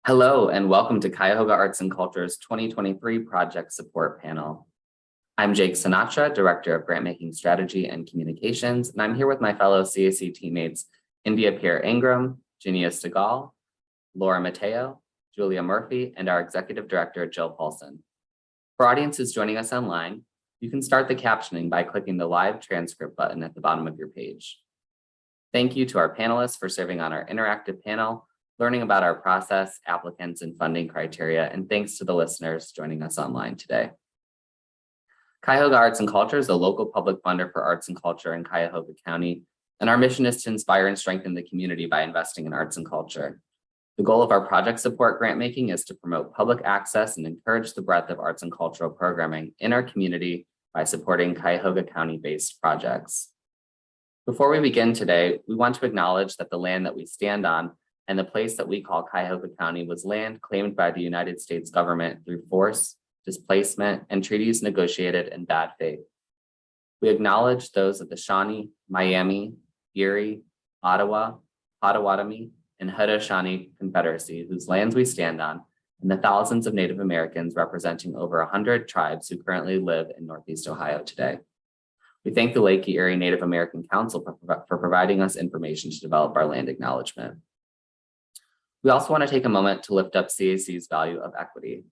Hello, and welcome to Cuyahoga Arts and Culture's 2023 Project Support Panel. I'm Jake Sinatra, Director of Grantmaking Strategy and Communications, and I'm here with my fellow CAC teammates, India Pierre-Ingram, Jania Stegall, Laura Mateo, Julia Murphy, and our Executive Director, Jill Paulson. For audiences joining us online, you can start the captioning by clicking the live transcript button at the bottom of your page. Thank you to our panelists for serving on our interactive panel, learning about our process, applicants, and funding criteria, and thanks to the listeners joining us online today. Cuyahoga Arts and Culture is a local public funder for arts and culture in Cuyahoga County, and our mission is to inspire and strengthen the community by investing in arts and culture. The goal of our project support grant making is to promote public access and encourage the breadth of arts and cultural programming in our community by supporting Cuyahoga County-based projects. Before we begin today, we want to acknowledge that the land that we stand on and the place that we call Cuyahoga County was land claimed by the United States government through force, displacement, and treaties negotiated in bad faith. We acknowledge those of the Shawnee, Miami, Erie, Ottawa, Potawatomi, and Haudenosaunee Confederacy, whose lands we stand on, and the thousands of Native Americans representing over 100 tribes who currently live in Northeast Ohio today. We thank the Lake Erie Native American Council for providing us information to develop our land acknowledgement. We also want to take a moment to lift up CAC's value of equity.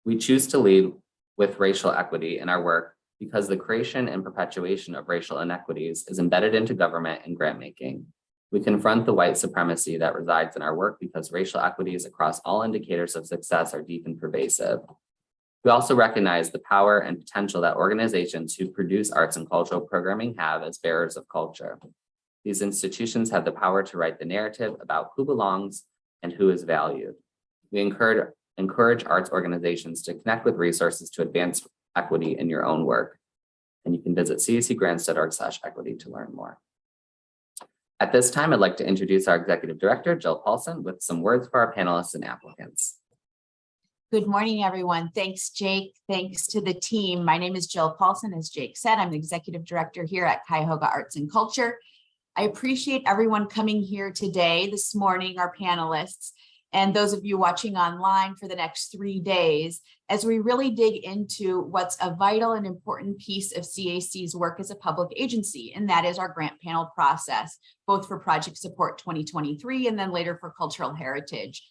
We choose to lead with racial equity in our work because the creation and perpetuation of racial inequities is embedded into government and grant making. We confront the white supremacy that resides in our work because racial equities across all indicators of success are deep and pervasive. We also recognize the power and potential that organizations who produce arts and cultural programming have as bearers of culture. These institutions have the power to write the narrative about who belongs and who is valued. We encourage arts organizations to connect with resources to advance equity in your own work. And you can visit cacgrants.org/equity to learn more. At this time, I'd like to introduce our Executive Director, Jill Paulson, with some words for our panelists and applicants. Good morning, everyone. Thanks, Jake. Thanks to the team. My name is Jill Paulson. As Jake said, I'm the Executive Director here at Cuyahoga Arts and Culture. I appreciate everyone coming here today, this morning, our panelists, and those of you watching online for the next 3 days, as we really dig into what's a vital and important piece of CAC's work as a public agency, and that is our grant panel process, both for Project Support 2023 and then later for Cultural Heritage.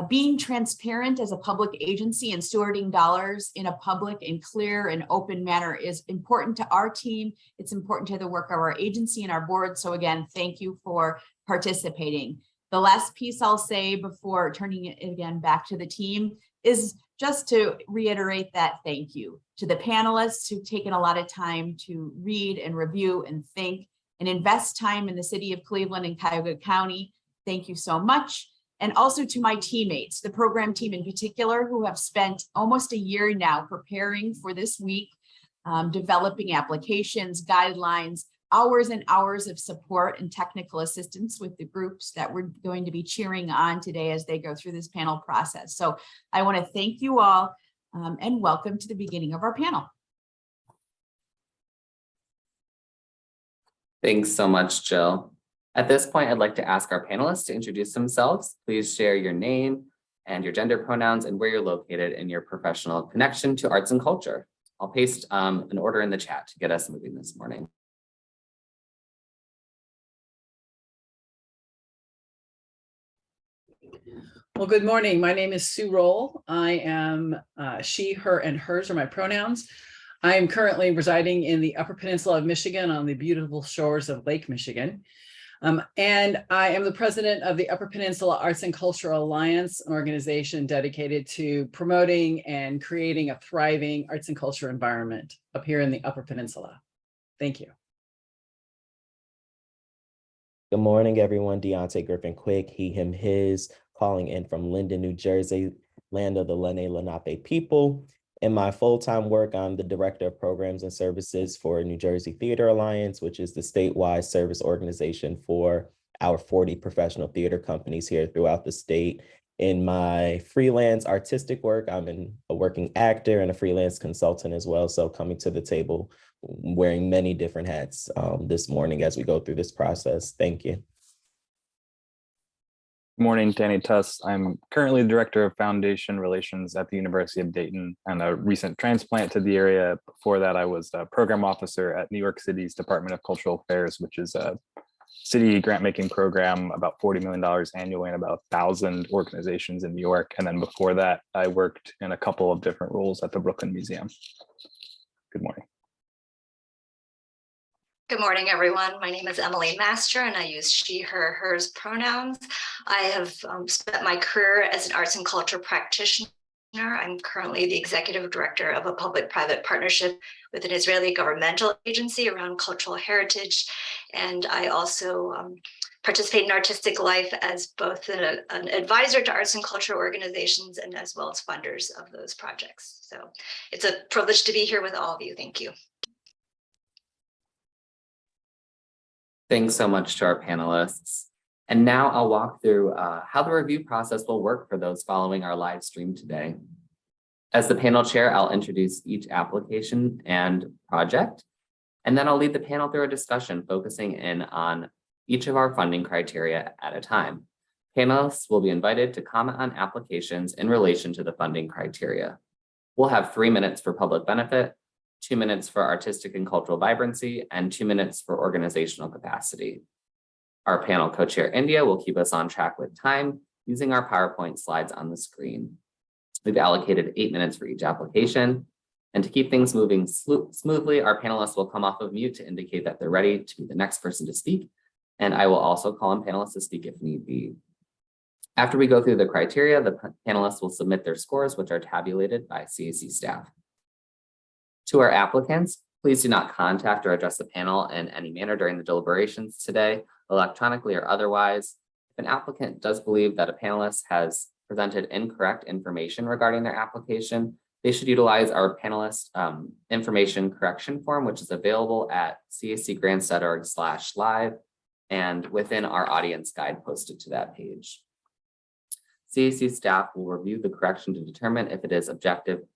Being transparent as a public agency and stewarding dollars in a public and clear and open manner is important to our team. It's important to the work of our agency and our board. So again, thank you for participating. The last piece I'll say before turning it again back to the team is just to reiterate that thank you to the panelists who've taken a lot of time to read and review and think and invest time in the city of Cleveland and Cuyahoga County. Thank you so much. And also to my teammates, the program team in particular, who have spent almost a year now preparing for this week, developing applications, guidelines, hours and hours of support and technical assistance with the groups that we're going to be cheering on today as they go through this panel process. So I want to thank you all and welcome to the beginning of our panel. Thanks so much, Jill. At this point, I'd like to ask our panelists to introduce themselves. Please share your name and your gender pronouns and where you're located in your professional connection to arts and culture. I'll paste an order in the chat to get us moving this morning. Well, good morning. My name is Sue Roll. I am she, her, and hers are my pronouns. I am currently residing in the Upper Peninsula of Michigan on the beautiful shores of Lake Michigan. And I am the president of the Upper Peninsula Arts and Cultural Alliance, an organization dedicated to promoting and creating a thriving arts and culture environment up here in the Upper Peninsula. Thank you. Good morning, everyone. Deontay Griffin Quick, he, him, his, calling in from Linden, New Jersey, land of the Lenape people. In my full-time work, I'm the Director of Programs and Services for New Jersey Theater Alliance, which is the statewide service organization for our 40 professional theater companies here throughout the state. In my freelance artistic work, I'm a working actor and a freelance consultant as well. So coming to the table, wearing many different hats this morning as we go through this process. Thank you. Morning, Danny Tuss. I'm currently the Director of Foundation Relations at the University of Dayton and a recent transplant to the area. Before that, I was a program officer at New York City's Department of Cultural Affairs, which is a city grant-making program, about $40 million annually and about 1,000 organizations in New York. And then before that, I worked in a couple of different roles at the Brooklyn Museum. Good morning. Good morning, everyone. My name is Emily Master, and I use she, her, hers pronouns. I have spent my career as an arts and culture practitioner. I'm currently the executive director of a public-private partnership with an Israeli governmental agency around cultural heritage. And I also participate in artistic life as both an advisor to arts and culture organizations and as well as funders of those projects. So it's a privilege to be here with all of you. Thank you. Thanks so much to our panelists. And now I'll walk through how the review process will work for those following our live stream today. As the panel chair, I'll introduce each application and project, and then I'll lead the panel through a discussion focusing in on each of our funding criteria at a time. Panelists will be invited to comment on applications in relation to the funding criteria. We'll have 3 minutes for public benefit, 2 minutes for artistic and cultural vibrancy, and 2 minutes for organizational capacity. Our panel co-chair, India, will keep us on track with time using our PowerPoint slides on the screen. We've allocated 8 minutes for each application. And to keep things moving smoothly, our panelists will come off of mute to indicate that they're ready to be the next person to speak. And I will also call on panelists to speak if need be. After we go through the criteria, the panelists will submit their scores, which are tabulated by CAC staff. To our applicants, please do not contact or address the panel in any manner during the deliberations today, electronically or otherwise. If an applicant does believe that a panelist has presented incorrect information regarding their application, they should utilize our panelist information correction form, which is available at cacgrants.org/live and within our audience guide posted to that page. CAC staff will review the correction to determine if it is objective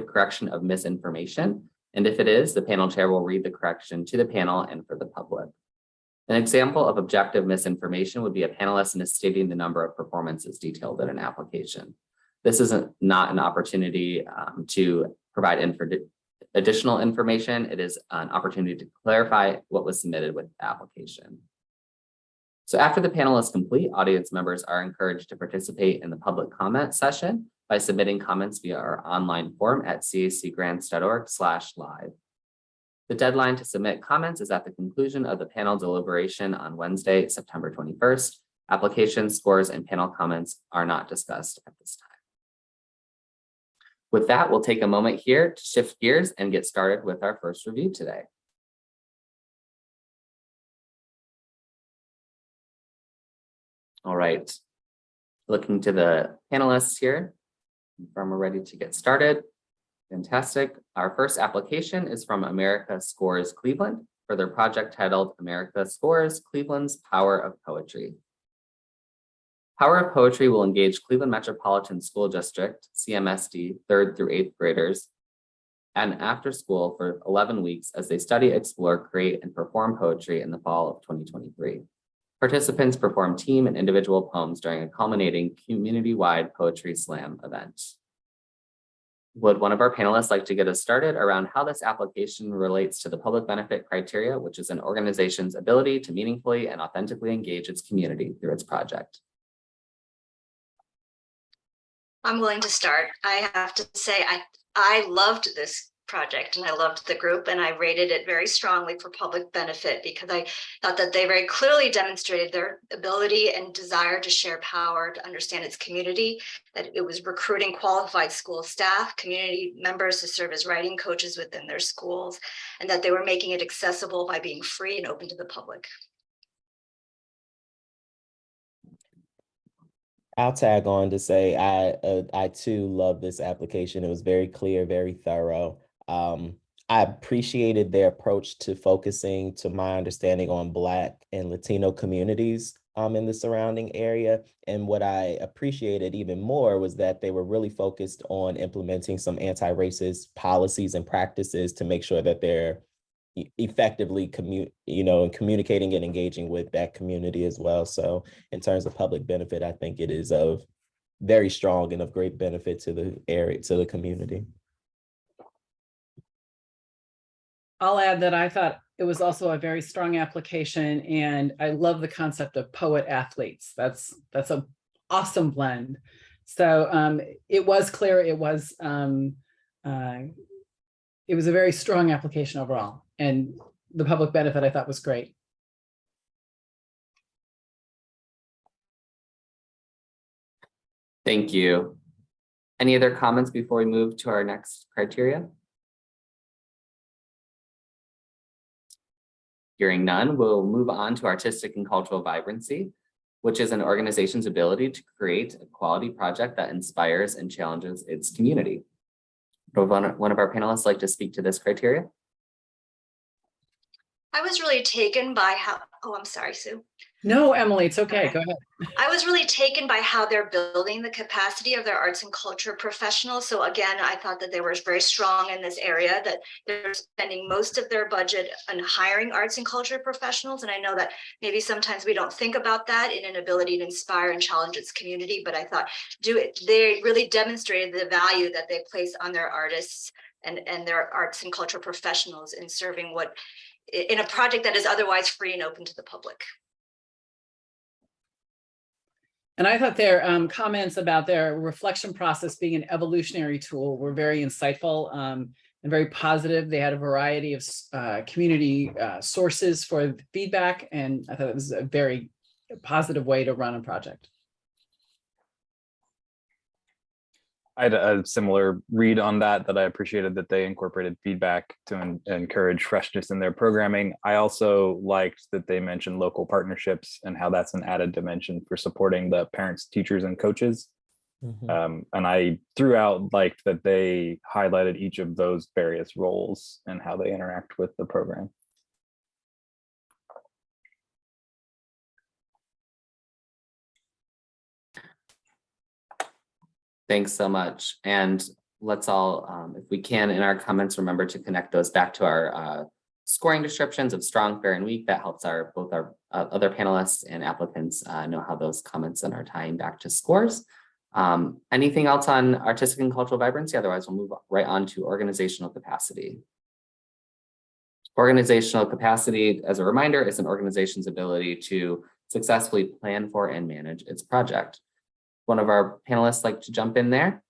correction of misinformation. And if it is, the panel chair will read the correction to the panel and for the public. An example of objective misinformation would be a panelist misstating the number of performances detailed in an application. This is not an opportunity to provide additional information. It is an opportunity to clarify what was submitted with the application. So after the panel is complete, audience members are encouraged to participate in the public comment session by submitting comments via our online form at cacgrants.org/live. The deadline to submit comments is at the conclusion of the panel deliberation on Wednesday, September 21st. Applications, scores, and panel comments are not discussed at this time. With that, we'll take a moment here to shift gears and get started with our first review today. All right, looking to the panelists here. Confirm we're ready to get started. Fantastic. Our first application is from America Scores Cleveland for their project titled America Scores Cleveland's Power of Poetry. Power of Poetry will engage Cleveland Metropolitan School District, CMSD, 3rd through 8th graders, and after school for 11 weeks as they study, explore, create, and perform poetry in the fall of 2023. Participants perform team and individual poems during a culminating community-wide poetry slam event. Would one of our panelists like to get us started around how this application relates to the public benefit criteria, which is an organization's ability to meaningfully and authentically engage its community through its project? I'm willing to start. I have to say, I loved this project and I loved the group, and I rated it very strongly for public benefit because I thought that they very clearly demonstrated their ability and desire to share power, to understand its community, that it was recruiting qualified school staff, community members to serve as writing coaches within their schools, and that they were making it accessible by being free and open to the public. I'll tag on to say I too love this application. It was very clear, very thorough. I appreciated their approach to focusing, to my understanding, on Black and Latino communities in the surrounding area. And what I appreciated even more was that they were really focused on implementing some anti-racist policies and practices to make sure that their effectively communicating and engaging with that community as well. So in terms of public benefit, I think it is of very strong and of great benefit to the area, to the community. I'll add that I thought it was also a very strong application, and I love the concept of poet athletes. That's an awesome blend. So it was clear, it was a very strong application overall, and the public benefit I thought was great. Thank you. Any other comments before we move to our next criteria? Hearing none, we'll move on to artistic and cultural vibrancy, which is an organization's ability to create a quality project that inspires and challenges its community. Would one of our panelists like to speak to this criteria? I was really taken by how, oh, I'm sorry, Sue. No, Emily, it's okay. Go ahead. I was really taken by how they're building the capacity of their arts and culture professionals. So again, I thought that they were very strong in this area, that they're spending most of their budget on hiring arts and culture professionals. And I know that maybe sometimes we don't think about that in an ability to inspire and challenge its community, but I thought they really demonstrated the value that they place on their artists and their arts and culture professionals in serving in a project that is otherwise free and open to the public. And I thought their comments about their reflection process being an evolutionary tool were very insightful and very positive. They had a variety of community sources for feedback, and I thought it was a very positive way to run a project. I had a similar read on that I appreciated that they incorporated feedback to encourage freshness in their programming. I also liked that they mentioned local partnerships and how that's an added dimension for supporting the parents, teachers, and coaches. And I throughout liked that they highlighted each of those various roles and how they interact with the program. Thanks so much. And let's all, if we can, in our comments, remember to connect those back to our scoring descriptions of strong, fair, and weak. That helps both our other panelists and applicants know how those comments then are tying back to scores. Anything else on artistic and cultural vibrancy? Otherwise, we'll move right on to organizational capacity. Organizational capacity, as a reminder, is an organization's ability to successfully plan for and manage its project. One of our panelists like to jump in there?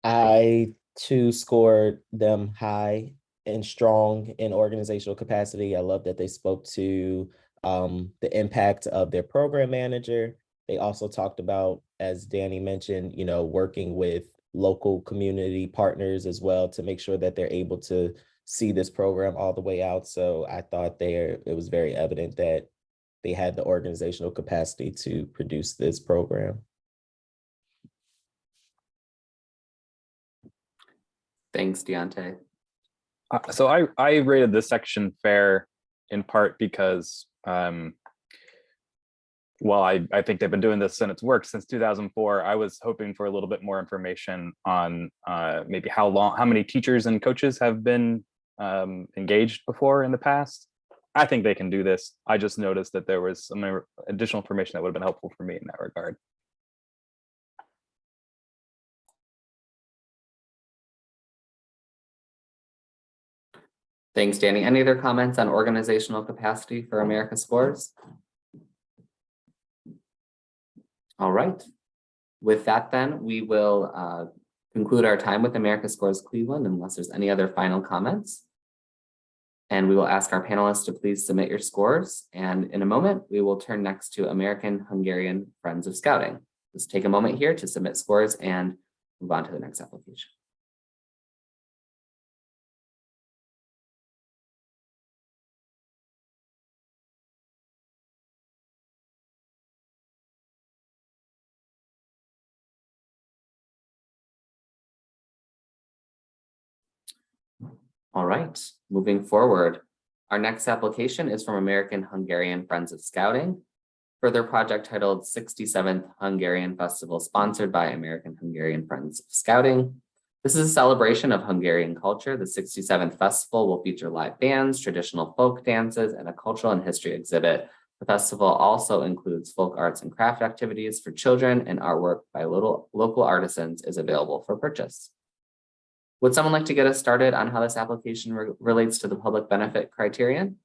I too scored them high and strong in organizational capacity. I love that they spoke to the impact of their program manager. They also talked about, as Danny mentioned, working with local community partners as well to make sure that they're able to see this program all the way out. So I thought it was very evident that they had the organizational capacity to produce this program. Thanks, Deontay. So I rated this section fair in part because while I think they've been doing this and it's worked since 2004, I was hoping for a little bit more information on maybe how many teachers and coaches have been engaged before in the past. I think they can do this. I just noticed that there was some additional information that would have been helpful for me in that regard. Thanks, Danny. Any other comments on organizational capacity for America Scores? All right. With that, then, we will conclude our time with America Scores Cleveland unless there's any other final comments. And we will ask our panelists to please submit your scores. And in a moment, we will turn next to American Hungarian Friends of Scouting. Just take a moment here to submit scores and move on to the next application. All right, moving forward. Our next application is from American Hungarian Friends of Scouting for their project titled 67th Hungarian Festival, sponsored by American Hungarian Friends of Scouting. This is a celebration of Hungarian culture. The 67th festival will feature live bands, traditional folk dances, and a cultural and history exhibit. The festival also includes folk arts and craft activities for children, and artwork by local artisans is available for purchase. Would someone like to get us started on how this application relates to the public benefit criterion?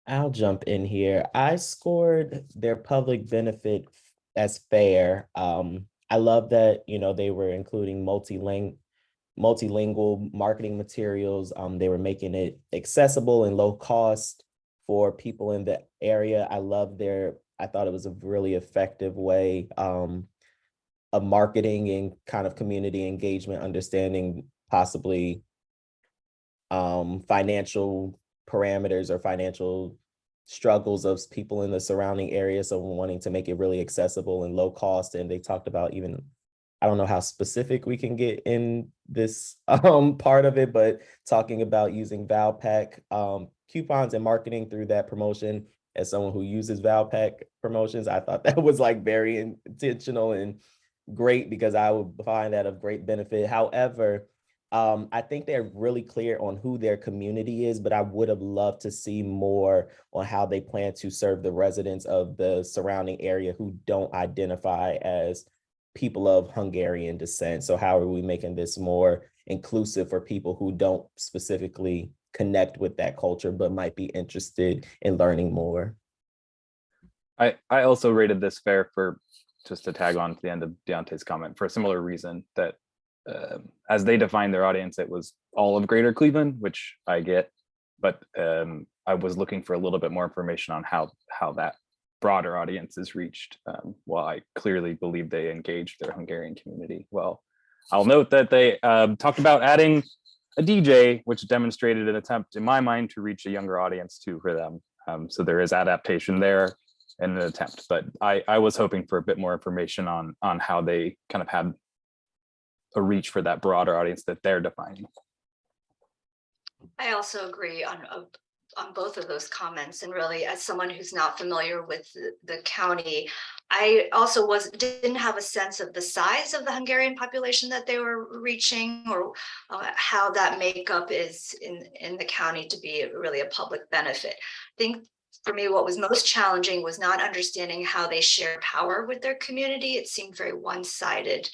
I'll jump in here. I scored their public benefit as fair. I love that, they were including multilingual marketing materials. They were making it accessible and low cost for people in the area. I thought it was a really effective way of marketing and kind of community engagement, understanding possibly financial parameters or financial struggles of people in the surrounding area. So wanting to make it really accessible and low cost. And they talked about even, I don't know how specific we can get in this part of it, but talking about using Valpak coupons and marketing through that promotion. As someone who uses Valpak promotions, I thought that was like very intentional and great, because I would find that of great benefit. However, I think they're really clear on who their community is, but I would have loved to see more on how they plan to serve the residents of the surrounding area who don't identify as people of Hungarian descent. So how are we making this more inclusive for people who don't specifically connect with that culture, but might be interested in learning more? I also rated this fair for, just to tag on to the end of Deontay's comment, for a similar reason, that as they defined their audience, it was all of Greater Cleveland, which I get, but I was looking for a little bit more information on how that broader audience is reached. While I clearly believe they engaged their Hungarian community well. I'll note that they talked about adding a DJ, which demonstrated an attempt, in my mind, to reach a younger audience too for them. So there is adaptation there and an attempt, but I was hoping for a bit more information on how they kind of had a reach for that broader audience that they're defining. I also agree on both of those comments, and really, as someone who's not familiar with the county, I also didn't have a sense of the size of the Hungarian population that they were reaching, or how that makeup is in the county to be really a public benefit. I think for me, what was most challenging was not understanding how they share power with their community. It seemed very one-sided,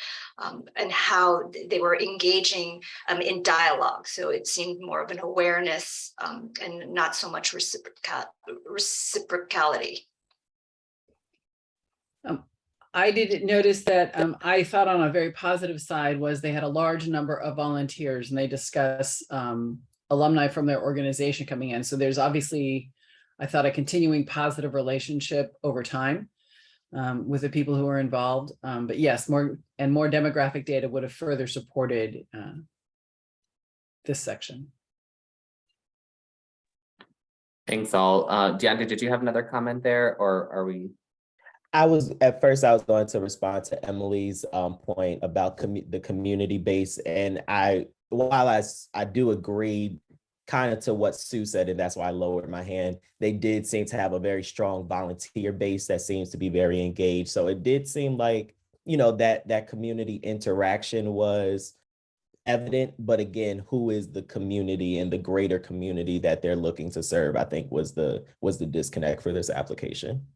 and how they were engaging in dialogue. So it seemed more of an awareness and not so much reciprocality. I did notice that I thought on a very positive side was they had a large number of volunteers, and they discuss alumni from their organization coming in. So there's obviously, I thought, a continuing positive relationship over time with the people who are involved. But yes, more demographic data would have further supported this section. Thanks all. Deonta, did you have another comment there, or are we? At first I was going to respond to Emily's point about the community base. And while I do agree kind of to what Sue said, and that's why I lowered my hand, they did seem to have a very strong volunteer base that seems to be very engaged. So it did seem like, that community interaction was evident, but again, who is the community and the greater community that they're looking to serve, I think was the disconnect for this application.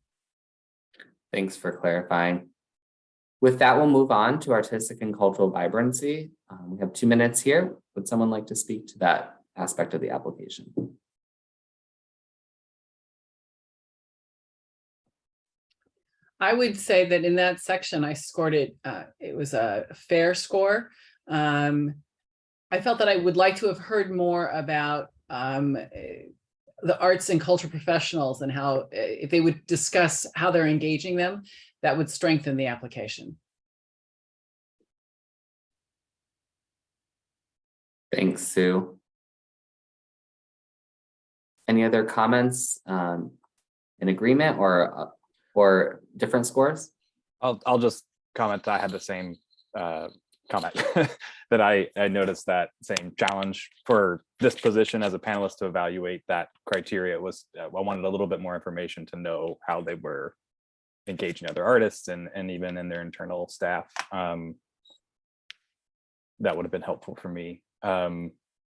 Thanks for clarifying. With that, we'll move on to artistic and cultural vibrancy. We have 2 minutes here. Would someone like to speak to that aspect of the application? I would say that in that section, I scored it. It was a fair score. I felt that I would like to have heard more about the arts and culture professionals, and how, if they would discuss how they're engaging them, that would strengthen the application. Thanks, Sue. Any other comments in agreement or different scores? I'll just comment that I had the same comment that I noticed that same challenge for this position as a panelist to evaluate that criteria was I wanted a little bit more information to know how they were engaging other artists and even in their internal staff. That would have been helpful for me.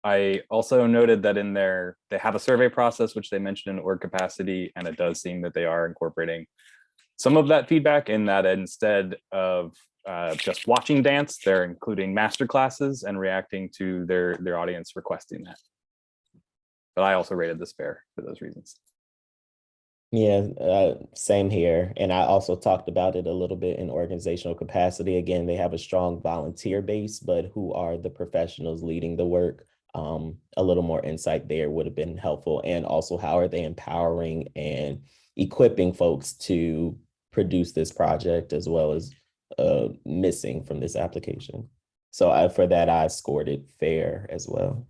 I also noted that in there, they have a survey process, which they mentioned in org capacity, and it does seem that they are incorporating some of that feedback in that instead of just watching dance, they're including master classes and reacting to their audience requesting that. But I also rated this fair for those reasons. Yeah, same here. And I also talked about it a little bit in organizational capacity. Again, they have a strong volunteer base, but who are the professionals leading the work? A little more insight there would have been helpful. And also, how are they empowering and equipping folks to produce this project, as well as missing from this application? So for that, I scored it fair as well.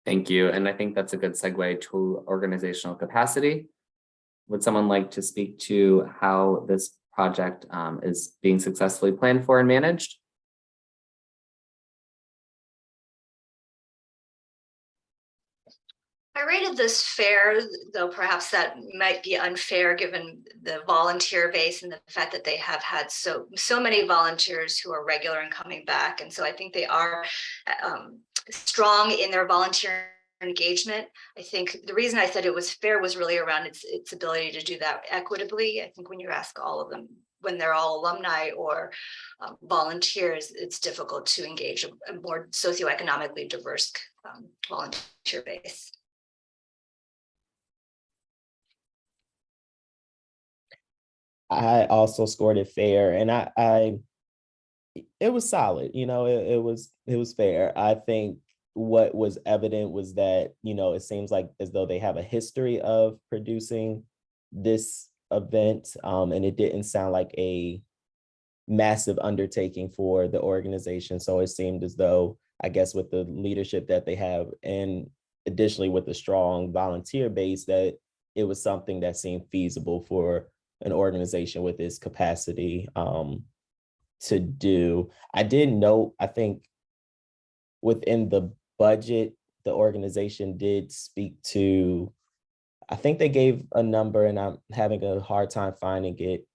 Thank you. And I think that's a good segue to organizational capacity. Would someone like to speak to how this project is being successfully planned for and managed? I rated this fair, though perhaps that might be unfair given the volunteer base and the fact that they have had so many volunteers who are regular and coming back. And so I think they are strong in their volunteer engagement. I think the reason I said it was fair was really around its ability to do that equitably. I think when you ask all of them, when they're all alumni or volunteers, it's difficult to engage a more socioeconomically diverse volunteer base. I also scored it fair, and it was solid. It was fair. I think what was evident was that, it seems like as though they have a history of producing this event, and it didn't sound like a massive undertaking for the organization. So it seemed as though, I guess, with the leadership that they have, and additionally with the strong volunteer base, that it was something that seemed feasible for an organization with its capacity to do. I did note, I think within the budget, the organization did speak to, I think they gave a number and I'm having a hard time finding it.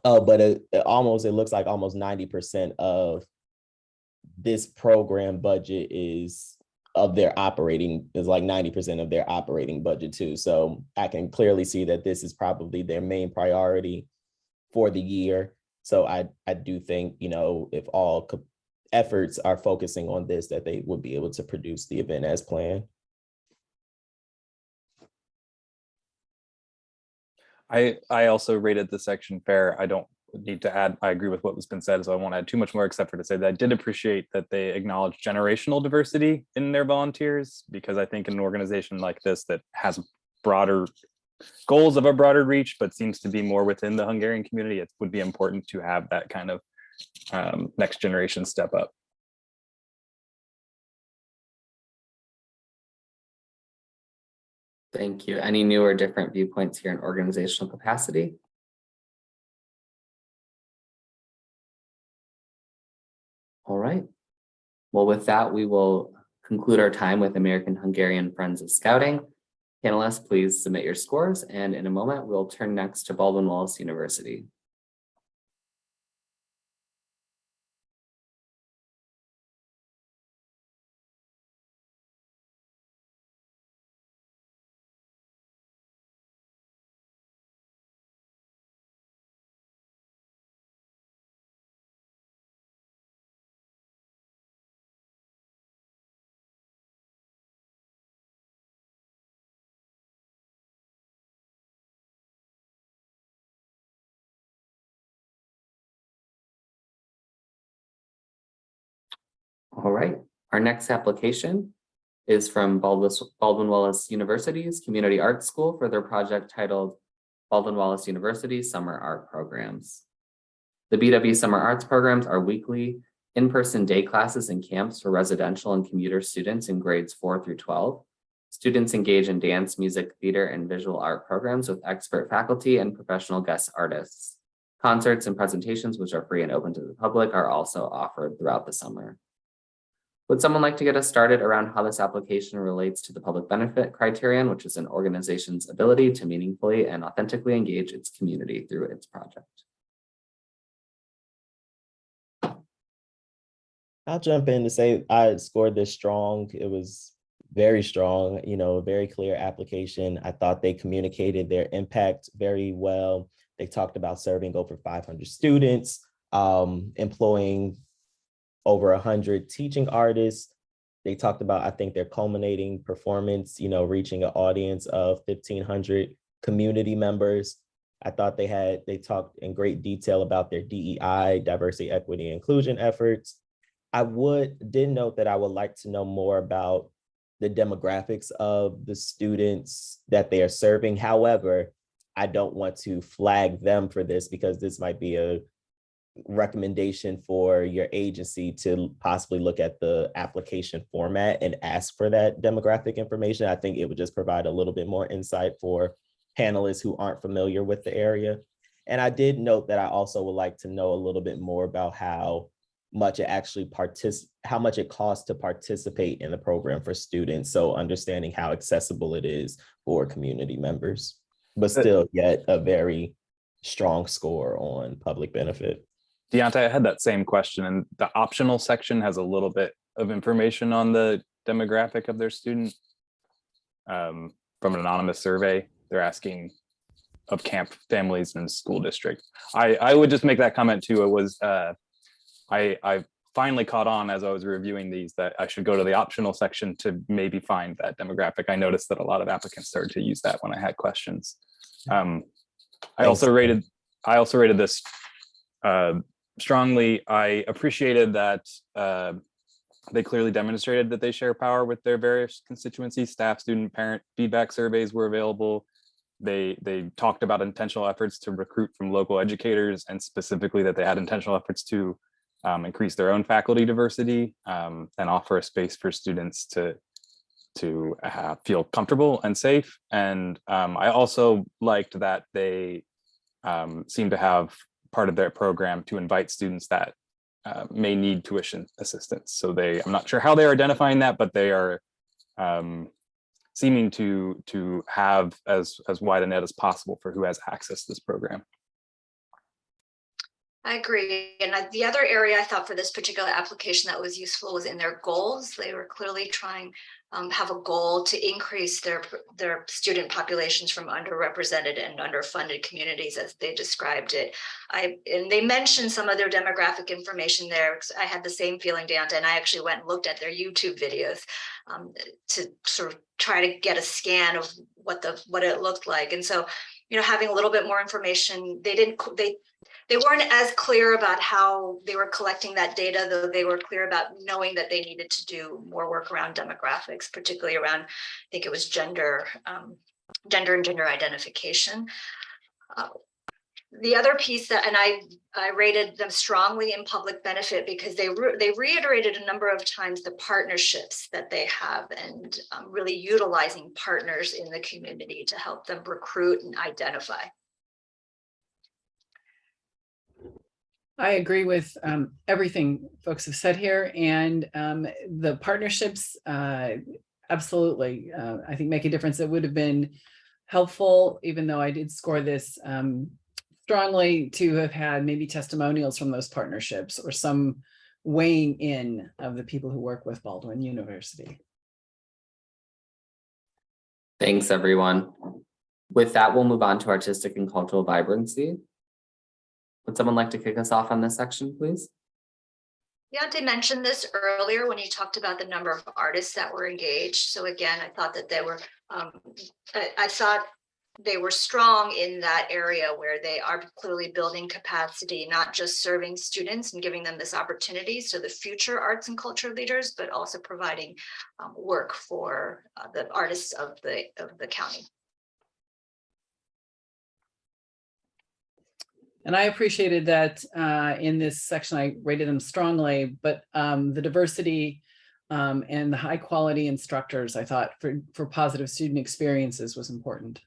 But it looks like almost 90% of this program budget is like 90% of their operating budget too. So I can clearly see that this is probably their main priority for the year. So I do think, if all efforts are focusing on this, that they would be able to produce the event as planned. I also rated the section fair. I don't need to add, I agree with what has been said, so I won't add too much more except for to say that I did appreciate that they acknowledge generational diversity in their volunteers, because I think an organization like this that has broader goals of a broader reach, but seems to be more within the Hungarian community, it would be important to have that kind of next generation step up. Thank you. Any new or different viewpoints here in organizational capacity? All right. Well, with that, we will conclude our time with American Hungarian Friends of Scouting. Panelists, please submit your scores, and in a moment, we'll turn next to Baldwin Wallace University. All right, our next application is from Baldwin Wallace University's Community Arts School for their project titled Baldwin Wallace University Summer Art Programs. The BW Summer Arts Programs are weekly in-person day classes and camps for residential and commuter students in grades 4 through 12. Students engage in dance, music, theater, and visual art programs with expert faculty and professional guest artists. Concerts and presentations, which are free and open to the public, are also offered throughout the summer. Would someone like to get us started around how this application relates to the public benefit criterion, which is an organization's ability to meaningfully and authentically engage its community through its project? I'll jump in to say I scored this strong. It was very strong, a very clear application. I thought they communicated their impact very well. They talked about serving over 500 students, employing over 100 teaching artists. They talked about, I think, their culminating performance, reaching an audience of 1,500 community members. I thought they talked in great detail about their DEI, diversity, equity, and inclusion efforts. I did note that I would like to know more about the demographics of the students that they are serving. However, I don't want to flag them for this because this might be a recommendation for your agency to possibly look at the application format and ask for that demographic information. I think it would just provide a little bit more insight for panelists who aren't familiar with the area. And I did note that I also would like to know a little bit more about how much it costs to participate in the program for students. So understanding how accessible it is for community members, but still yet a very strong score on public benefit. Deontay, I had that same question, and the optional section has a little bit of information on the demographic of their student. From an anonymous survey, they're asking of camp families and school district. I would just make that comment too. It was, I finally caught on as I was reviewing these that I should go to the optional section to maybe find that demographic. I noticed that a lot of applicants started to use that when I had questions. I also rated this strongly. I appreciated that they clearly demonstrated that they share power with their various constituencies. Staff, student, parent feedback surveys were available. They talked about intentional efforts to recruit from local educators, and specifically that they had intentional efforts to increase their own faculty diversity and offer a space for students to feel comfortable and safe. And I also liked that they seem to have part of their program to invite students that may need tuition assistance. So I'm not sure how they're identifying that, but they are seeming to have as wide a net as possible for who has access to this program. I agree. And the other area I thought for this particular application that was useful was in their goals. They were clearly trying have a goal to increase their student populations from underrepresented and underfunded communities, as they described it. And they mentioned some of their demographic information there. I had the same feeling, Deonta, and I actually went and looked at their YouTube videos to sort of try to get a scan of what it looked like. And so, having a little bit more information, they weren't as clear about how they were collecting that data, though they were clear about knowing that they needed to do more work around demographics, particularly around, I think it was gender and gender identification. The other piece that, and I rated them strongly in public benefit because they reiterated a number of times the partnerships that they have and really utilizing partners in the community to help them recruit and identify. I agree with everything folks have said here, and the partnerships absolutely, I think, make a difference. It would have been helpful, even though I did score this strongly, to have had maybe testimonials from those partnerships or some weighing in of the people who work with Baldwin University. Thanks, everyone. With that, we'll move on to artistic and cultural vibrancy. Would someone like to kick us off on this section, please? Deontay mentioned this earlier when you talked about the number of artists that were engaged. So again, I thought that they were, I thought they were strong in that area where they are clearly building capacity, not just serving students and giving them this opportunity, so the future arts and culture leaders, but also providing work for the artists of the county. And I appreciated that in this section, I rated them strongly, but the diversity and the high quality instructors, I thought for positive student experiences was important.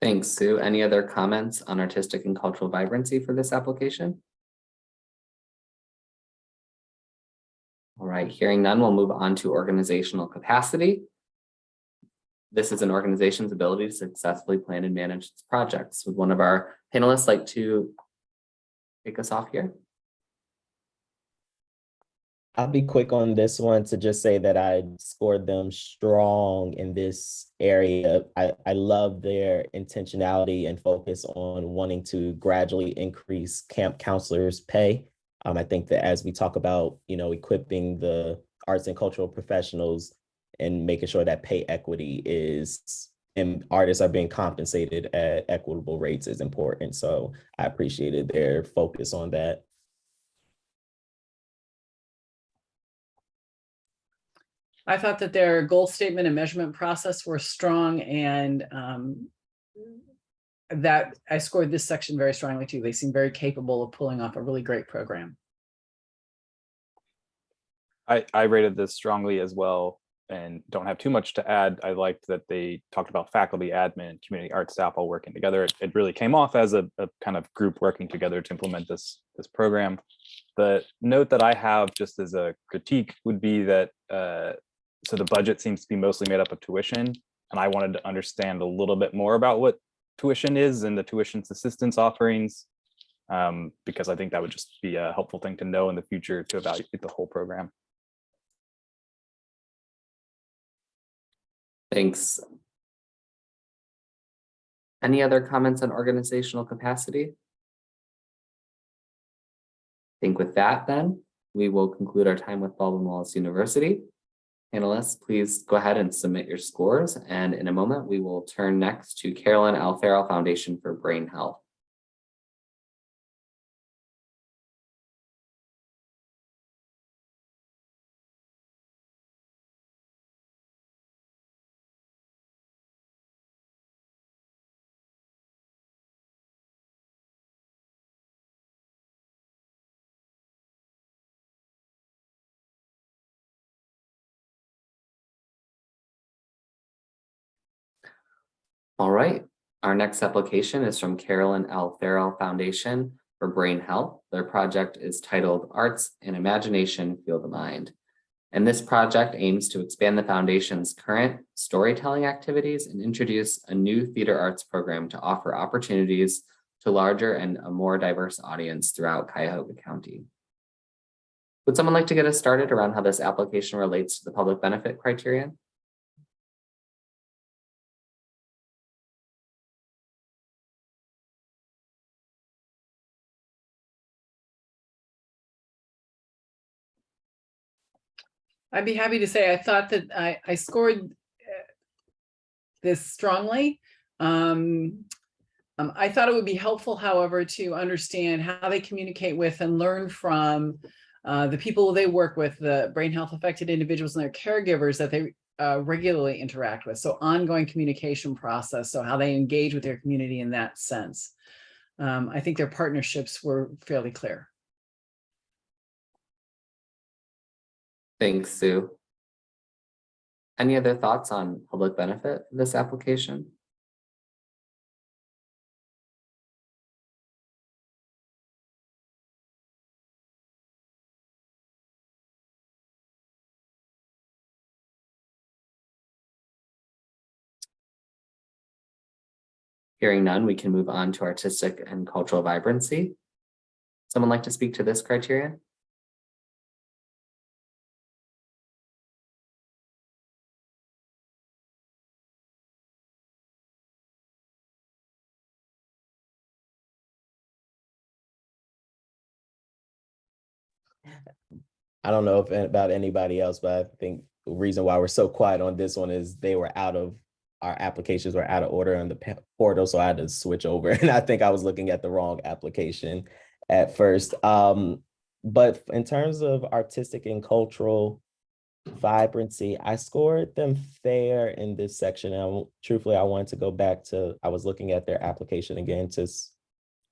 Thanks, Sue. Any other comments on artistic and cultural vibrancy for this application? All right, hearing none, we'll move on to organizational capacity. This is an organization's ability to successfully plan and manage its projects. Would one of our panelists like to kick us off here? I'll be quick on this one to just say that I scored them strong in this area. I love their intentionality and focus on wanting to gradually increase camp counselors' pay. I think that as we talk about, equipping the arts and cultural professionals and making sure that pay equity is, and artists are being compensated at equitable rates is important. So I appreciated their focus on that. I thought that their goal statement and measurement process were strong, and that I scored this section very strongly too. They seem very capable of pulling off a really great program. I rated this strongly as well and don't have too much to add. I liked that they talked about faculty, admin, community art staff all working together. It really came off as a kind of group working together to implement this program. The note that I have just as a critique would be that so the budget seems to be mostly made up of tuition, and I wanted to understand a little bit more about what tuition is and the tuition assistance offerings, because I think that would just be a helpful thing to know in the future to evaluate the whole program. Thanks. Any other comments on organizational capacity? I think with that, then, we will conclude our time with Baldwin Wallace University. Panelists, please go ahead and submit your scores. And in a moment, we will turn next to Carolyn L. Farrell Foundation for Brain Health. All right, our next application is from Carolyn L. Farrell Foundation for Brain Health. Their project is titled Arts and Imagination Fuel the Mind. And this project aims to expand the foundation's current storytelling activities and introduce a new theater arts program to offer opportunities to larger and a more diverse audience throughout Cuyahoga County. Would someone like to get us started around how this application relates to the public benefit criterion? I'd be happy to say I thought that I scored this strongly. I thought it would be helpful, however, to understand how they communicate with and learn from the people they work with, the brain health affected individuals and their caregivers that they regularly interact with. So ongoing communication process, so how they engage with their community in that sense. I think their partnerships were fairly clear. Thanks, Sue. Any other thoughts on public benefit for this application? Hearing none, we can move on to artistic and cultural vibrancy. Someone like to speak to this criterion? I don't know if about anybody else, but I think the reason why we're so quiet on this one is our applications were out of order on the portal, so I had to switch over. And I think I was looking at the wrong application at first. But in terms of artistic and cultural vibrancy, I scored them fair in this section. And truthfully, I wanted to go back to, I was looking at their application again to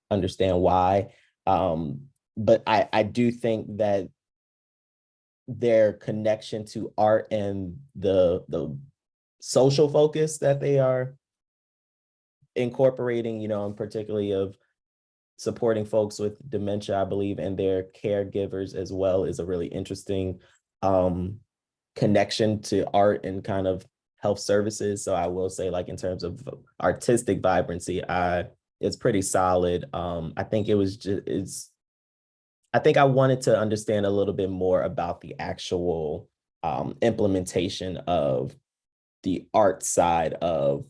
understand why. But I do think that their connection to art and the social focus that they are incorporating, and particularly of supporting folks with dementia, I believe, and their caregivers as well is a really interesting connection to art and kind of health services. So I will say, like, in terms of artistic vibrancy, it's pretty solid. I think I think I wanted to understand a little bit more about the actual implementation of the art side of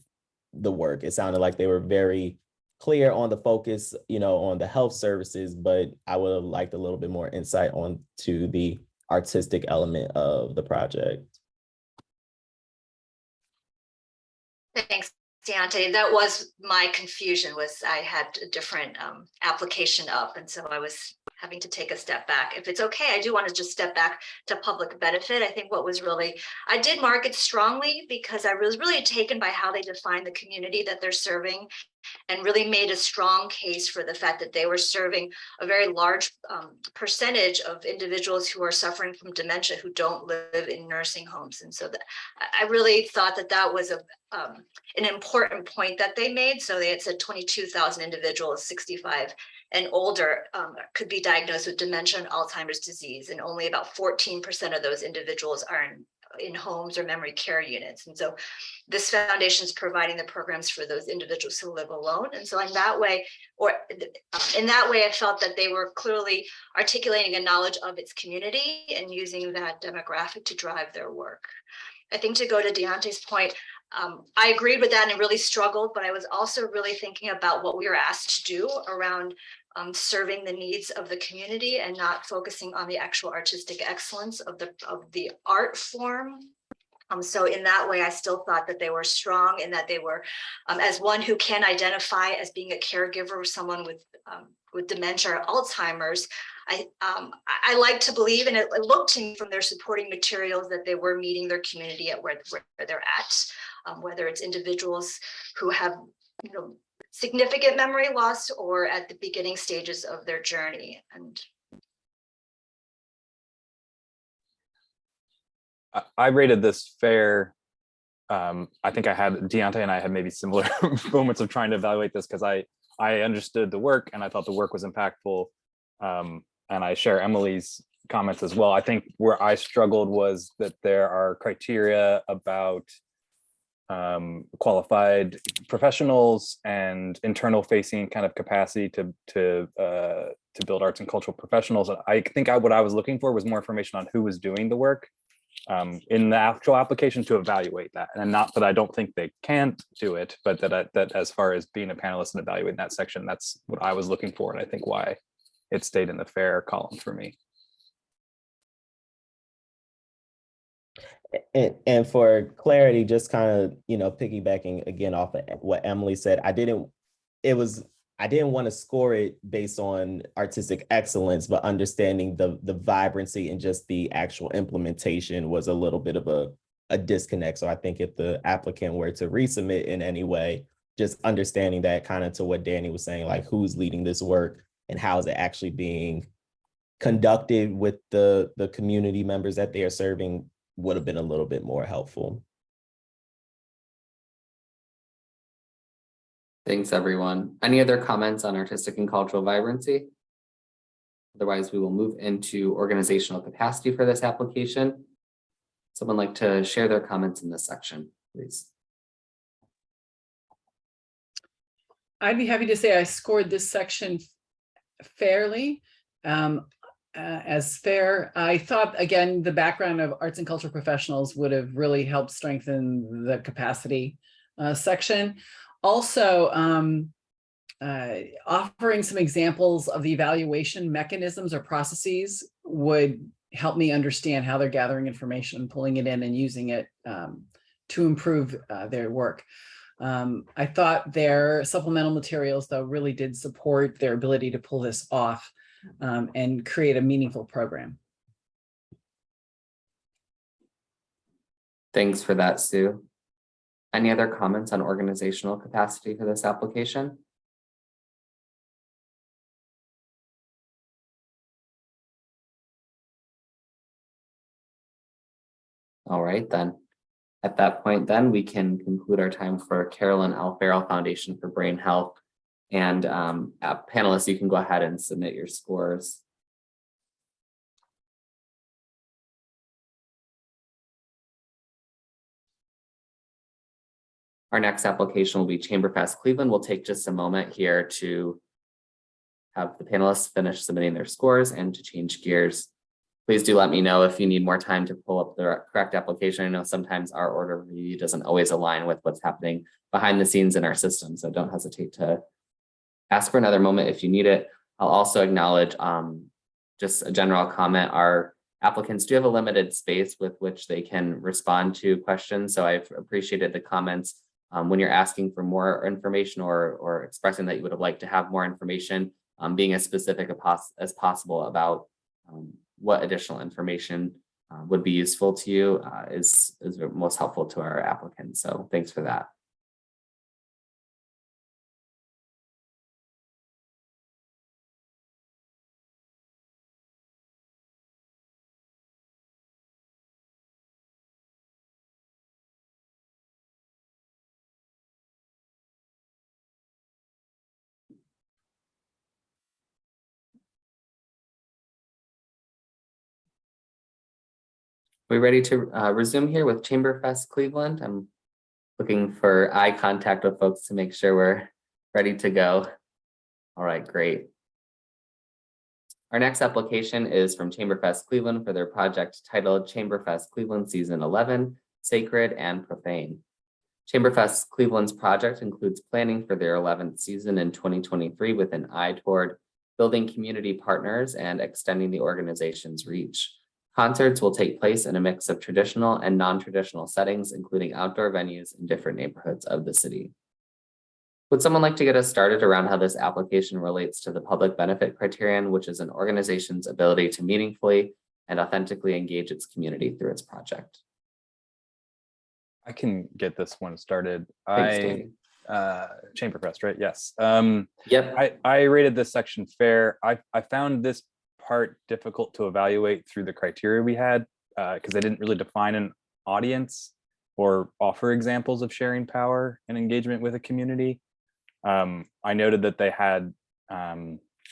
the work. It sounded like they were very clear on the focus, on the health services, but I would have liked a little bit more insight on to the artistic element of the project. Thanks, Deontay. That was my confusion, was I had a different application up, and so I was having to take a step back. If it's okay, I do want to just step back to public benefit. I think what was really, I did mark it strongly because I was really taken by how they define the community that they're serving, and really made a strong case for the fact that they were serving a very large percentage of individuals who are suffering from dementia who don't live in nursing homes. And so I really thought that that was an important point that they made. So they had said 22,000 individuals 65 and older could be diagnosed with dementia and Alzheimer's disease, and only about 14% of those individuals are in homes or memory care units. And so this foundation is providing the programs for those individuals who live alone. And so in that way, I felt that they were clearly articulating a knowledge of its community and using that demographic to drive their work. I think, to go to Deontay's point, I agreed with that and really struggled, but I was also really thinking about what we were asked to do around serving the needs of the community and not focusing on the actual artistic excellence of the art form. So in that way, I still thought that they were strong, and that they were, as one who can identify as being a caregiver of someone with dementia or Alzheimer's, I like to believe, and it looked to me from their supporting materials, that they were meeting their community at where they're at, whether it's individuals who have, significant memory loss or at the beginning stages of their journey. And I rated this fair. I think Deontay and I had maybe similar moments of trying to evaluate this, because I understood the work and I thought the work was impactful. And I share Emily's comments as well. I think where I struggled was that there are criteria about qualified professionals and internal facing kind of capacity to build arts and cultural professionals. I think what I was looking for was more information on who was doing the work in the actual application to evaluate that. And not that I don't think they can't do it, but that as far as being a panelist and evaluating that section, that's what I was looking for. And I think why it stayed in the fair column for me. And for clarity, just kind of, piggybacking again off of what Emily said, I didn't want to score it based on artistic excellence, but understanding the vibrancy and just the actual implementation was a little bit of a disconnect. So I think if the applicant were to resubmit in any way, just understanding that, kind of to what Danny was saying, like who's leading this work and how is it actually being conducted with the community members that they are serving, would have been a little bit more helpful. Thanks, everyone. Any other comments on artistic and cultural vibrancy? Otherwise, we will move into organizational capacity for this application. Someone like to share their comments in this section, please? I'd be happy to say I scored this section fairly. As fair. I thought, again, the background of arts and culture professionals would have really helped strengthen the capacity section. Also, offering some examples of the evaluation mechanisms or processes would help me understand how they're gathering information, pulling it in and using it to improve their work. I thought their supplemental materials, though, really did support their ability to pull this off and create a meaningful program. Thanks for that, Sue. Any other comments on organizational capacity for this application? All right, then. At that point, then we can conclude our time for Carolyn L. Farrell Foundation for Brain Health. And panelists, you can go ahead and submit your scores. Our next application will be ChamberFest Cleveland. We'll take just a moment here to have the panelists finish submitting their scores and to change gears. Please do let me know if you need more time to pull up the correct application. I know sometimes our order of review doesn't always align with what's happening behind the scenes in our system, so don't hesitate to ask for another moment if you need it. I'll also acknowledge just a general comment. Our applicants do have a limited space with which they can respond to questions, so I've appreciated the comments when you're asking for more information or expressing that you would have liked to have more information, being as specific as possible about what additional information would be useful to you is most helpful to our applicants. So thanks for that. We ready to resume here with ChamberFest Cleveland? I'm looking for eye contact with folks to make sure we're ready to go. All right, great. Our next application is from ChamberFest Cleveland for their project titled ChamberFest Cleveland Season 11, Sacred and Profane. ChamberFest Cleveland's project includes planning for their 11th season in 2023 with an eye toward building community partners and extending the organization's reach. Concerts will take place in a mix of traditional and non-traditional settings, including outdoor venues in different neighborhoods of the city. Would someone like to get us started around how this application relates to the public benefit criterion, which is an organization's ability to meaningfully and authentically engage its community through its project? I can get this one started. Thanks, ChamberFest, right? Yes. Yep. I rated this section fair. I found this part difficult to evaluate through the criteria we had because I didn't really define an audience or offer examples of sharing power and engagement with a community. I noted that they had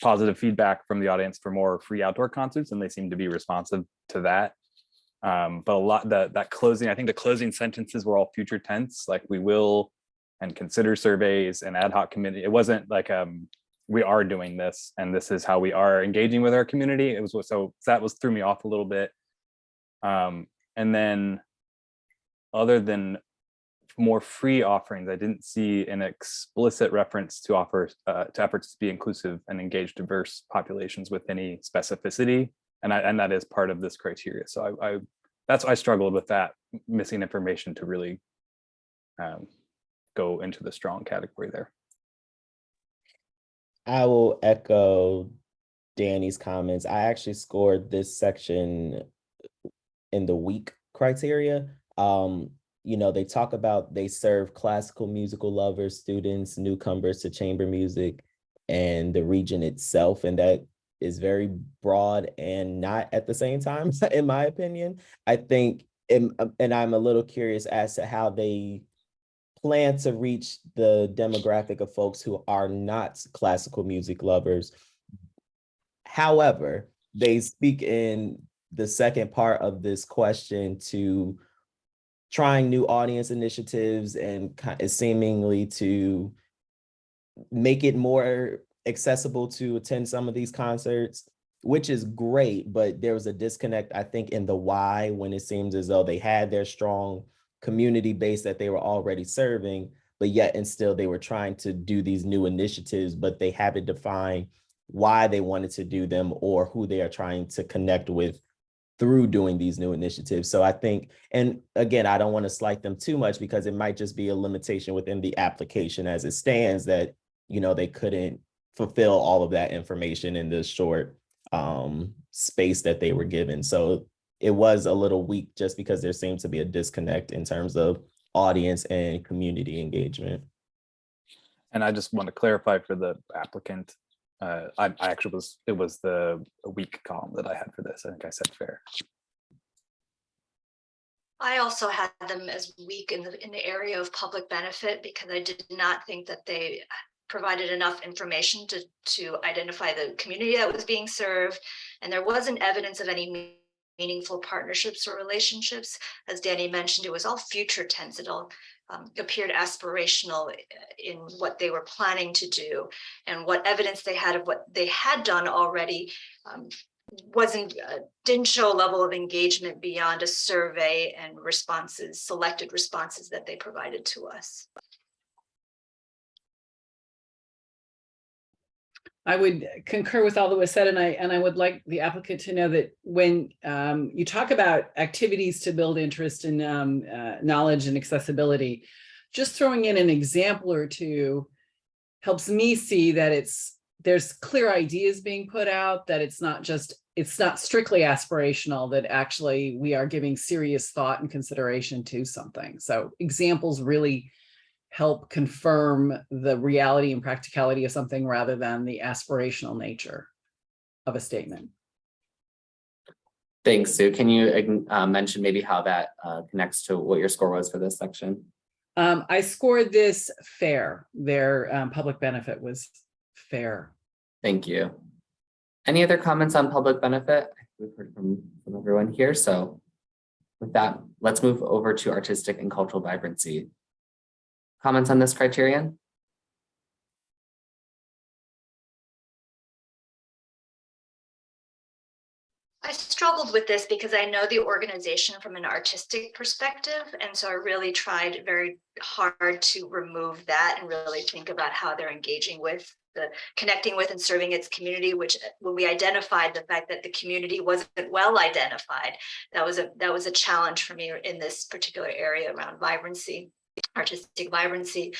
positive feedback from the audience for more free outdoor concerts, and they seem to be responsive to that. But a lot that closing, I think the closing sentences were all future tense, like we will and consider surveys and ad hoc committee. It wasn't like we are doing this and this is how we are engaging with our community. It was so that threw me off a little bit. And then other than more free offerings, I didn't see an explicit reference to efforts to be inclusive and engage diverse populations with any specificity. And that is part of this criteria. So I struggled with that missing information to really go into the strong category there. I will echo Danny's comments. I actually scored this section in the weak criteria. They talk about they serve classical musical lovers, students, newcomers to chamber music, and the region itself. And that is very broad and not at the same time, in my opinion. I think, and I'm a little curious as to how they plan to reach the demographic of folks who are not classical music lovers. However, they speak in the second part of this question to trying new audience initiatives and seemingly to make it more accessible to attend some of these concerts, which is great, but there was a disconnect, I think, in the why, when it seems as though they had their strong community base that they were already serving, but yet and still they were trying to do these new initiatives, but they haven't defined why they wanted to do them or who they are trying to connect with through doing these new initiatives. So I think, and again, I don't want to slight them too much because it might just be a limitation within the application as it stands that, they couldn't fulfill all of that information in the short space that they were given. So it was a little weak just because there seemed to be a disconnect in terms of audience and community engagement. And I just want to clarify for the applicant, it was the weak column that I had for this. I think I said fair. I also had them as weak in the area of public benefit because I did not think that they provided enough information to identify the community that was being served. And there wasn't evidence of any meaningful partnerships or relationships. As Danny mentioned, it was all future tense. It all appeared aspirational in what they were planning to do, and what evidence they had of what they had done already didn't show a level of engagement beyond a survey and selected responses that they provided to us. I would concur with all that was said, and I would like the applicant to know that when you talk about activities to build interest in knowledge and accessibility, just throwing in an example or two helps me see that there's clear ideas being put out, that it's not strictly aspirational, that actually we are giving serious thought and consideration to something. So examples really help confirm the reality and practicality of something rather than the aspirational nature of a statement. Thanks, Sue. Can you mention maybe how that connects to what your score was for this section? I scored this fair. Their public benefit was fair. Thank you. Any other comments on public benefit? We've heard from everyone here. So with that, let's move over to artistic and cultural vibrancy. Comments on this criterion? I struggled with this because I know the organization from an artistic perspective. And so I really tried very hard to remove that and really think about how they're engaging with connecting with and serving its community, which when we identified the fact that the community wasn't well identified, that was a challenge for me in this particular area around vibrancy, artistic vibrancy.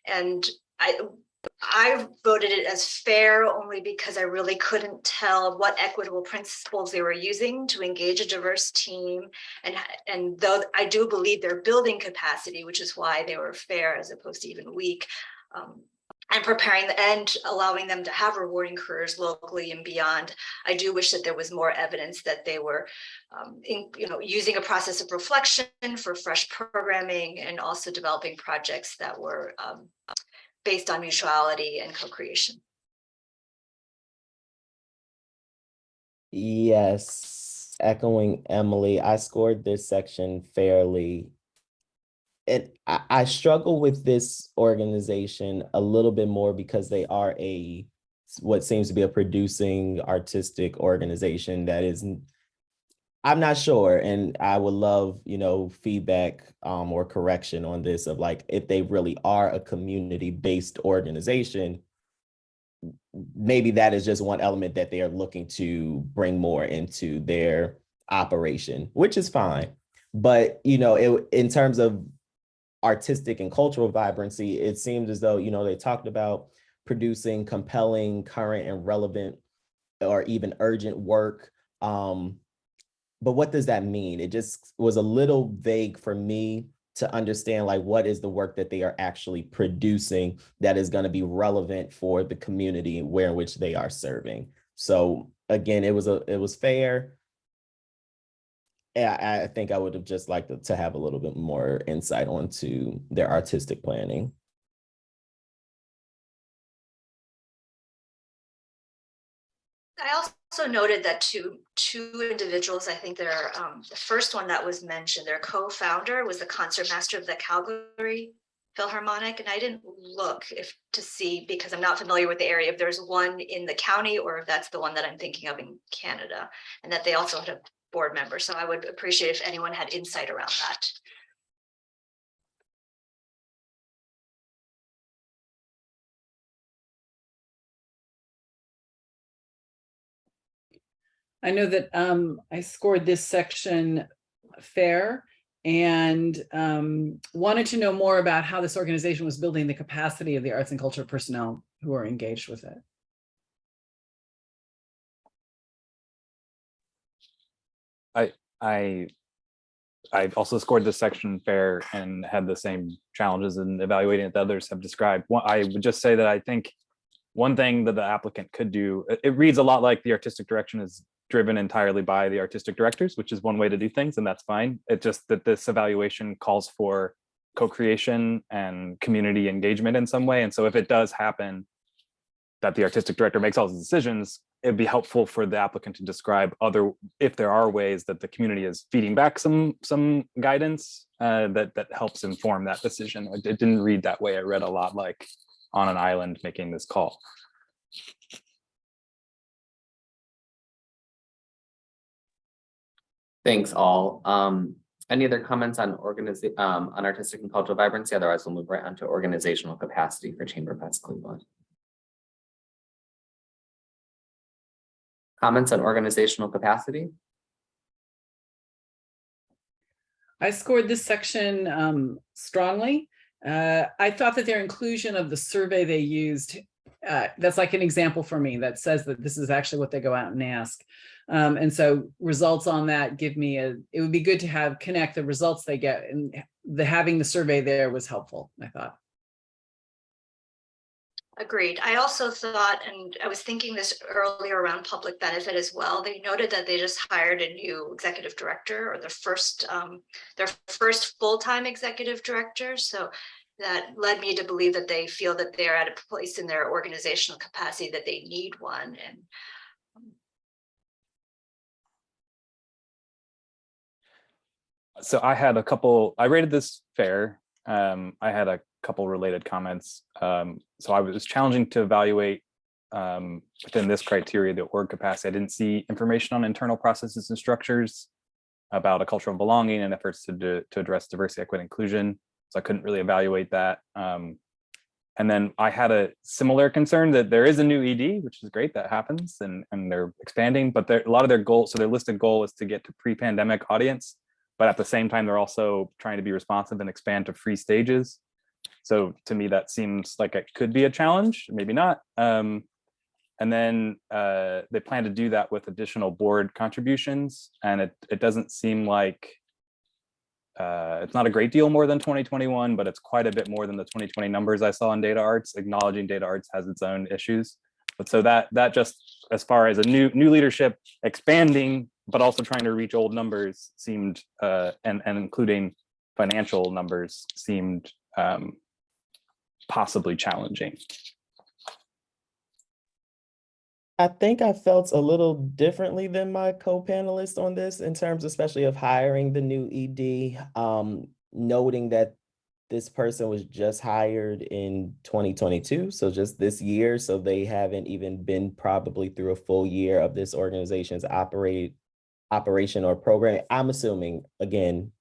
And I voted it as fair only because I really couldn't tell what equitable principles they were using to engage a diverse team. And though I do believe their building capacity, which is why they were fair as opposed to even weak, and preparing and allowing them to have rewarding careers locally and beyond, I do wish that there was more evidence that they were using a process of reflection for fresh programming and also developing projects that were based on mutuality and co-creation. Yes, echoing Emily, I scored this section fairly. And I struggle with this organization a little bit more because they are what seems to be a producing artistic organization that is, I'm not sure. And I would love, feedback or correction on this of like, if they really are a community-based organization, maybe that is just one element that they are looking to bring more into their operation, which is fine. But, in terms of artistic and cultural vibrancy, it seems as though, they talked about producing compelling, current and relevant or even urgent work. But what does that mean? It just was a little vague for me to understand, like, what is the work that they are actually producing that is going to be relevant for the community in which they are serving. So again, it was fair. I think I would have just liked to have a little bit more insight onto their artistic planning. I also noted that two individuals, I think they're the first one that was mentioned, their co-founder was the concertmaster of the Calgary Philharmonic, and I didn't look to see, because I'm not familiar with the area, if there's one in the county or if that's the one that I'm thinking of in Canada, and that they also had a board member. So I would appreciate if anyone had insight around that. I know that I scored this section fair and wanted to know more about how this organization was building the capacity of the arts and culture personnel who are engaged with it. I also scored this section fair and had the same challenges in evaluating it that others have described. I would just say that I think one thing that the applicant could do, it reads a lot like the artistic direction is driven entirely by the artistic directors, which is one way to do things, and that's fine. It's just that this evaluation calls for co-creation and community engagement in some way. And so if it does happen that the artistic director makes all the decisions, it'd be helpful for the applicant to describe if there are ways that the community is feeding back some guidance that helps inform that decision. It didn't read that way. It read a lot like on an island making this call. Thanks all. Any other comments on on artistic and cultural vibrancy? Otherwise, we'll move right on to organizational capacity for ChamberFest Cleveland. Comments on organizational capacity? I scored this section strongly. I thought that their inclusion of the survey they used, that's like an example for me that says that this is actually what they go out and ask. And so results on that give me it would be good to connect the results they get, and having the survey there was helpful, I thought. Agreed. I also thought, and I was thinking this earlier around public benefit as well. They noted that they just hired a new executive director, or their first full-time executive director. So that led me to believe that they feel that they're at a place in their organizational capacity that they need one. And so I had I rated this fair. I had a couple related comments. So I was challenging to evaluate within this criteria, the org capacity. I didn't see information on internal processes and structures about a culture of belonging and efforts to address diversity, equity, inclusion. So I couldn't really evaluate that. And then I had a similar concern that there is a new ED, which is great, that happens, and they're expanding, but a lot of their goals, so their listed goal is to get to pre-pandemic audience, but at the same time, they're also trying to be responsive and expand to free stages. So to me, that seems like it could be a challenge, maybe not. And then they plan to do that with additional board contributions. And it doesn't seem like, it's not a great deal more than 2021, but it's quite a bit more than the 2020 numbers I saw in data arts, acknowledging data arts has its own issues. But so that just, as far as a new leadership expanding, but also trying to reach old numbers seemed, and including financial numbers seemed possibly challenging. I think I felt a little differently than my co-panelists on this in terms, especially of hiring the new ED, noting that this person was just hired in 2022, so just this year, so they haven't even been probably through a full year of this organization's operation or program. I'm assuming, again,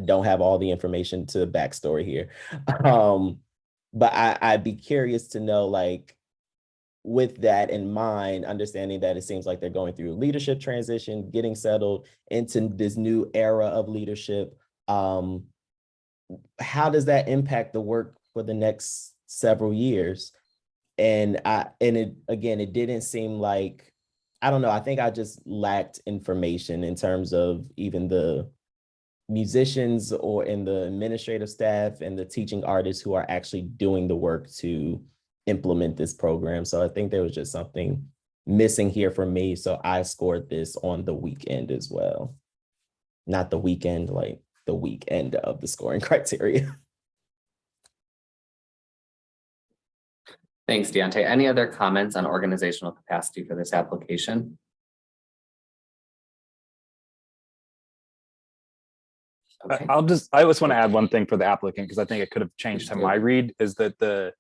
don't have all the information to backstory here, but I'd be curious to know, like, with that in mind, understanding that it seems like they're going through a leadership transition, getting settled into this new era of leadership. How does that impact the work for the next several years? And it didn't seem like, I don't know, I think I just lacked information in terms of even the musicians or in the administrative staff and the teaching artists who are actually doing the work to implement this program. So I think there was just something missing here for me. So I scored this on the weekend as well. Not the weekend, like the weekend of the scoring criteria. Thanks, Deontay. Any other comments on organizational capacity for this application? Okay. I just want to add one thing for the applicant, because I think it could have changed to my read, is that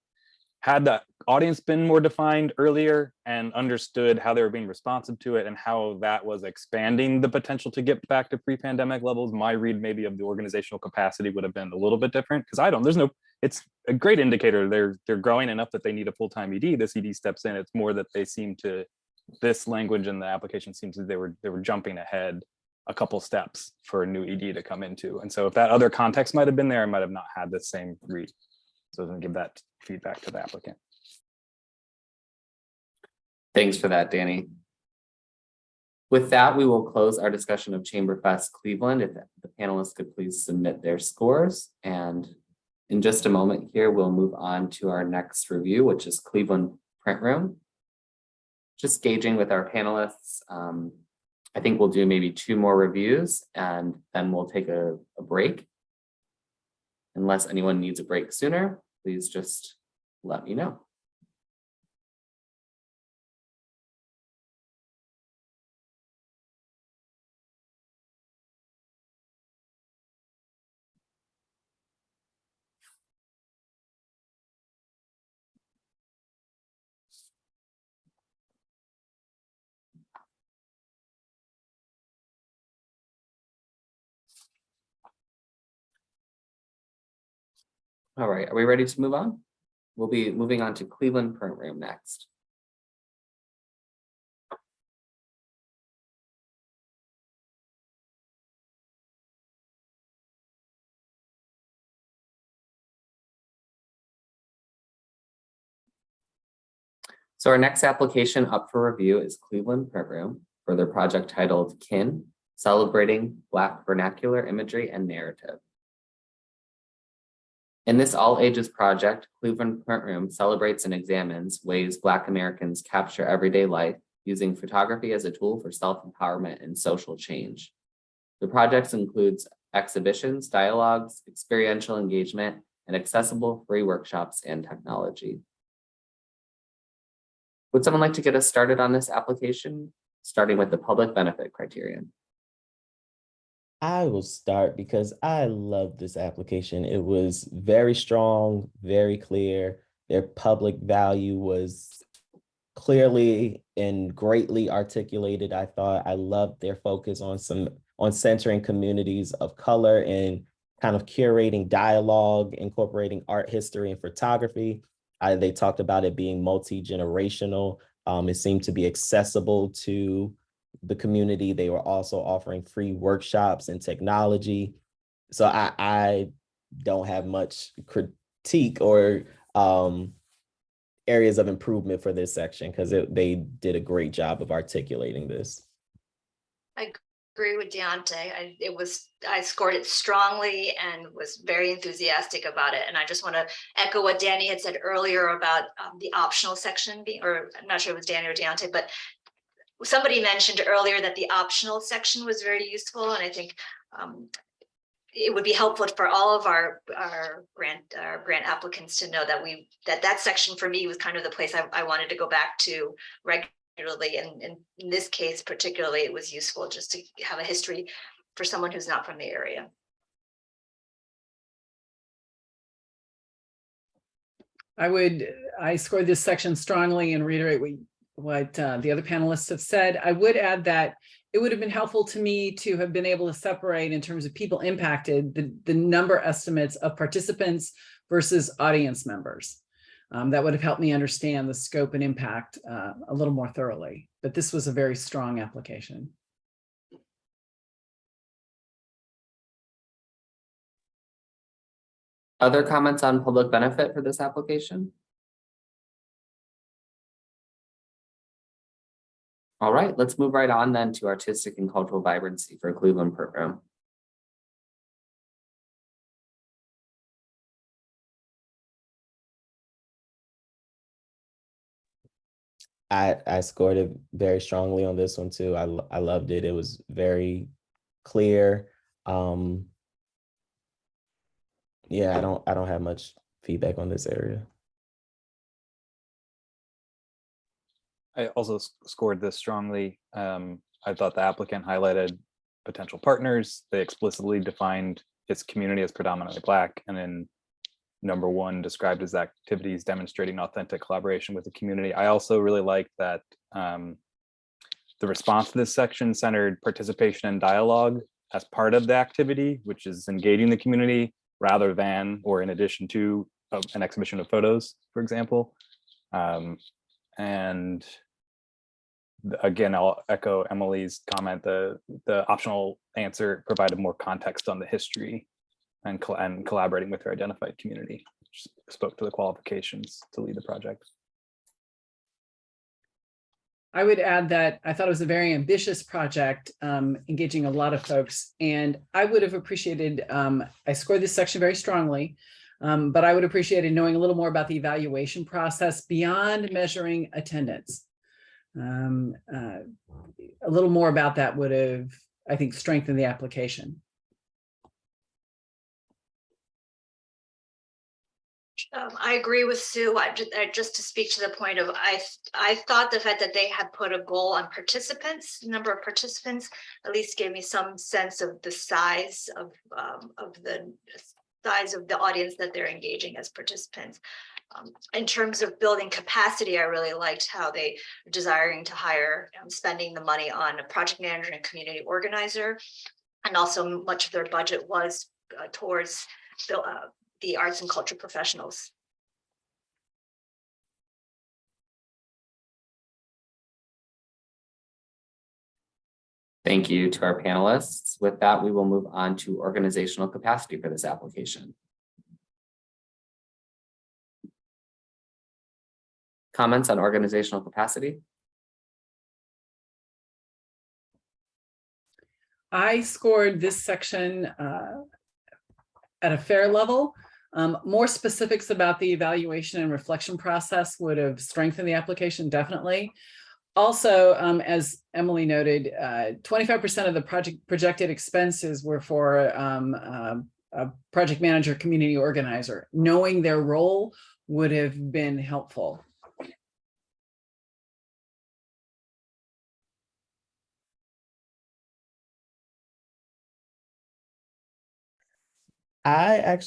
had the audience been more defined earlier and understood how they were being responsive to it and how that was expanding the potential to get back to pre-pandemic levels, my read maybe of the organizational capacity would have been a little bit different, because it's a great indicator. They're growing enough that they need a full-time ED. This ED steps in. It's more that they seem to, this language in the application seems that they were jumping ahead a couple steps for a new ED to come into. And so if that other context might have been there, I might have not had the same read. So I'm going to give that feedback to the applicant. Thanks for that, Danny. With that, we will close our discussion of ChamberFest Cleveland. If the panelists could please submit their scores. And in just a moment here, we'll move on to our next review, which is Cleveland Print Room. Just gauging with our panelists, I think we'll do maybe 2 more reviews and then we'll take a break. Unless anyone needs a break sooner, please just let me know. All right, are we ready to move on? We'll be moving on to Cleveland Print Room next. So our next application up for review is Cleveland Print Room for their project titled Kin, Celebrating Black Vernacular Imagery and Narrative. In this all-ages project, Cleveland Print Room celebrates and examines ways Black Americans capture everyday life using photography as a tool for self-empowerment and social change. The project includes exhibitions, dialogues, experiential engagement, and accessible free workshops and technology. Would someone like to get us started on this application, starting with the public benefit criterion? I will start because I love this application. It was very strong, very clear. Their public value was clearly and greatly articulated. I thought I loved their focus on centering communities of color and kind of curating dialogue, incorporating art history and photography. They talked about it being multi-generational. It seemed to be accessible to the community. They were also offering free workshops and technology. So I don't have much critique or areas of improvement for this section because they did a great job of articulating this. I agree with Deontay. I scored it strongly and was very enthusiastic about it. And I just want to echo what Danny had said earlier about the optional section being, or I'm not sure it was Danny or Deontay, but somebody mentioned earlier that the optional section was very useful. And I think it would be helpful for all of our grant applicants to know that that section for me was kind of the place I wanted to go back to regularly. And in this case, particularly, it was useful just to have a history for someone who's not from the area. I scored this section strongly and reiterate what the other panelists have said. I would add that it would have been helpful to me to have been able to separate in terms of people impacted, the number estimates of participants versus audience members. That would have helped me understand the scope and impact a little more thoroughly, but this was a very strong application. Other comments on public benefit for this application? All right, let's move right on then to artistic and cultural vibrancy for Cleveland Print Room. I scored it very strongly on this one too. I loved it. It was very clear. Yeah, I don't have much feedback on this area. I also scored this strongly. I thought the applicant highlighted potential partners. They explicitly defined its community as predominantly Black, and then number 1 described as activities demonstrating authentic collaboration with the community. I also really liked that the response to this section centered participation and dialogue as part of the activity, which is engaging the community rather than or in addition to an exhibition of photos, for example. And again, I'll echo Emily's comment. The optional answer provided more context on the history and collaborating with her identified community, which spoke to the qualifications to lead the project. I would add that I thought it was a very ambitious project, engaging a lot of folks, and I would have appreciated, I scored this section very strongly, but I would appreciate knowing a little more about the evaluation process beyond measuring attendance. A little more about that would have, I think, strengthened the application. I agree with Sue. Just to speak to the point of, I thought the fact that they had put a goal on participants, number of participants, at least gave me some sense of the size of the audience that they're engaging as participants. In terms of building capacity, I really liked how they were desiring to hire, spending the money on a project manager and community organizer, and also much of their budget was towards the arts and culture professionals. Thank you to our panelists. With that, we will move on to organizational capacity for this application. Comments on organizational capacity? I scored this section at a fair level. More specifics about the evaluation and reflection process would have strengthened the application, definitely. Also, as Emily noted, 25% of the projected expenses were for a project manager, community organizer. Knowing their role would have been helpful. I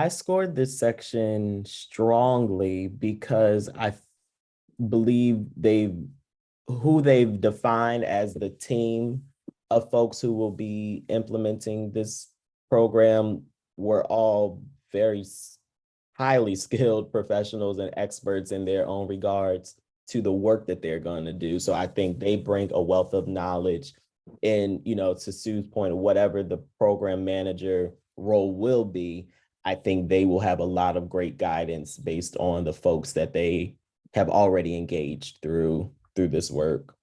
scored this section strongly because I believe who they've defined as the team of folks who will be implementing this program were all very highly skilled professionals and experts in their own regards to the work that they're going to do. So I think they bring a wealth of knowledge in, to Sue's point, whatever the program manager role will be, I think they will have a lot of great guidance based on the folks that they have already engaged through this work.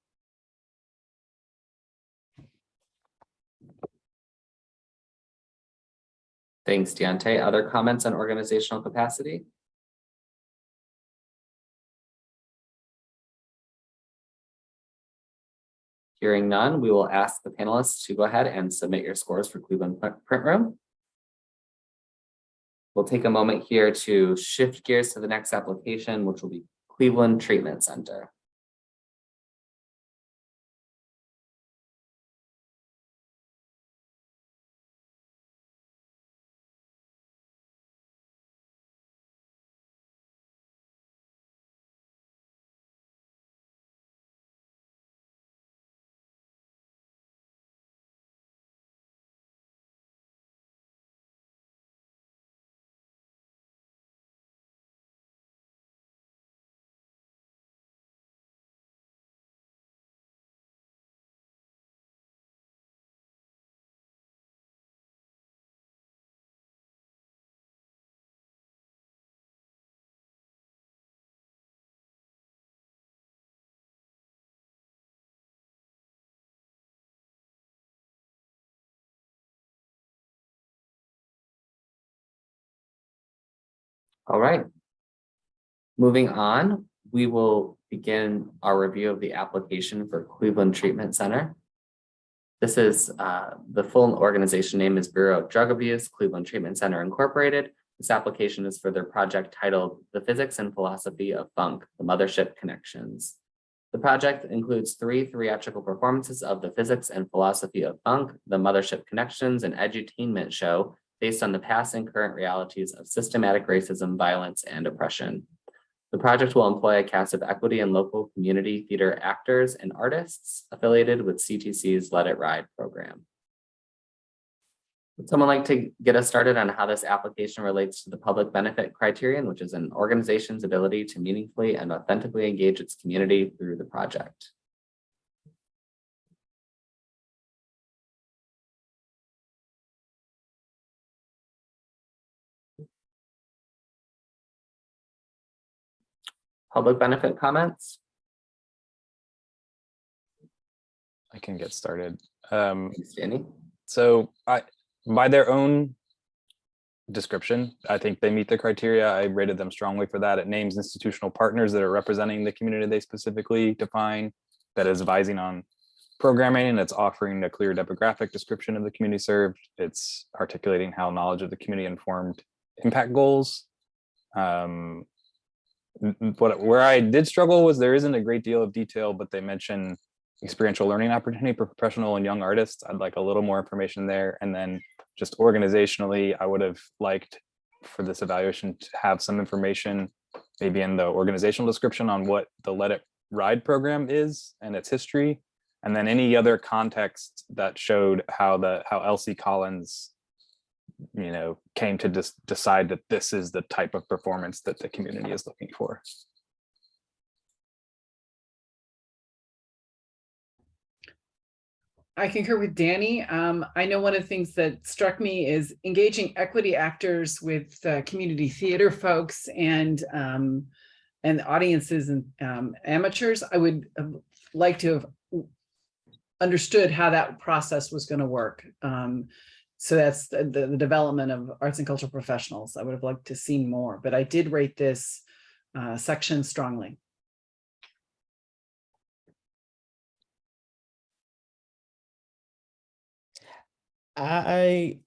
Thanks, Deontay. Other comments on organizational capacity? Hearing none, we will ask the panelists to go ahead and submit your scores for Cleveland Print Room. We'll take a moment here to shift gears to the next application, which will be Cleveland Treatment Center. All right. Moving on, we will begin our review of the application for Cleveland Treatment Center. This is the full organization name is Bureau of Drug Abuse, Cleveland Treatment Center Incorporated. This application is for their project titled The Physics and Philosophy of Funk, the Mothership Connections. The project includes 3 theatrical performances of The Physics and Philosophy of Funk, the Mothership Connections, an edutainment show based on the past and current realities of systematic racism, violence, and oppression. The project will employ a cast of equity and local community theater actors and artists affiliated with CTC's Let It Ride program. Would someone like to get us started on how this application relates to the public benefit criterion, which is an organization's ability to meaningfully and authentically engage its community through the project? Public benefit comments? I can get started. Thanks, Jenny. So by their own description, I think they meet the criteria. I rated them strongly for that. It names institutional partners that are representing the community they specifically define. that is advising on programming, and it's offering a clear demographic description of the community served. It's articulating how knowledge of the community informed impact goals. Where I did struggle was there isn't a great deal of detail, but they mention experiential learning opportunity for professional and young artists. I'd like a little more information there. And then just organizationally, I would have liked for this evaluation to have some information, maybe in the organizational description, on what the Let It Ride program is and its history, and then any other context that showed how Elsie Collins, you know, came to just decide that this is the type of performance that the community is looking for. I concur with Danny. I know one of the things that struck me is engaging equity actors with community theater folks and audiences and amateurs. I would like to have understood how that process was going to work. So that's the development of arts and cultural professionals. I would have liked to see more, but I did rate this section strongly. I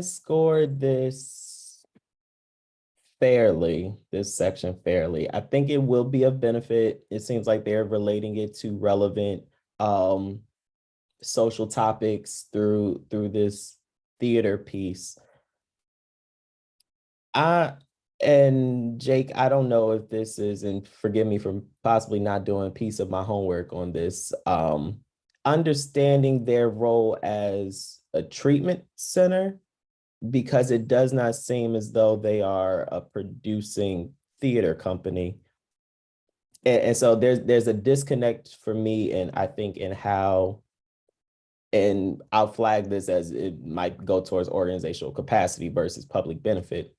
scored this section fairly. I think it will be of benefit. It seems like they're relating it to relevant social topics through this theater piece. And Jake, I don't know if this is, and forgive me for possibly not doing a piece of my homework on this, understanding their role as a treatment center, because it does not seem as though they are a producing theater company. And so there's a disconnect for me, and I think in how, and I'll flag this as it might go towards organizational capacity versus public benefit,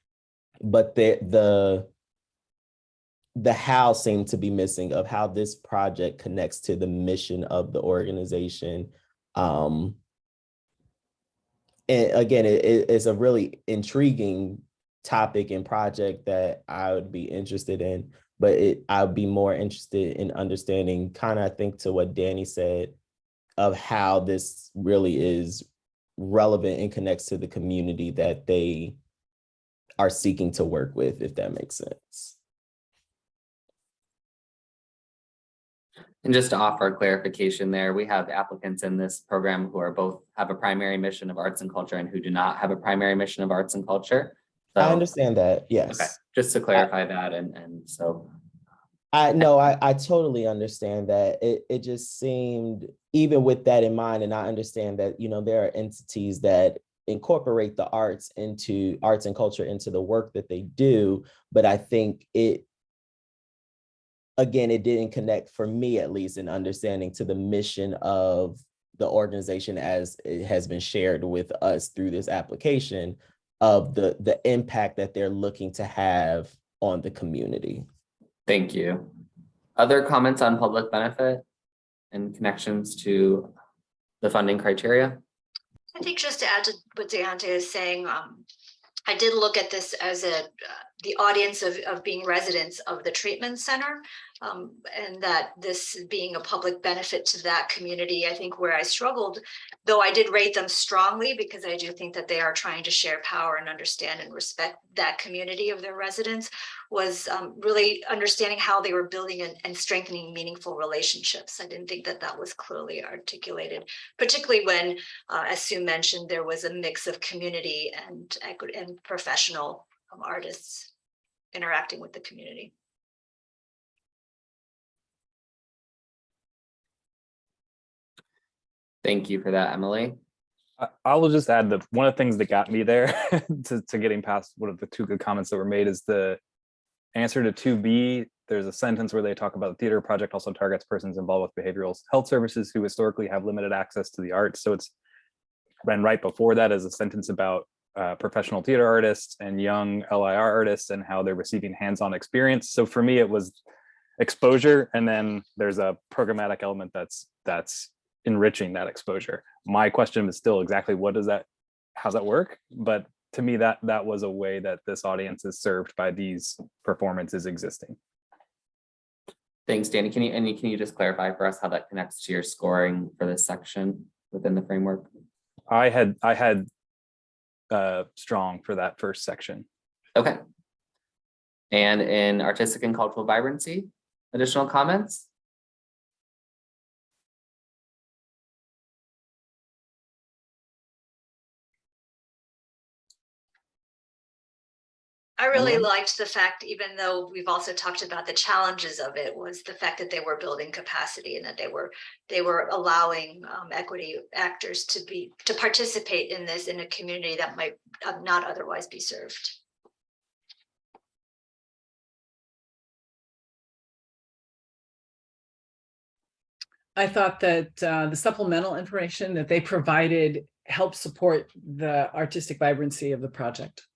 but the how seemed to be missing of how this project connects to the mission of the organization. And again, it's a really intriguing topic and project that I would be interested in, but I would be more interested in understanding, kind of, I think, to what Danny said, of how this really is relevant and connects to the community that they are seeking to work with, if that makes sense. And just to offer clarification there, we have applicants in this program who are both have a primary mission of arts and culture and who do not have a primary mission of arts and culture. So, I understand that, yes. Okay, just to clarify that, and so. I totally understand that. It just seemed, even with that in mind, and I understand that, you know, there are entities that incorporate the arts and culture into the work that they do, but I think it didn't connect, for me at least, in understanding to the mission of the organization as it has been shared with us through this application, of the impact that they're looking to have on the community. Thank you. Other comments on public benefit and connections to the funding criteria? I think just to add to what Deontay is saying, I did look at this as the audience of being residents of the treatment center, and that this being a public benefit to that community. I think where I struggled, though I did rate them strongly, because I do think that they are trying to share power and understand and respect that community of their residents, was really understanding how they were building and strengthening meaningful relationships. I didn't think that that was clearly articulated, particularly when, as Sue mentioned, there was a mix of community and professional artists interacting with the community. Thank you for that, Emily. I will just add that one of the things that got me there to getting past one of the two good comments that were made is the answer to 2B. There's a sentence where they talk about the theater project also targets persons involved with behavioral health services who historically have limited access to the arts. So it's, and right before that is a sentence about professional theater artists and young LIR artists and how they're receiving hands-on experience. So for me, it was exposure, and then there's a programmatic element that's enriching that exposure. My question is still exactly how's that work? But to me, that was a way that this audience is served by these performances existing. Thanks, Danny. Can you just clarify for us how that connects to your scoring for this section within the framework? I had strong for that first section. Okay. And in artistic and cultural vibrancy, additional comments? I really Anyone? liked the fact, even though we've also talked about the challenges of it, was the fact that they were building capacity and that they were allowing equity actors to participate in this in a community that might not otherwise be served. I thought that the supplemental information that they provided helped support the artistic vibrancy of the project.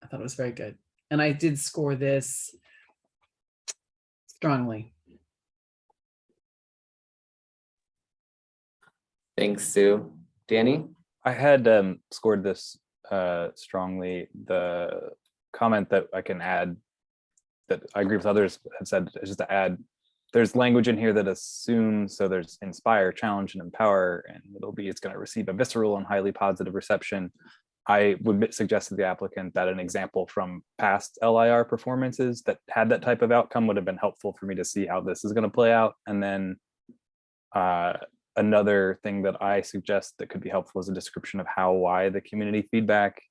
I thought it was very good. And I did score this strongly. Thanks, Sue. Danny? I had scored this strongly. The comment that I can add that I agree with others have said is just to add, there's language in here that assumes, so there's inspire, challenge, and empower, and it's going to receive a visceral and highly positive reception. I would suggest to the applicant that an example from past LIR performances that had that type of outcome would have been helpful for me to see how this is going to play out. And then another thing that I suggest that could be helpful is a description of why the community feedback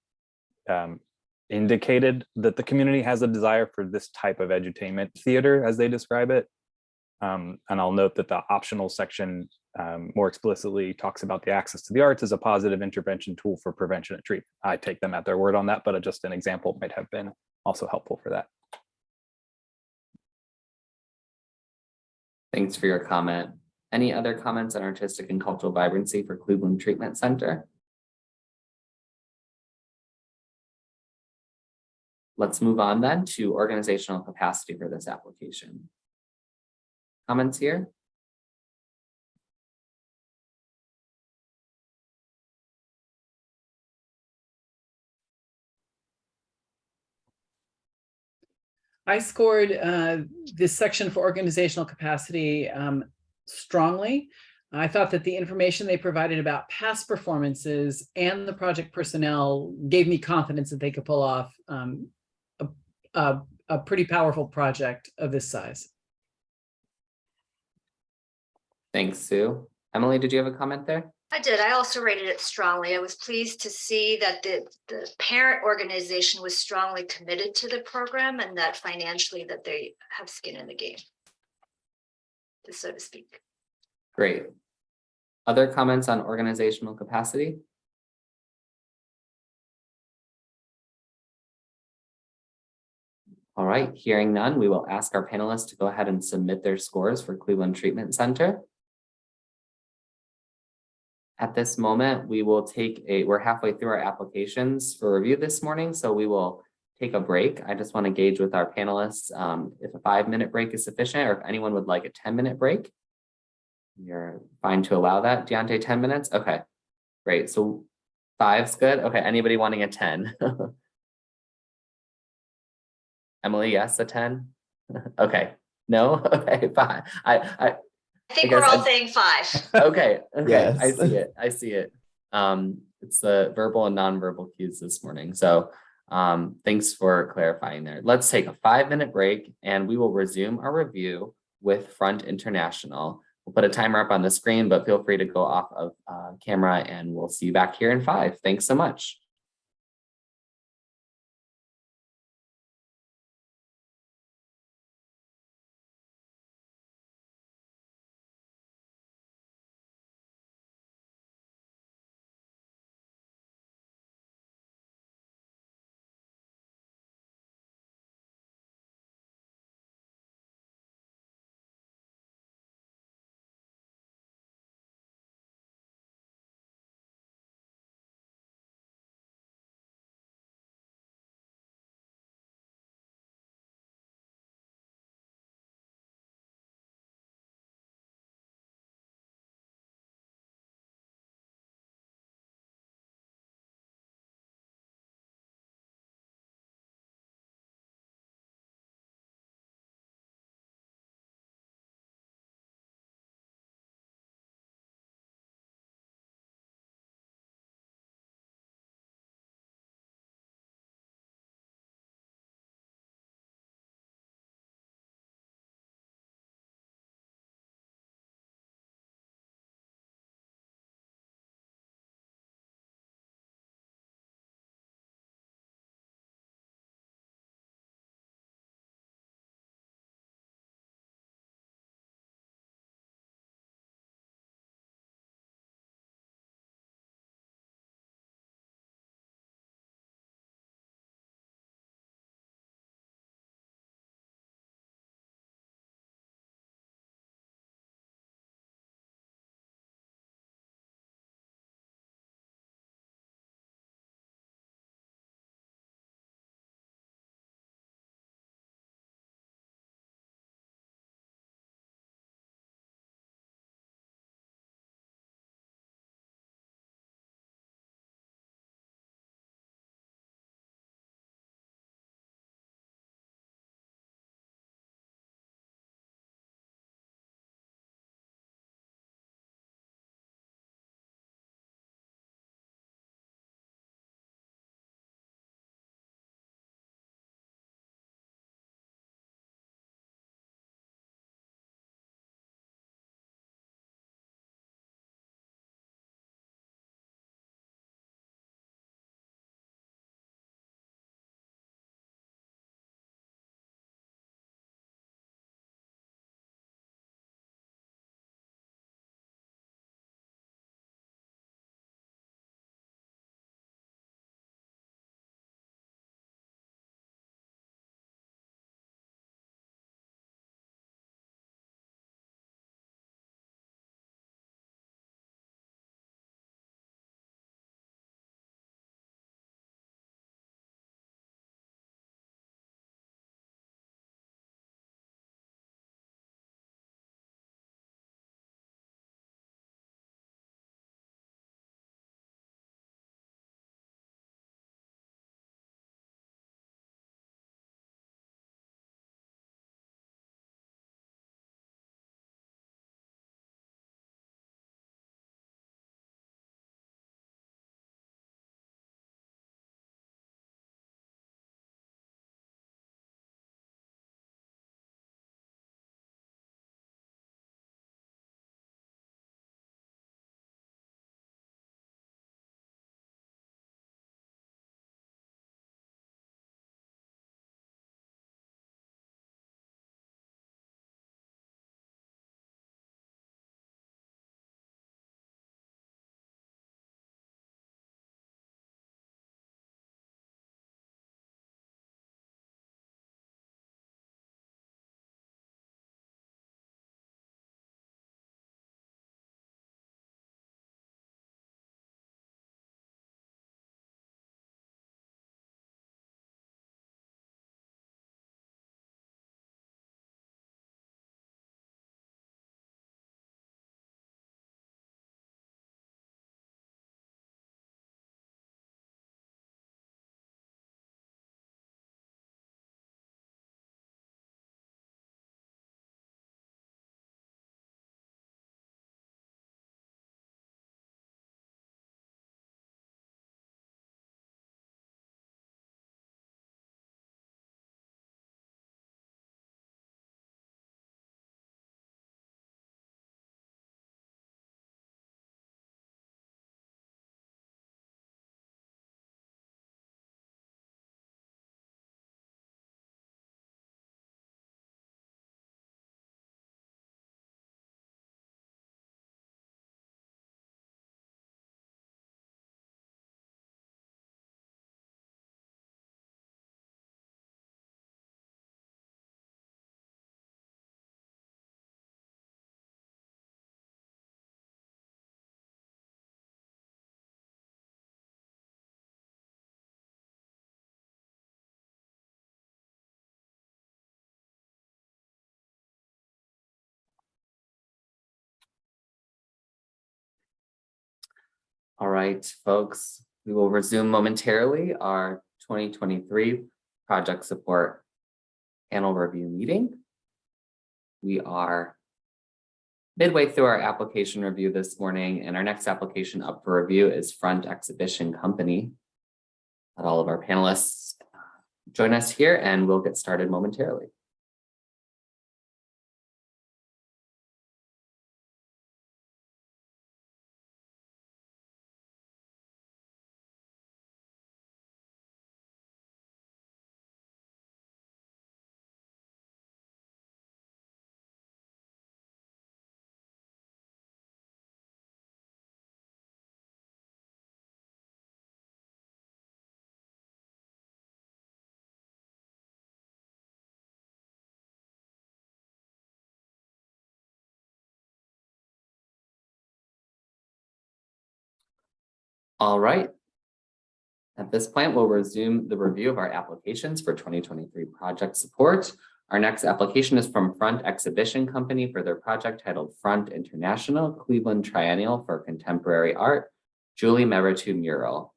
indicated that the community has a desire for this type of edutainment theater as they describe it. And I'll note that the optional section more explicitly talks about the access to the arts as a positive intervention tool for prevention and treatment. I take them at their word on that, but just an example might have been also helpful for that. Thanks for your comment. Any other comments on artistic and cultural vibrancy for Cleveland Treatment Center? Let's move on then to organizational capacity for this application. Comments here? I scored this section for organizational capacity strongly. I thought that the information they provided about past performances and the project personnel gave me confidence that they could pull off a pretty powerful project of this size. Thanks, Sue. Emily, did you have a comment there? I did. I also rated it strongly. I was pleased to see that the parent organization was strongly committed to the program and that financially that they have skin in the game, so to speak. Great. Other comments on organizational capacity? All right, hearing none, we will ask our panelists to go ahead and submit their scores for Cleveland Treatment Center. At this moment, we will we're halfway through our applications for review this morning, so we will take a break. I just want to gauge with our panelists if a 5-minute break is sufficient, or if anyone would like a 10-minute break. You're fine to allow that. Deontay, 10 minutes? Okay, great. So 5's good. Okay, anybody wanting a 10? Emily, yes, a 10? Okay, no? Okay, fine. I think we're all saying 5. Okay, Yes. I see it. It's the verbal and nonverbal cues this morning. So thanks for clarifying there. Let's take a 5-minute break and we will resume our review with Front International. We'll put a timer up on the screen, but feel free to go off of camera and we'll see you back here in 5. Thanks so much. All right, folks, we will resume momentarily our 2023 project support panel review meeting. We are midway through our application review this morning, and our next application up for review is Front Exhibition Company. Let all of our panelists join us here, and we'll get started momentarily. All right. At this point, we'll resume the review of our applications for 2023 project support. Our next application is from Front Exhibition Company for their project titled Front International Cleveland Triennial for Contemporary Art, Julie Merritt Mural.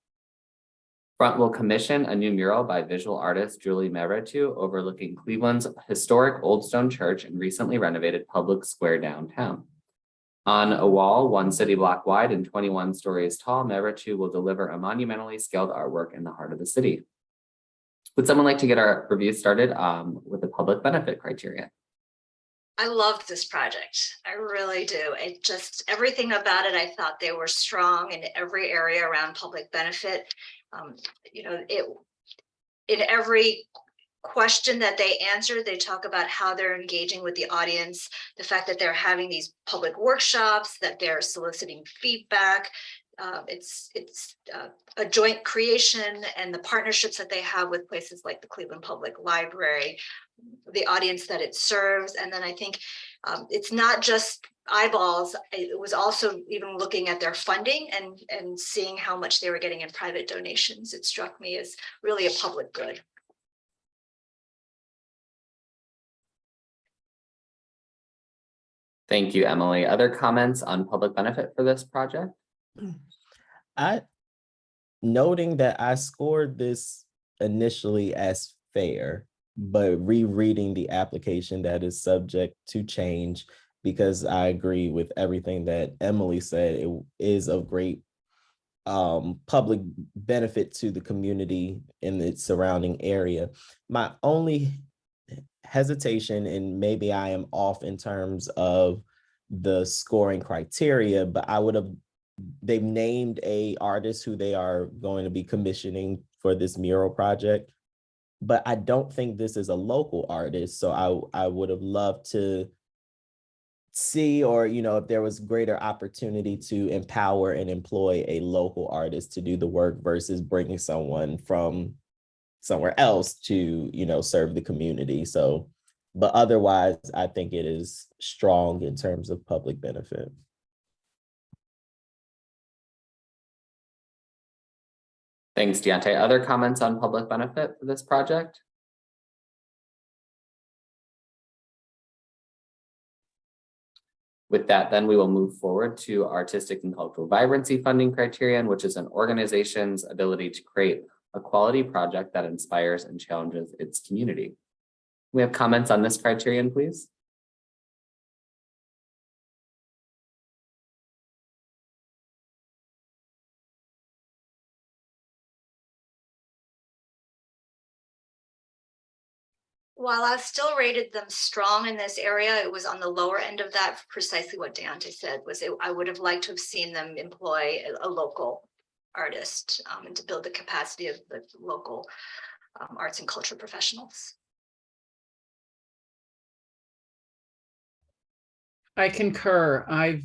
Front will commission a new mural by visual artist Julie Merritt overlooking Cleveland's historic Old Stone Church and recently renovated public square downtown. On a wall 1 city block wide and 21 stories tall, Merritt will deliver a monumentally scaled artwork in the heart of the city. Would someone like to get our review started with the public benefit criteria? I loved this project. I really do. It just, everything about it, I thought they were strong in every area around public benefit. You know, in every question that they answered, they talk about how they're engaging with the audience, the fact that they're having these public workshops, that they're soliciting feedback. It's a joint creation, and the partnerships that they have with places like the Cleveland Public Library, the audience that it serves. And then I think it's not just eyeballs. It was also even looking at their funding and seeing how much they were getting in private donations. It struck me as really a public good. Thank you, Emily. Other comments on public benefit for this project? Noting that I scored this initially as fair, but rereading the application that is subject to change, because I agree with everything that Emily said. It is of great public benefit to the community in its surrounding area. My only hesitation, and maybe I am off in terms of the scoring criteria, but they've named a artist who they are going to be commissioning for this mural project, but I don't think this is a local artist. So I would have loved to see, or, you know, if there was greater opportunity to empower and employ a local artist to do the work versus bringing someone from somewhere else to, you know, serve the community. So, but otherwise, I think it is strong in terms of public benefit. Thanks, Deontay. Other comments on public benefit for this project? With that, then we will move forward to artistic and cultural vibrancy funding criterion, which is an organization's ability to create a quality project that inspires and challenges its community. We have comments on this criterion, please. While I still rated them strong in this area, it was on the lower end of that, precisely what Deontay said, I would have liked to have seen them employ a local artist and to build the capacity of the local arts and culture professionals. I concur. I've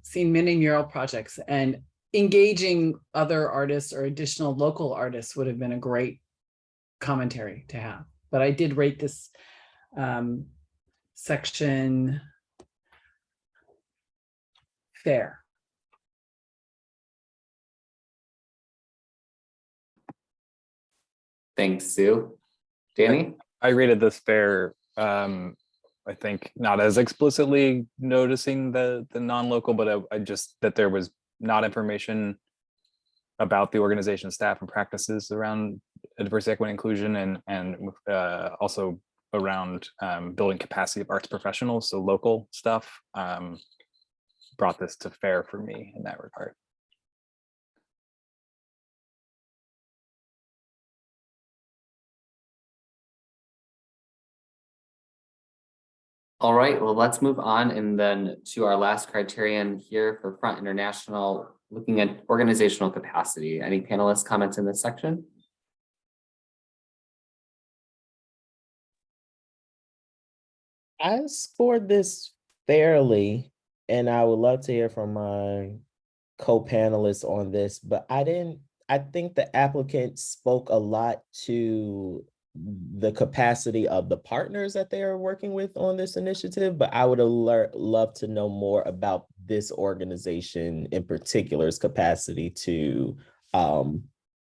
seen many mural projects, and engaging other artists or additional local artists would have been a great commentary to have. But I did rate this section fair. Thanks, Sue. Danny? I rated this fair. I think not as explicitly noticing the non-local, but I just that there was not information about the organization, staff, and practices around diversity, equity, and inclusion, and also around building capacity of arts professionals, so local stuff, brought this to FAIR for me in that regard. All right, well, let's move on and then to our last criterion here for Front International, looking at organizational capacity. Any panelists comments in this section? I scored this fairly, and I would love to hear from my co-panelists on this, but I think the applicant spoke a lot to the capacity of the partners that they are working with on this initiative, but I would love to know more about this organization in particular's capacity to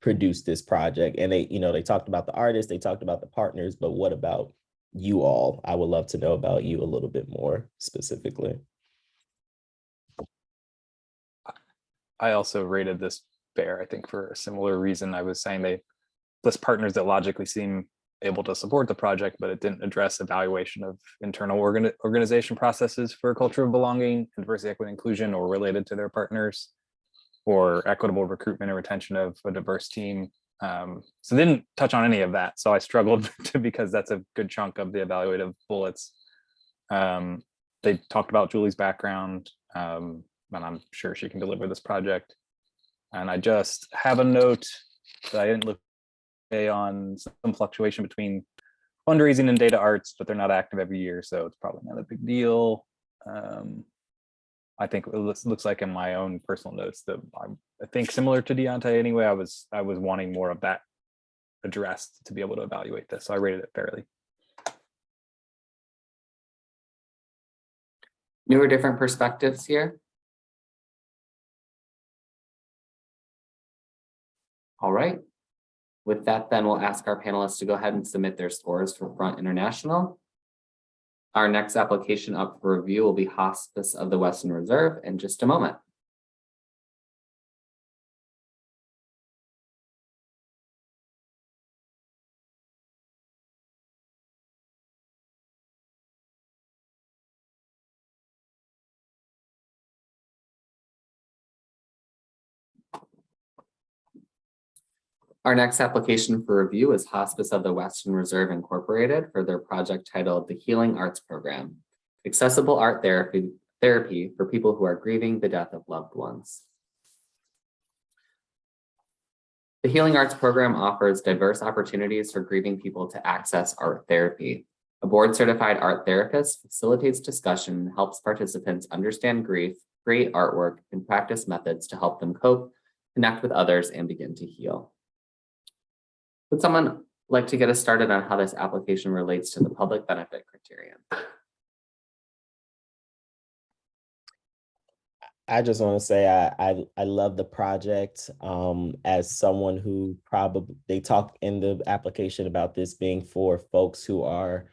produce this project. And they talked about the artists, they talked about the partners, but what about you all? I would love to know about you a little bit more specifically. I also rated this fair, I think, for a similar reason. I was saying they list partners that logically seem able to support the project, but it didn't address evaluation of internal organization processes for culture of belonging, diversity, equity, and inclusion, or related to their partners, or equitable recruitment and retention of a diverse team. So they didn't touch on any of that. So I struggled because that's a good chunk of the evaluative bullets. They talked about Julie's background, and I'm sure she can deliver this project. And I just have a note that I didn't look on some fluctuation between fundraising and data arts, but they're not active every year, so it's probably not a big deal. I think it looks like in my own personal notes that I think similar to Deontay anyway, I was wanting more of that addressed to be able to evaluate this, so I rated it fairly. New or different perspectives here? All right. With that, then we'll ask our panelists to go ahead and submit their scores for Front International. Our next application up for review will be Hospice of the Western Reserve in just a moment. Our next application for review is Hospice of the Western Reserve Incorporated for their project titled The Healing Arts Program, accessible art therapy for people who are grieving the death of loved ones. The Healing Arts Program offers diverse opportunities for grieving people to access art therapy. A board-certified art therapist facilitates discussion and helps participants understand grief, create artwork, and practice methods to help them cope, connect with others, and begin to heal. Would someone like to get us started on how this application relates to the public benefit criterion? I just want to say I love the project. As someone who they talk in the application about this being for folks who are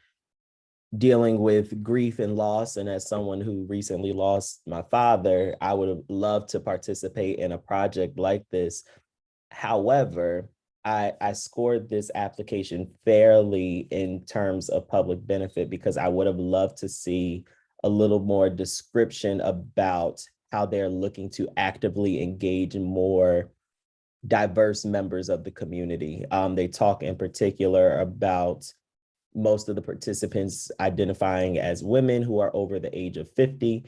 dealing with grief and loss, and as someone who recently lost my father, I would have loved to participate in a project like this. However, I scored this application fairly in terms of public benefit because I would have loved to see a little more description about how they're looking to actively engage in more diverse members of the community. They talk in particular about most of the participants identifying as women who are over the age of 50.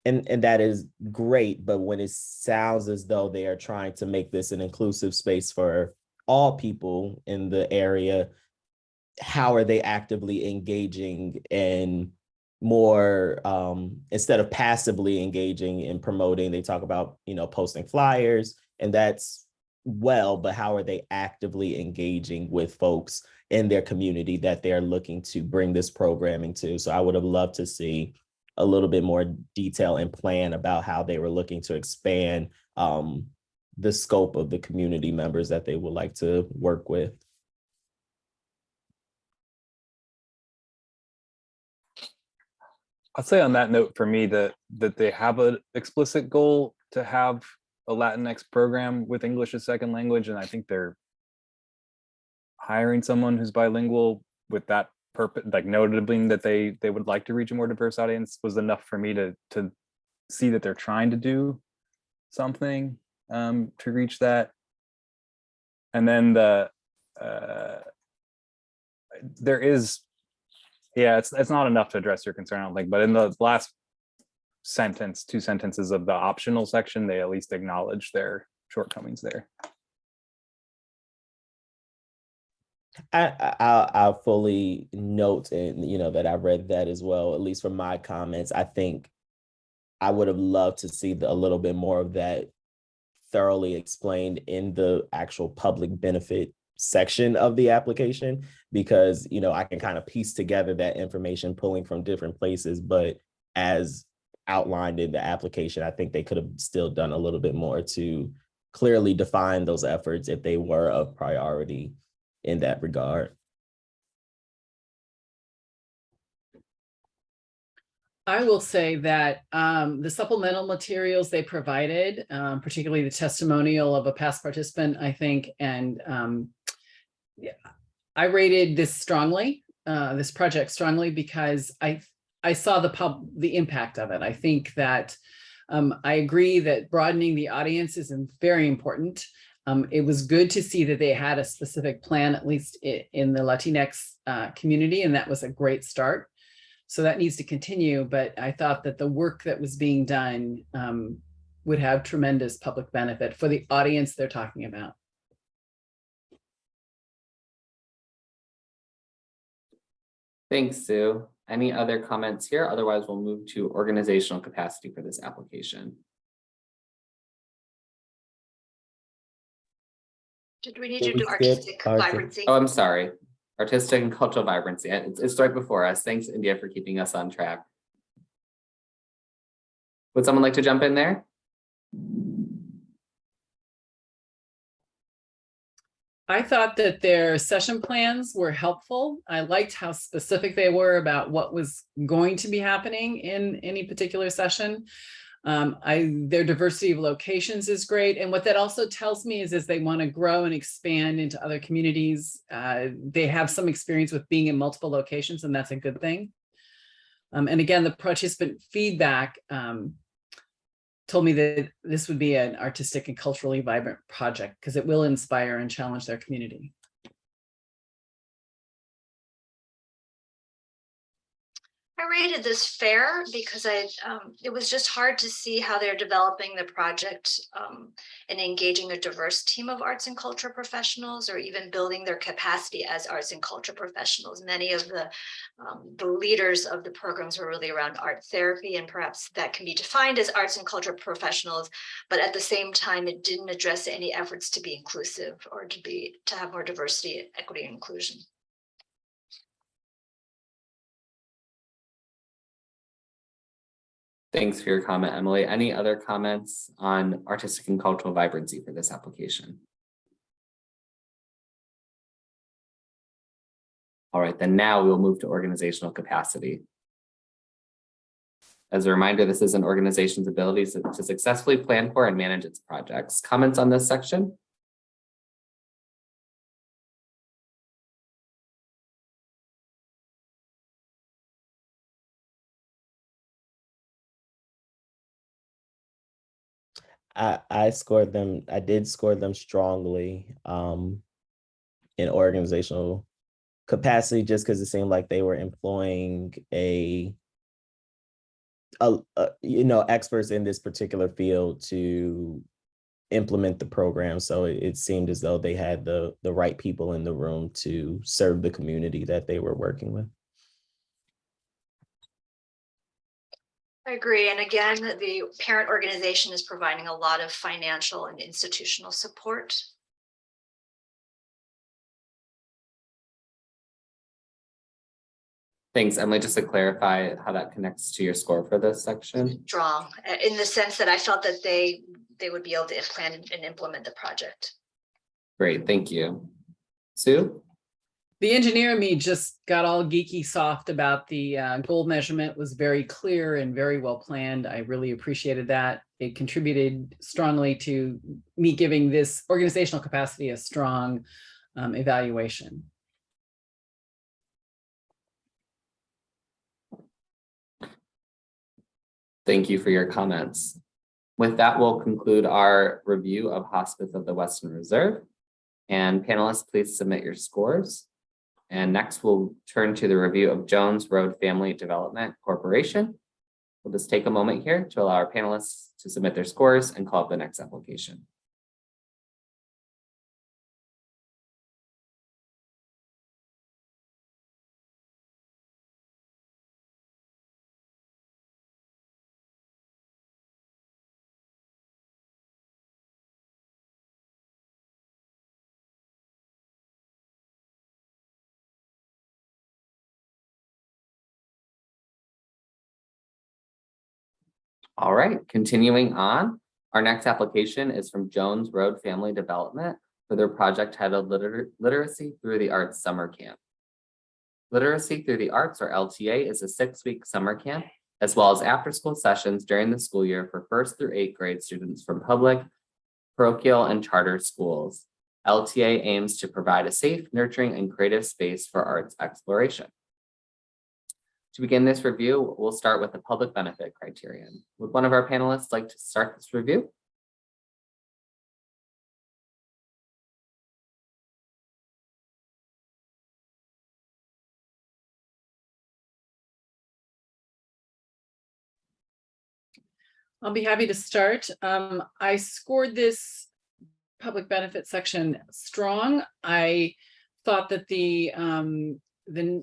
And that is great, but when it sounds as though they are trying to make this an inclusive space for all people in the area, how are they actively engaging in more, instead of passively engaging in promoting? They talk about, posting flyers, and that's well, but how are they actively engaging with folks in their community that they're looking to bring this programming to? So I would have loved to see a little bit more detail and plan about how they were looking to expand the scope of the community members that they would like to work with. I'll say on that note, for me, that they have an explicit goal to have a Latinx program with English as second language, and I think they're hiring someone who's bilingual with that purpose, like notably that they would like to reach a more diverse audience, was enough for me to see that they're trying to do something to reach that. And then there is, yeah, it's not enough to address your concern, I don't think, but in the last sentence, 2 sentences of the optional section, they at least acknowledge their shortcomings there. I'll fully note, and that I read that as well, at least from my comments. I think I would have loved to see a little bit more of that thoroughly explained in the actual public benefit section of the application, because I can kind of piece together that information pulling from different places, but as outlined in the application, I think they could have still done a little bit more to clearly define those efforts if they were of priority in that regard. I will say that the supplemental materials they provided, particularly the testimonial of a past participant, I think, and yeah, I rated this strongly, this project strongly, because I saw the impact of it. I think that I agree that broadening the audience is very important. It was good to see that they had a specific plan, at least in the Latinx community, and that was a great start. So that needs to continue, but I thought that the work that was being done would have tremendous public benefit for the audience they're talking about. Thanks, Sue. Any other comments here? Otherwise, we'll move to organizational capacity for this application. Did we need to do artistic vibrancy? Oh, I'm sorry. Artistic and cultural vibrancy. It's right before us. Thanks, India, for keeping us on track. Would someone like to jump in there? I thought that their session plans were helpful. I liked how specific they were about what was going to be happening in any particular session. Their diversity of locations is great. And what that also tells me is they want to grow and expand into other communities. They have some experience with being in multiple locations, and that's a good thing. And again, the participant feedback told me that this would be an artistic and culturally vibrant project because it will inspire and challenge their community. I rated this fair because it was just hard to see how they're developing the project and engaging a diverse team of arts and culture professionals, or even building their capacity as arts and culture professionals. Many of the leaders of the programs were really around art therapy, and perhaps that can be defined as arts and culture professionals, but at the same time, it didn't address any efforts to be inclusive or to have more diversity, equity, and inclusion. Thanks for your comment, Emily. Any other comments on artistic and cultural vibrancy for this application? All right, then now we will move to organizational capacity. As a reminder, this is an organization's ability to successfully plan for and manage its projects. Comments on this section? I did score them strongly in organizational capacity, just because it seemed like they were employing experts in this particular field to implement the program. So it seemed as though they had the right people in the room to serve the community that they were working with. I agree. And again, the parent organization is providing a lot of financial and institutional support. Thanks, Emily. Just to clarify how that connects to your score for this section. Strong in the sense that I felt that they would be able to plan and implement the project. Great, thank you. Sue? The engineer in me just got all geeky soft about the goal measurement. Was very clear and very well planned. I really appreciated that. It contributed strongly to me giving this organizational capacity a strong evaluation. Thank you for your comments. With that, we'll conclude our review of Hospice of the Western Reserve. And panelists, please submit your scores. And next, we'll turn to the review of Jones Road Family Development Corporation. We'll just take a moment here to allow our panelists to submit their scores and call up the next application. All right, continuing on, our next application is from Jones Road Family Development for their project titled Literacy Through the Arts Summer Camp. Literacy Through the Arts, or LTA, is a 6-week summer camp, as well as after-school sessions during the school year for 1st through 8th grade students from public, parochial, and charter schools. LTA aims to provide a safe, nurturing, and creative space for arts exploration. To begin this review, we'll start with the public benefit criterion. Would one of our panelists like to start this review? I'll be happy to start. I scored this public benefit section strong. I thought that the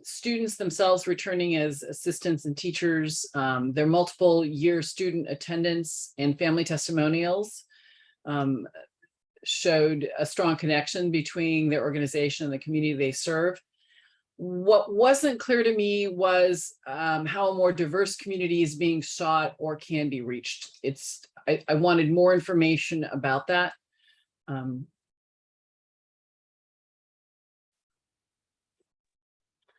students themselves returning as assistants and teachers, their multiple year student attendance and family testimonials showed a strong connection between their organization and the community they serve. What wasn't clear to me was how a more diverse community is being sought or can be reached. I wanted more information about that.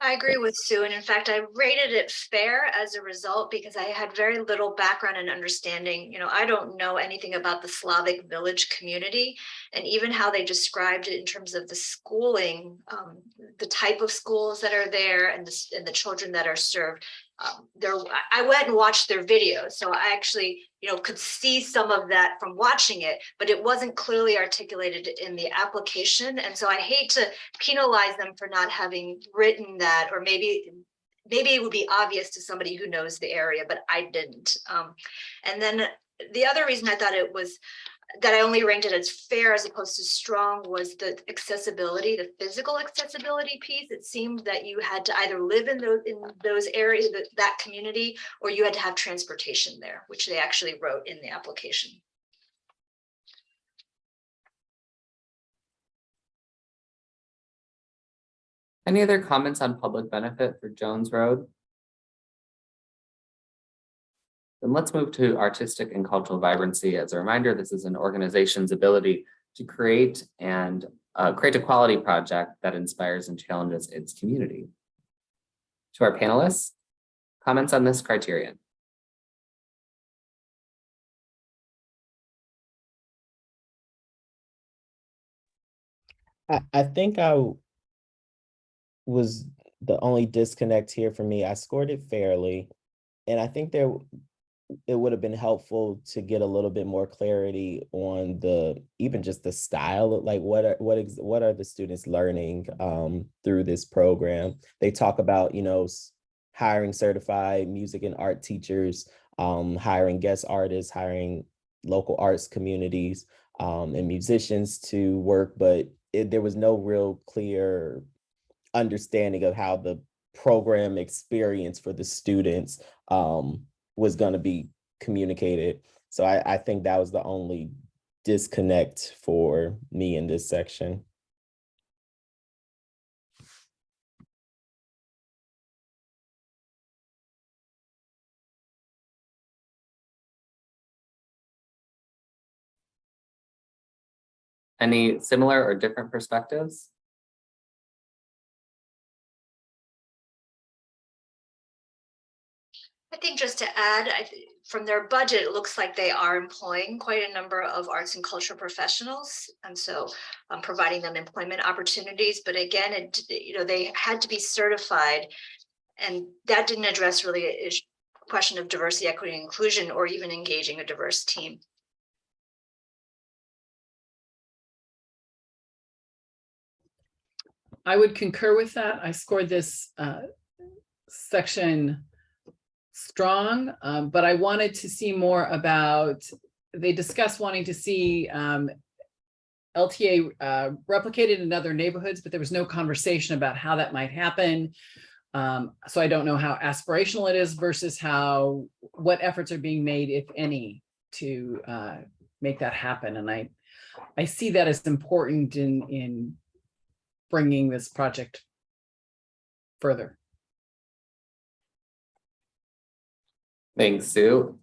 I agree with Sue, and in fact, I rated it fair as a result because I had very little background and understanding. You know, I don't know anything about the Slavic village community, and even how they described it in terms of the schooling, the type of schools that are there, and the children that are served. I went and watched their videos, so I actually, could see some of that from watching it, but it wasn't clearly articulated in the application, and so I hate to penalize them for not having written that, or maybe it would be obvious to somebody who knows the area, but I didn't. And then the other reason I thought it was that I only ranked it as fair as opposed to strong was the accessibility, the physical accessibility piece. It seemed that you had to either live in those areas, that community, or you had to have transportation there, which they actually wrote in the application. Any other comments on public benefit for Jones Road? Then let's move to artistic and cultural vibrancy. As a reminder, this is an organization's ability to create a quality project that inspires and challenges its community. To our panelists, comments on this criterion. I think I was the only disconnect here for me. I scored it fairly, and I think it would have been helpful to get a little bit more clarity on even just the style, like what are the students learning through this program. They talk about hiring certified music and art teachers, hiring guest artists, hiring local arts communities and musicians to work, but there was no real clear understanding of how the program experience for the students was going to be communicated. So I think that was the only disconnect for me in this section. Any similar or different perspectives? I think just to add, from their budget, it looks like they are employing quite a number of arts and culture professionals, and so providing them employment opportunities. But again, they had to be certified, and that didn't address really a question of diversity, equity, and inclusion, or even engaging a diverse team. I would concur with that. I scored this section strong, but I wanted to see more about, they discussed wanting to see LTA replicated in other neighborhoods, but there was no conversation about how that might happen. So I don't know how aspirational it is versus what efforts are being made, if any, to make that happen. And I see that as important in bringing this project further. Thanks, Sue.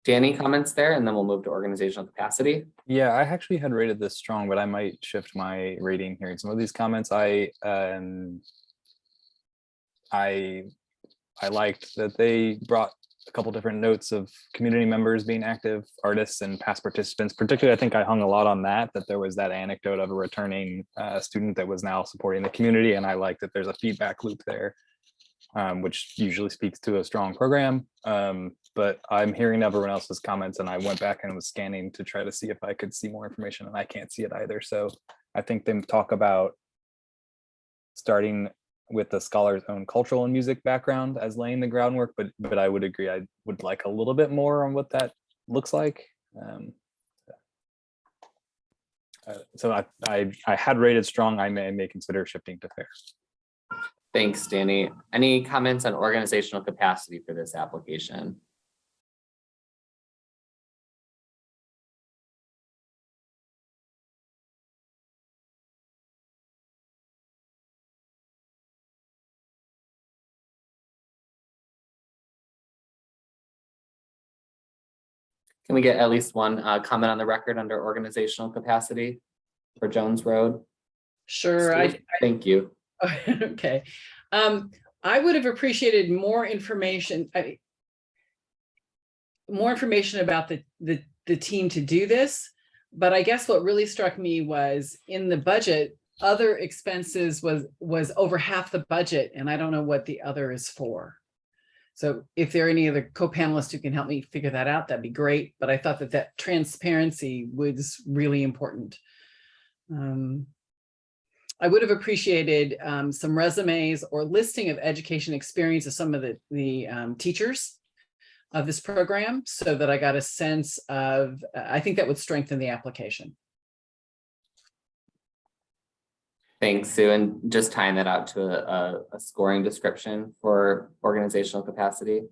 Danny, comments there, and then we'll move to organizational capacity. Yeah, I actually had rated this strong, but I might shift my rating hearing some of these comments. I liked that they brought a couple different notes of community members being active, artists and past participants. Particularly, I think I hung a lot on that there was that anecdote of a returning student that was now supporting the community. And I like that there's a feedback loop there, which usually speaks to a strong program. But I'm hearing everyone else's comments, and I went back and was scanning to try to see if I could see more information, and I can't see it either. So I think they talk about starting with the scholar's own cultural and music background as laying the groundwork, but I would agree, I would like a little bit more on what that looks like. So I had rated strong. I may consider shifting to fair. Thanks, Danny. Any comments on organizational capacity for this application? Can we get at least one comment on the record under organizational capacity for Jones Road? Sure. Thank you. Okay. I would have appreciated more information. More information about the team to do this, but I guess what really struck me was in the budget, other expenses was over half the budget, and I don't know what the other is for. So if there are any other co-panelists who can help me figure that out, that'd be great. But I thought that transparency was really important. I would have appreciated some resumes or listing of education experience of some of the teachers of this program, so that I got a sense of, I think that would strengthen the application. Thanks, Sue. And just tying that out to a scoring description for organizational capacity.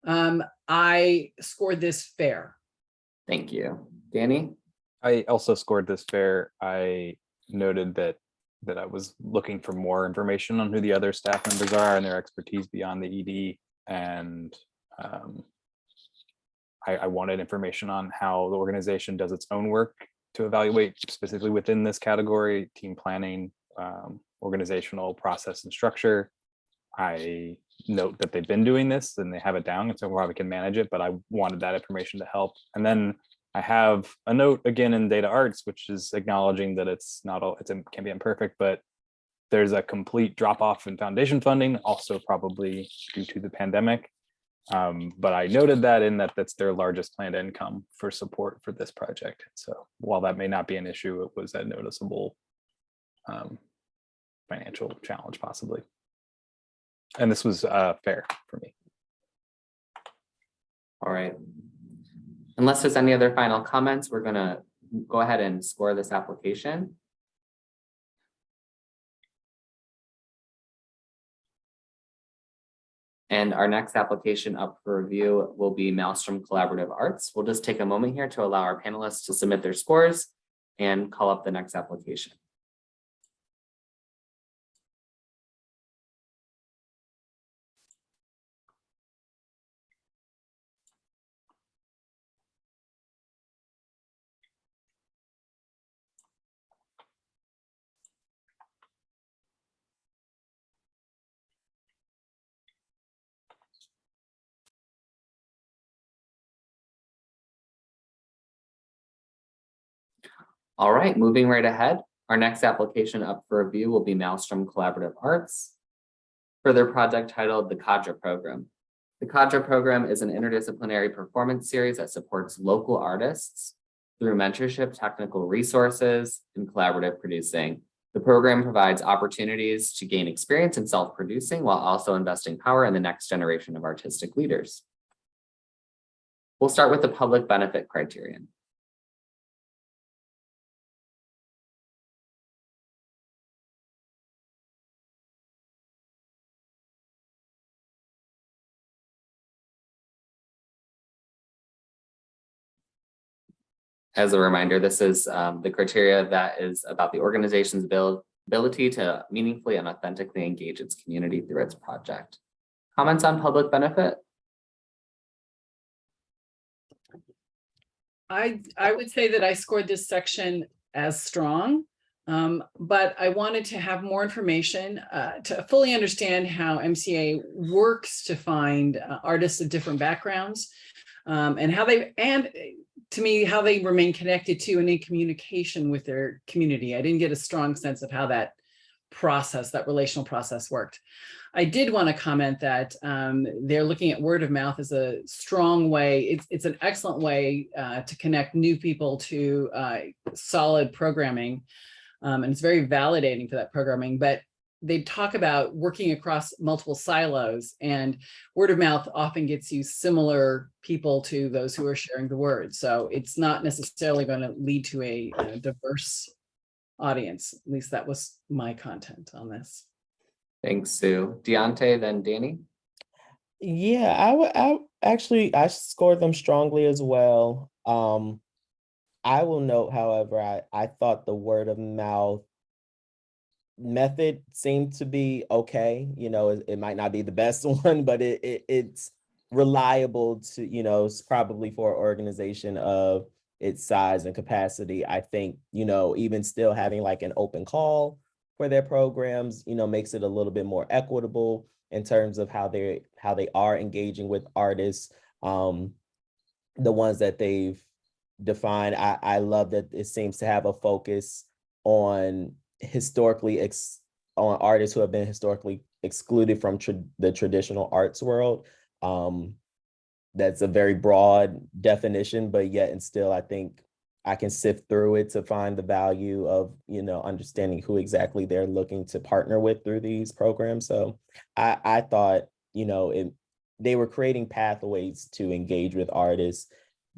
I scored this fair. Thank you. Danny? I also scored this fair. I noted that I was looking for more information on who the other staff members are and their expertise beyond the ED. And I wanted information on how the organization does its own work to evaluate specifically within this category: team planning, organizational process and structure. I note that they've been doing this and they have it down, and so we can manage it, but I wanted that information to help. And then I have a note again in data arts, which is acknowledging that it's not all, it can be imperfect, but there's a complete drop off in foundation funding, also probably due to the pandemic. But I noted that that's their largest planned income for support for this project. So while that may not be an issue, it was a noticeable financial challenge possibly. And this was fair for me. All right. Unless there's any other final comments, we're going to go ahead and score this application. And our next application up for review will be Maelstrom Collaborative Arts. We'll just take a moment here to allow our panelists to submit their scores and call up the next application. All right, moving right ahead. Our next application up for review will be Maelstrom Collaborative Arts for their project titled the Contra Program. The Contra Program is an interdisciplinary performance series that supports local artists through mentorship, technical resources, and collaborative producing. The program provides opportunities to gain experience in self-producing while also investing power in the next generation of artistic leaders. We'll start with the public benefit criterion. As a reminder, this is the criteria that is about the organization's ability to meaningfully and authentically engage its community through its project. Comments on public benefit? I would say that I scored this section as strong, but I wanted to have more information to fully understand how MCA works to find artists of different backgrounds, and how to me, how they remain connected to and in communication with their community. I didn't get a strong sense of how that relational process worked. I did want to comment that they're looking at word of mouth as a strong way. It's an excellent way to connect new people to solid programming. And it's very validating for that programming, but they talk about working across multiple silos, and word of mouth often gets you similar people to those who are sharing the word. So it's not necessarily going to lead to a diverse audience. At least that was my content on this. Thanks, Sue. Deontay, then Danny. Yeah, I scored them strongly as well. I will note, however, I thought the word of mouth method seemed to be okay. You know, it might not be the best one, but it's reliable to, you know, it's probably for an organization of its size and capacity. I think, you know, even still having like an open call for their programs, you know, makes it a little bit more equitable in terms of how they are engaging with artists. The ones that they've defined, I love that it seems to have a focus on on artists who have been historically excluded from the traditional arts world. That's a very broad definition, but yet and still, I think I can sift through it to find the value of, you know, understanding who exactly they're looking to partner with through these programs. So I thought, you know, they were creating pathways to engage with artists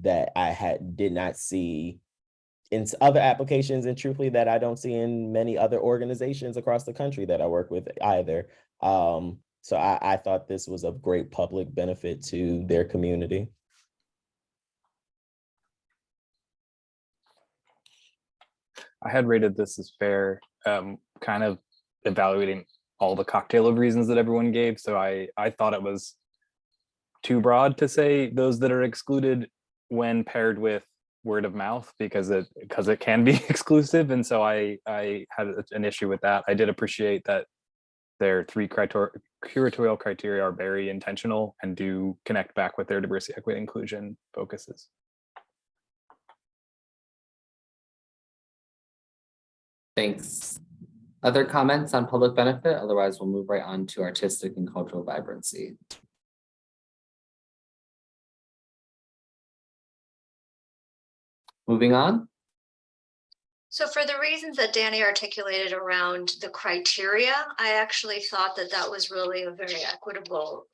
that I did not see in other applications, and truthfully that I don't see in many other organizations across the country that I work with either. So I thought this was of great public benefit to their community. I had rated this as fair, kind of evaluating all the cocktail of reasons that everyone gave. So I thought it was too broad to say those that are excluded when paired with word of mouth, because it can be exclusive. And so I had an issue with that. I did appreciate that their 3 curatorial criteria are very intentional and do connect back with their diversity, equity, inclusion focuses. Thanks. Other comments on public benefit? Otherwise, we'll move right on to artistic and cultural vibrancy. Moving on. So for the reasons that Danny articulated around the criteria, I actually thought that that was really a very equitable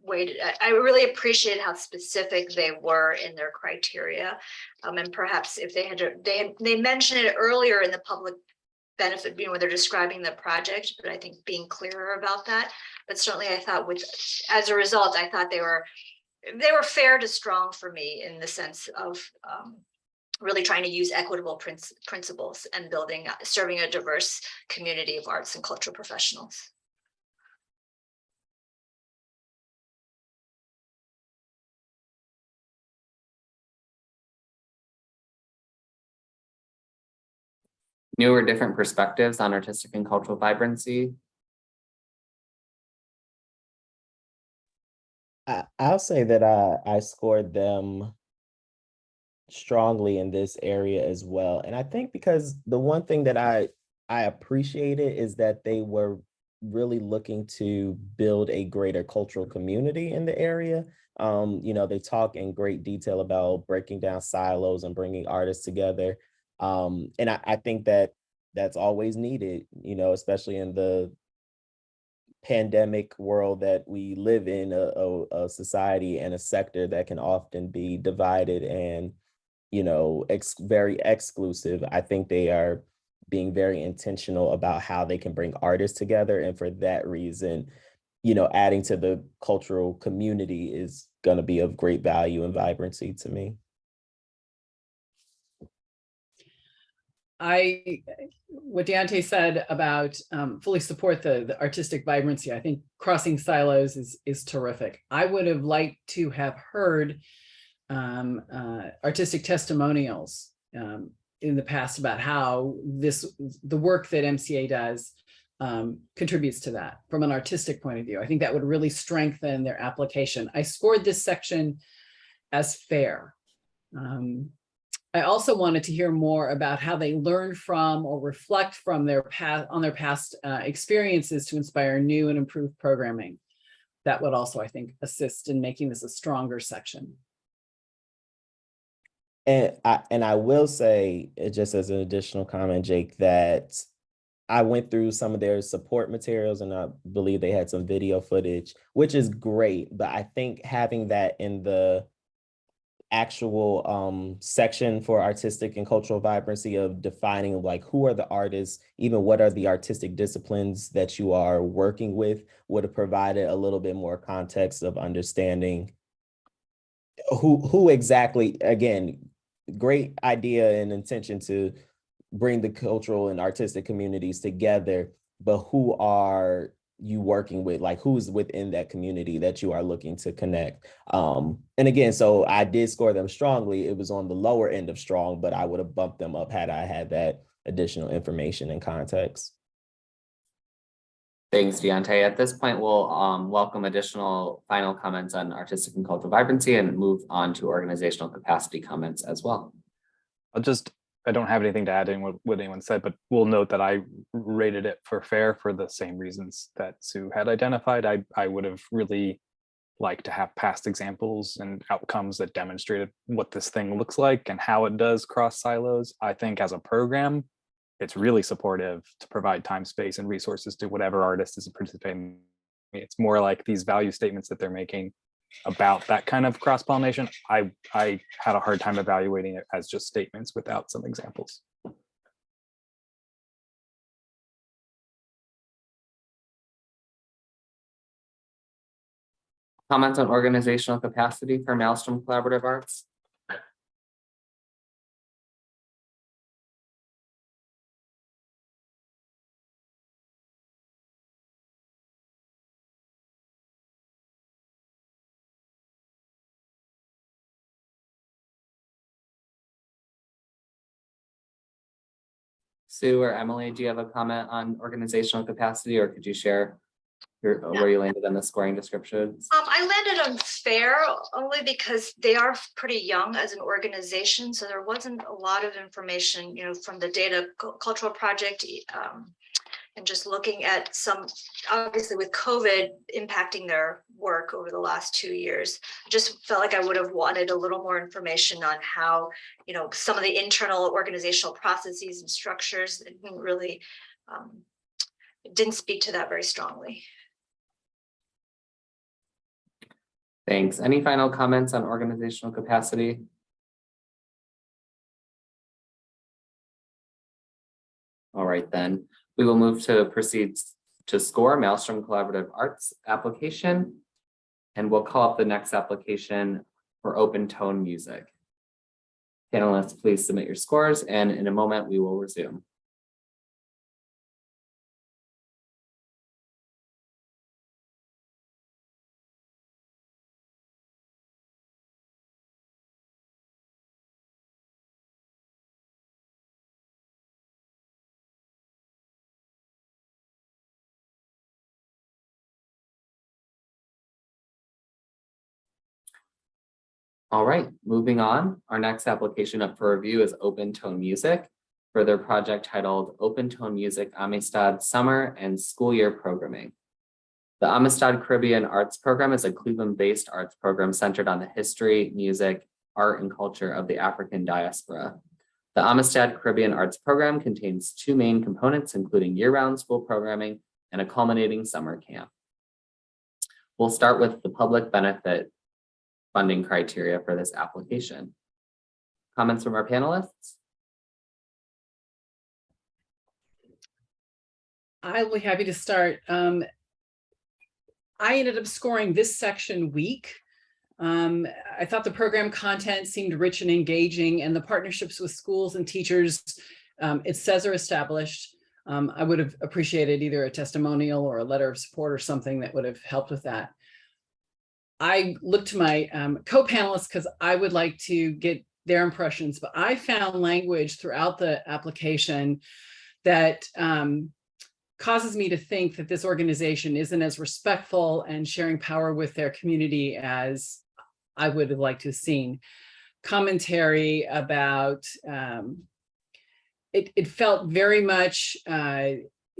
way to, I really appreciated how specific they were in their criteria. And perhaps if they had to, they mentioned it earlier in the public benefit being where they're describing the project, but I think being clearer about that. But certainly I thought as a result, I thought they were fair to strong for me in the sense of really trying to use equitable principles and serving a diverse community of arts and cultural professionals. New or different perspectives on artistic and cultural vibrancy? I'll say that I scored them strongly in this area as well. And I think because the one thing that I appreciated is that they were really looking to build a greater cultural community in the area. They talk in great detail about breaking down silos and bringing artists together. And I think that that's always needed, especially in the pandemic world that we live in, a society and a sector that can often be divided and, very exclusive. I think they are being very intentional about how they can bring artists together. And for that reason, adding to the cultural community is going to be of great value and vibrancy to me. What Deontay said about fully support the artistic vibrancy. I think crossing silos is terrific. I would have liked to have heard artistic testimonials in the past about how the work that MCA does contributes to that from an artistic point of view. I think that would really strengthen their application. I scored this section as fair. I also wanted to hear more about how they learn from or reflect from their past experiences to inspire new and improved programming. That would also, I think, assist in making this a stronger section. And I will say, just as an additional comment, Jake, that I went through some of their support materials and I believe they had some video footage, which is great. But I think having that in the actual section for artistic and cultural vibrancy of defining like who are the artists, even what are the artistic disciplines that you are working with, would have provided a little bit more context of understanding who exactly, again, great idea and intention to bring the cultural and artistic communities together, but who are you working with, like who's within that community that you are looking to connect. And again, so I did score them strongly. It was on the lower end of strong, but I would have bumped them up had I had that additional information and context. Thanks, Deontay. At this point, we'll welcome additional final comments on artistic and cultural vibrancy and move on to organizational capacity comments as well. I don't have anything to add in what anyone said, but we'll note that I rated it for fair for the same reasons that Sue had identified. I would have really liked to have past examples and outcomes that demonstrated what this thing looks like and how it does cross silos. I think as a program, it's really supportive to provide time, space, and resources to whatever artist is participating. It's more like these value statements that they're making about that kind of cross-pollination. I had a hard time evaluating it as just statements without some examples. Comments on organizational capacity for Maelstrom Collaborative Arts? Sue or Emily, do you have a comment on organizational capacity, or could you share where you landed on the scoring descriptions? I landed on fair only because they are pretty young as an organization, so there wasn't a lot of information, from the data cultural project, and just looking at some, obviously with COVID impacting their work over the last 2 years, I just felt like I would have wanted a little more information on how, some of the internal organizational processes and structures that didn't really, didn't speak to that very strongly. Thanks. Any final comments on organizational capacity? All right, then. We will move to proceed to score Maelstrom Collaborative Arts application, and we'll call up the next application for open tone music. Panelists, please submit your scores, and in a moment we will resume. All right, moving on. Our next application up for review is Open Tone Music for their project titled Open Tone Music Amistad Summer and School Year Programming. The Amistad Caribbean Arts Program is a Cleveland-based arts program centered on the history, music, art, and culture of the African diaspora. The Amistad Caribbean Arts Program contains two main components, including year-round school programming and a culminating summer camp. We'll start with the public benefit funding criteria for this application. Comments from our panelists? I'll be happy to start. I ended up scoring this section weak. I thought the program content seemed rich and engaging, and the partnerships with schools and teachers, it says are established. I would have appreciated either a testimonial or a letter of support or something that would have helped with that. I looked to my co-panelists because I would like to get their impressions, but I found language throughout the application that causes me to think that this organization isn't as respectful and sharing power with their community as I would have liked to have seen. Commentary about, it felt very much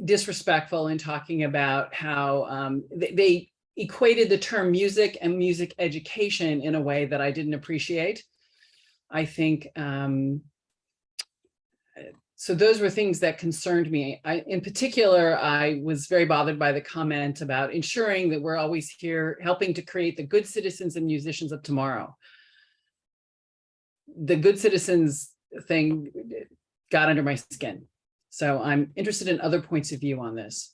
disrespectful in talking about how they equated the term music and music education in a way that I didn't appreciate. I think, so those were things that concerned me. In particular, I was very bothered by the comment about ensuring that we're always here helping to create the good citizens and musicians of tomorrow. The good citizens thing got under my skin. So I'm interested in other points of view on this.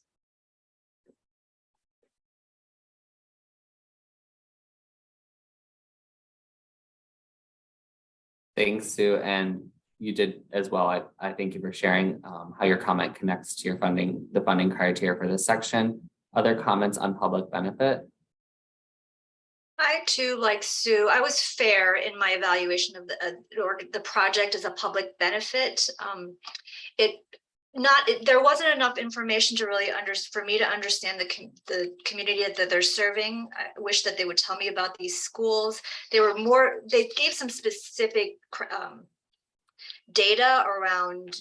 Thanks, Sue. And you did as well. I thank you for sharing how your comment connects to your the funding criteria for this section. Other comments on public benefit? I too, like Sue, I was fair in my evaluation of the project as a public benefit. There wasn't enough information to really for me to understand the community that they're serving. I wish that they would tell me about these schools. They gave some specific data around,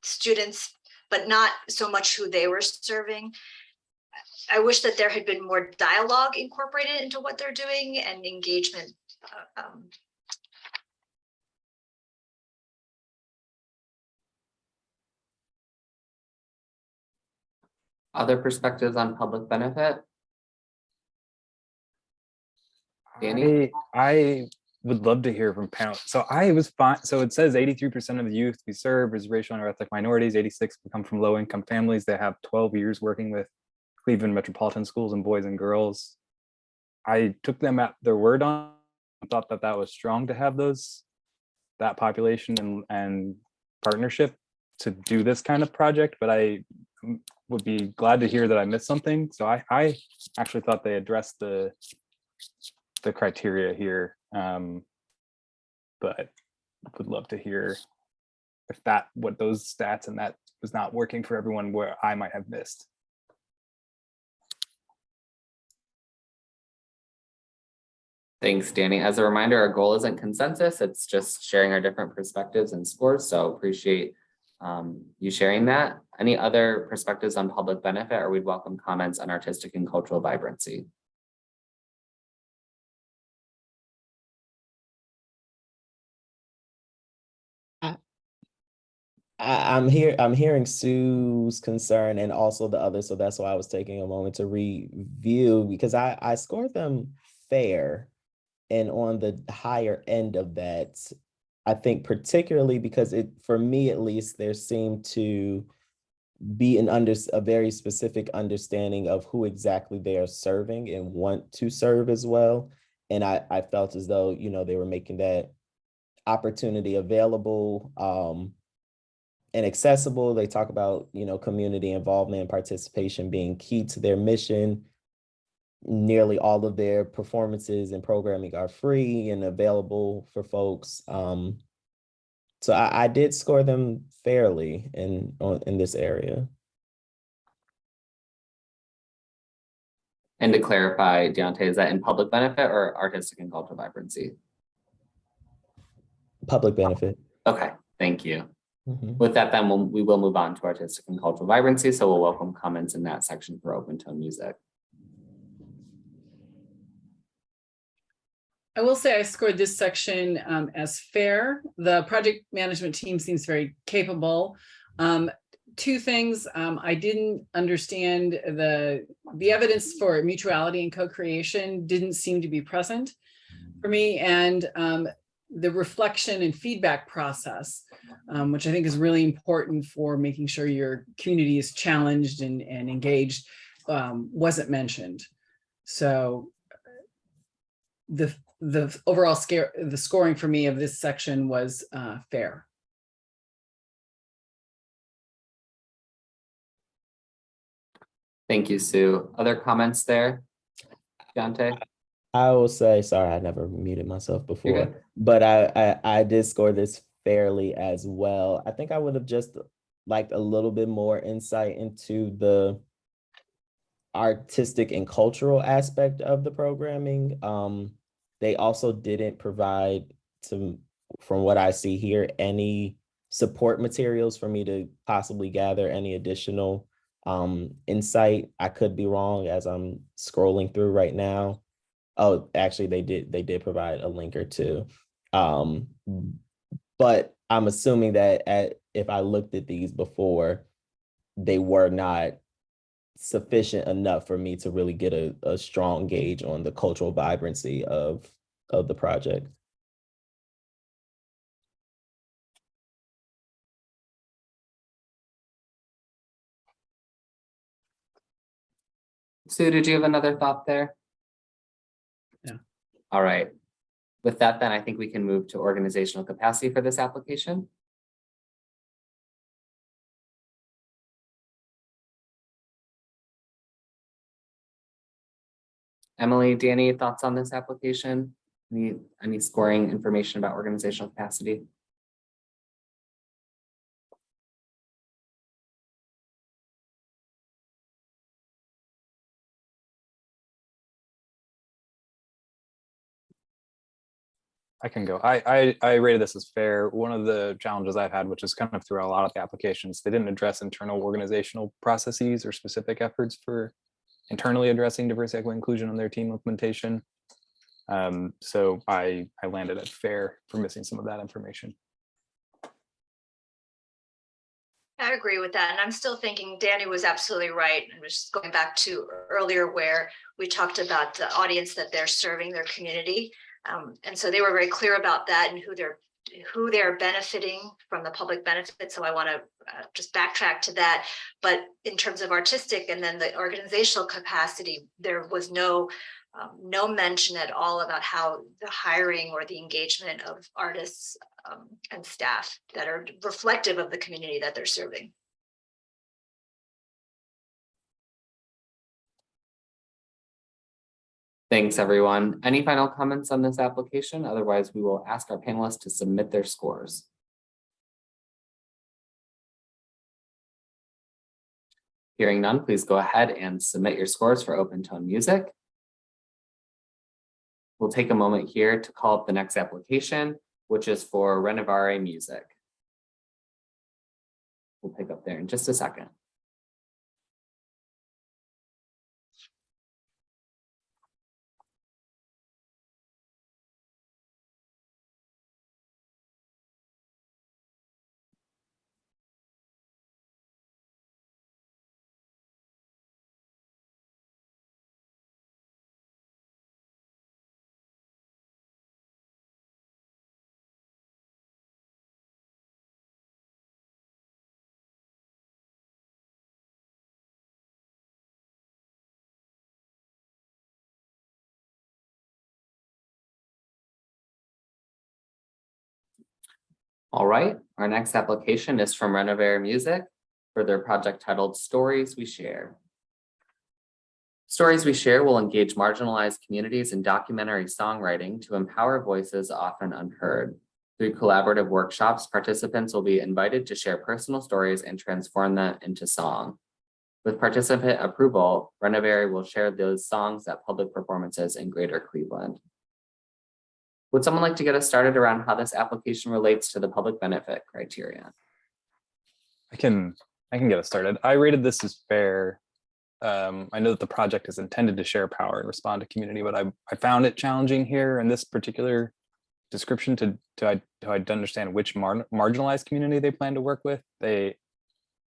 students, but not so much who they were serving. I wish that there had been more dialogue incorporated into what they're doing and engagement. Other perspectives on public benefit? Danny? I would love to hear from panel. So I was fine. So it says 83% of the youth we serve is racial and ethnic minorities. 86 come from low income families that have 12 years working with Cleveland metropolitan schools and boys and girls. I took them at their word on. I thought that was strong to have that population and partnership to do this kind of project, but I would be glad to hear that I missed something. So I actually thought they addressed the criteria here, but would love to hear if what those stats and that was not working for everyone where I might have missed. Thanks, Danny. As a reminder, our goal isn't consensus. It's just sharing our different perspectives and scores. So appreciate you sharing that. Any other perspectives on public benefit, or we'd welcome comments on artistic and cultural vibrancy? I'm hearing Sue's concern and also the other, so that's why I was taking a moment to review, because I scored them fair and on the higher end of that. I think particularly because for me at least, there seemed to be a very specific understanding of who exactly they are serving and want to serve as well. And I felt as though, they were making that opportunity available and accessible. They talk about, community involvement and participation being key to their mission. Nearly all of their performances and programming are free and available for folks. So I did score them fairly in this area. And to clarify, Deontay, is that in public benefit or artistic and cultural vibrancy? Public benefit. Okay, thank you. Mhm. With that, then we will move on to artistic and cultural vibrancy. So we'll welcome comments in that section for open tone music. I will say I scored this section as fair. The project management team seems very capable. Two things, I didn't understand the evidence for mutuality and co-creation didn't seem to be present for me, and the reflection and feedback process, which I think is really important for making sure your community is challenged and engaged, wasn't mentioned. So the overall the scoring for me of this section was fair. Thank you, Sue. Other comments there, Dante? I will say, sorry, I never muted myself You're before, good. but I did score this fairly as well. I think I would have just liked a little bit more insight into the artistic and cultural aspect of the programming. They also didn't provide, from what I see here, any support materials for me to possibly gather any additional insight. I could be wrong as I'm scrolling through right now. Oh, actually, they did provide a link or two. But I'm assuming that if I looked at these before, they were not sufficient enough for me to really get a strong gauge on the cultural vibrancy of the project. Sue, did you have another thought there? Yeah. All right. With that, then I think we can move to organizational capacity for this application. Emily, Danny, thoughts on this application? Any scoring information about organizational capacity? I can go. I rated this as fair. One of the challenges I've had, which is kind of through a lot of the applications, they didn't address internal organizational processes or specific efforts for internally addressing diversity, equity, inclusion on their team implementation. So I landed at fair for missing some of that information. I agree with that. And I'm still thinking Danny was absolutely right. And just going back to earlier where we talked about the audience that they're serving, their community. And so they were very clear about that and who they're benefiting from the public benefit. So I want to just backtrack to that. But in terms of artistic and then the organizational capacity, there was no mention at all about how the hiring or the engagement of artists and staff that are reflective of the community that they're serving. Thanks, everyone. Any final comments on this application? Otherwise, we will ask our panelists to submit their scores. Hearing none, please go ahead and submit your scores for open tone music. We'll take a moment here to call up the next application, which is for Renovare music. We'll pick up there in just a second. All right, our next application is from Renovare Music for their project titled Stories We Share. Stories We Share will engage marginalized communities in documentary songwriting to empower voices often unheard. Through collaborative workshops, participants will be invited to share personal stories and transform them into song. With participant approval, Renovare will share those songs at public performances in Greater Cleveland. Would someone like to get us started around how this application relates to the public benefit criteria? I can get us started. I rated this as fair. I know that the project is intended to share power and respond to community, but I found it challenging here in this particular description to understand which marginalized community they plan to work with. They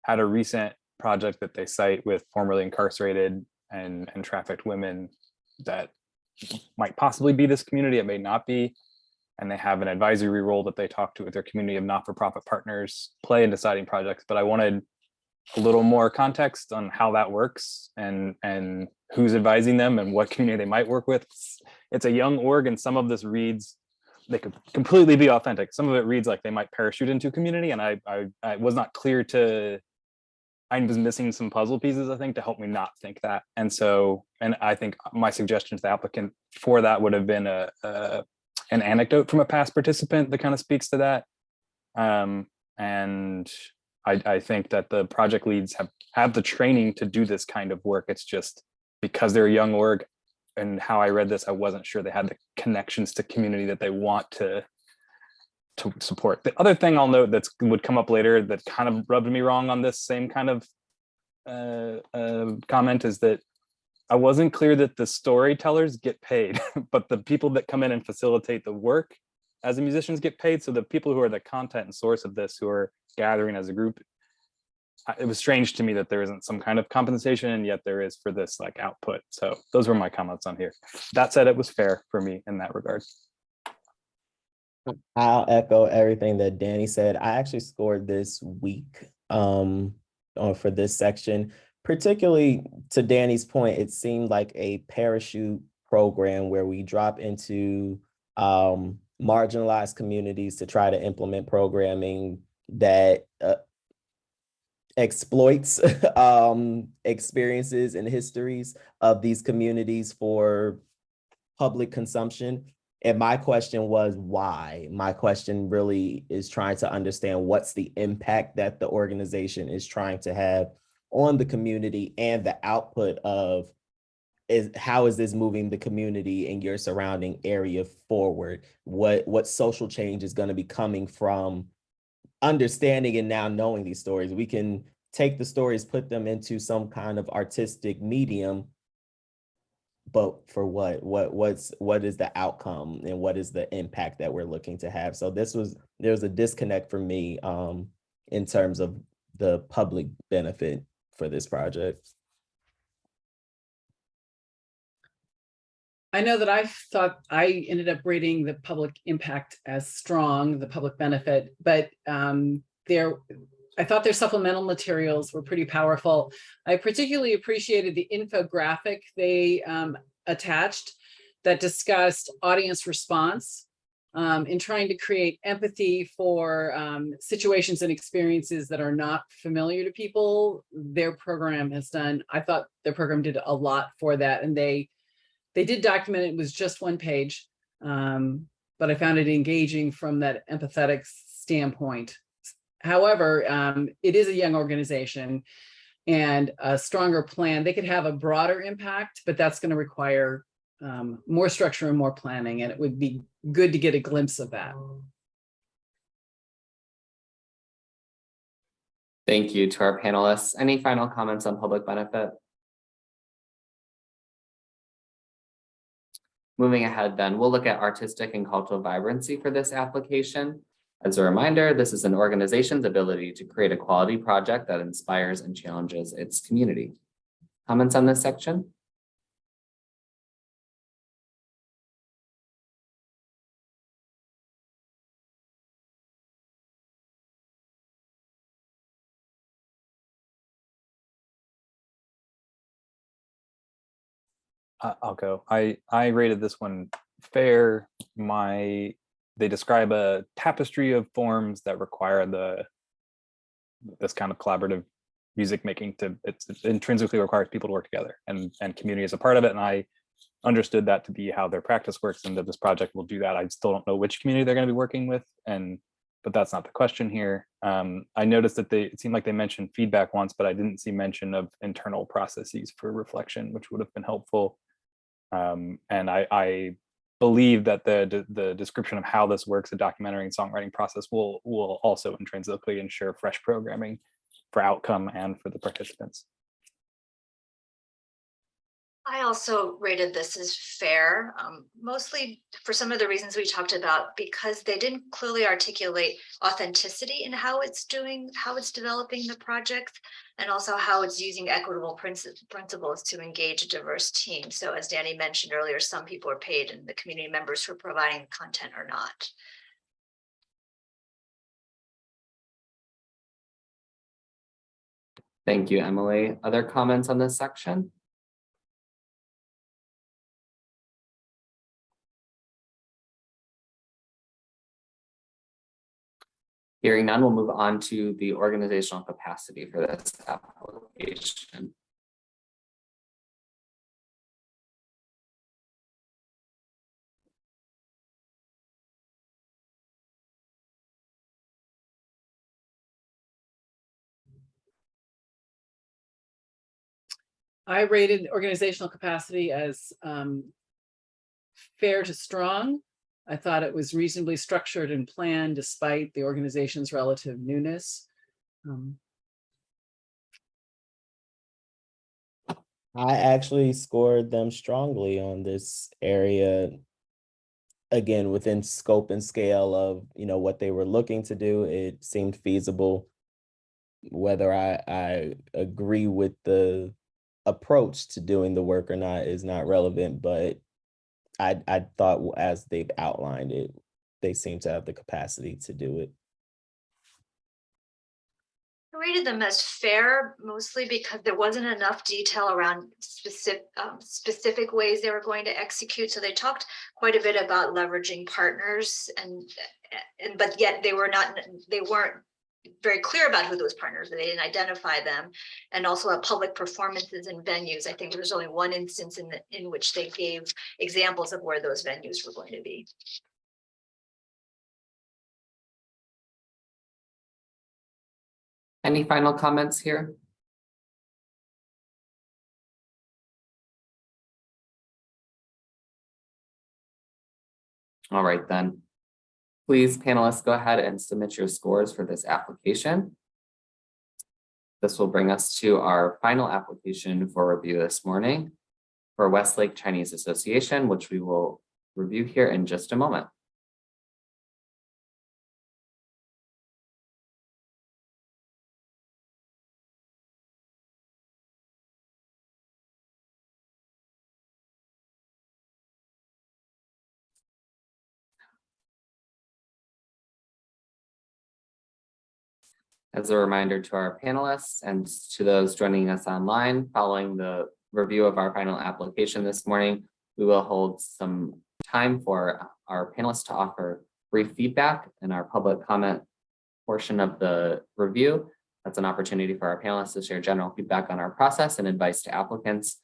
had a recent project that they cite with formerly incarcerated and trafficked women that might possibly be this community, it may not be. And they have an advisory role that they talk to with their community of not-for-profit partners play in deciding projects. But I wanted a little more context on how that works and who's advising them and what community they might work with. It's a young org, and some of this reads, they could completely be authentic. Some of it reads like they might parachute into community, and I was not clear to, I was missing some puzzle pieces, I think, to help me not think that. And so, and I think my suggestion to the applicant for that would have been an anecdote from a past participant that kind of speaks to that. And I think that the project leads have the training to do this kind of work. It's just because they're a young org, and how I read this, I wasn't sure they had the connections to community that they want to support. The other thing I'll note that would come up later that kind of rubbed me wrong on this same kind of comment is that I wasn't clear that the storytellers get paid, but the people that come in and facilitate the work as the musicians get paid. So the people who are the content and source of this, who are gathering as a group, it was strange to me that there isn't some kind of compensation, and yet there is for this like output. So those were my comments on here. That said, it was fair for me in that regard. I'll echo everything that Danny said. I actually scored this week for this section, particularly to Danny's point. It seemed like a parachute program where we drop into marginalized communities to try to implement programming that exploits experiences and histories of these communities for public consumption. And my question was why? My question really is trying to understand what's the impact that the organization is trying to have on the community, and the output of how is this moving the community in your surrounding area forward? What social change is going to be coming from understanding and now knowing these stories? We can take the stories, put them into some kind of artistic medium, but for what is the outcome, and what is the impact that we're looking to have? So there's a disconnect for me in terms of the public benefit for this project. I know that I thought I ended up rating the public impact as strong, the public benefit, but I thought their supplemental materials were pretty powerful. I particularly appreciated the infographic they attached that discussed audience response in trying to create empathy for situations and experiences that are not familiar to people. Their program has done, I thought their program did a lot for that, and they did document it. It was just one page, but I found it engaging from that empathetic standpoint. However, it is a young organization, and a stronger plan, they could have a broader impact, but that's going to require more structure and more planning, and it would be good to get a glimpse of that. Thank you to our panelists. Any final comments on public benefit? Moving ahead then, we'll look at artistic and cultural vibrancy for this application. As a reminder, this is an organization's ability to create a quality project that inspires and challenges its community. Comments on this section? I'll go. I rated this one fair. They describe a tapestry of forms that require this kind of collaborative music making. It intrinsically requires people to work together, and community is a part of it. And I understood that to be how their practice works, and that this project will do that. I still don't know which community they're going to be working with, but that's not the question here. I noticed that it seemed like they mentioned feedback once, but I didn't see mention of internal processes for reflection, which would have been helpful. And I believe that the description of how this works, the documentary and songwriting process, will also intrinsically ensure fresh programming for outcome and for the participants. I also rated this as fair, mostly for some of the reasons we talked about, because they didn't clearly articulate authenticity in how it's developing the project, and also how it's using equitable principles to engage a diverse team. So as Danny mentioned earlier, some people are paid and the community members who are providing content are not. Thank you, Emily. Other comments on this section? Hearing none, we'll move on to the organizational capacity for this application. I rated organizational capacity as fair to strong. I thought it was reasonably structured and planned despite the organization's relative newness. I actually scored them strongly on this area. Again, within scope and scale of, what they were looking to do, it seemed feasible. Whether I agree with the approach to doing the work or not is not relevant, but I thought as they've outlined it, they seem to have the capacity to do it. I rated them as fair, mostly because there wasn't enough detail around specific ways they were going to execute. So they talked quite a bit about leveraging partners, but yet they weren't very clear about who those partners were. They didn't identify them, and also at public performances and venues. I think there was only one instance in which they gave examples of where those venues were going to be. Any final comments here? All right, then. Please, panelists, go ahead and submit your scores for this application. This will bring us to our final application for review this morning for Westlake Chinese Association, which we will review here in just a moment. As a reminder to our panelists and to those joining us online, following the review of our final application this morning, we will hold some time for our panelists to offer brief feedback in our public comment portion of the review. That's an opportunity for our panelists to share general feedback on our process and advice to applicants.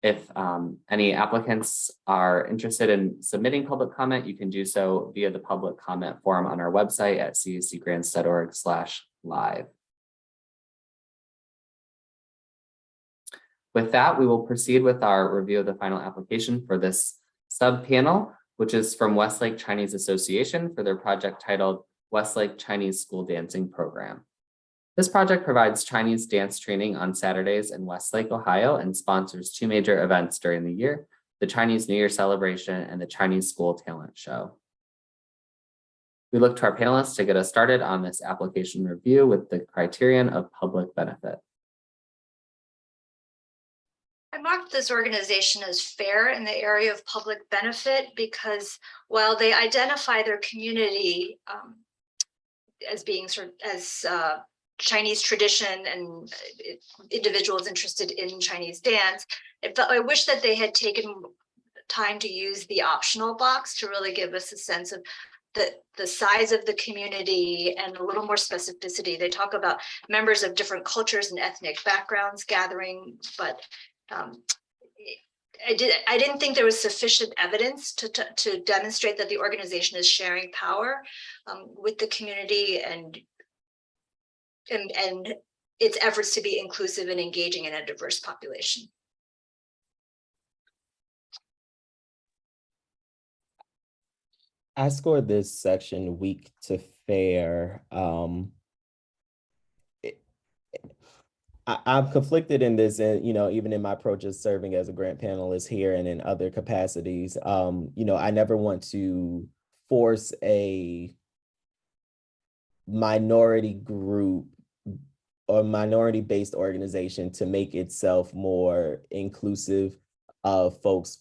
If any applicants are interested in submitting public comment, you can do so via the public comment form on our website at cacgrants.org/live. With that, we will proceed with our review of the final application for this sub-panel, which is from Westlake Chinese Association for their project titled Westlake Chinese School Dancing Program. This project provides Chinese dance training on Saturdays in Westlake, Ohio, and sponsors two major events during the year, the Chinese New Year celebration and the Chinese School Talent Show. We look to our panelists to get us started on this application review with the criterion of public benefit. I marked this organization as fair in the area of public benefit because while they identify their community as being Chinese tradition and individuals interested in Chinese dance, I wish that they had taken time to use the optional box to really give us a sense of the size of the community and a little more specificity. They talk about members of different cultures and ethnic backgrounds gathering, but I didn't think there was sufficient evidence to demonstrate that the organization is sharing power with the community and its efforts to be inclusive and engaging in a diverse population. I scored this section weak to fair. I'm conflicted in this, and even in my approach of serving as a grant panelist here and in other capacities. I never want to force a minority group or minority-based organization to make itself more inclusive of folks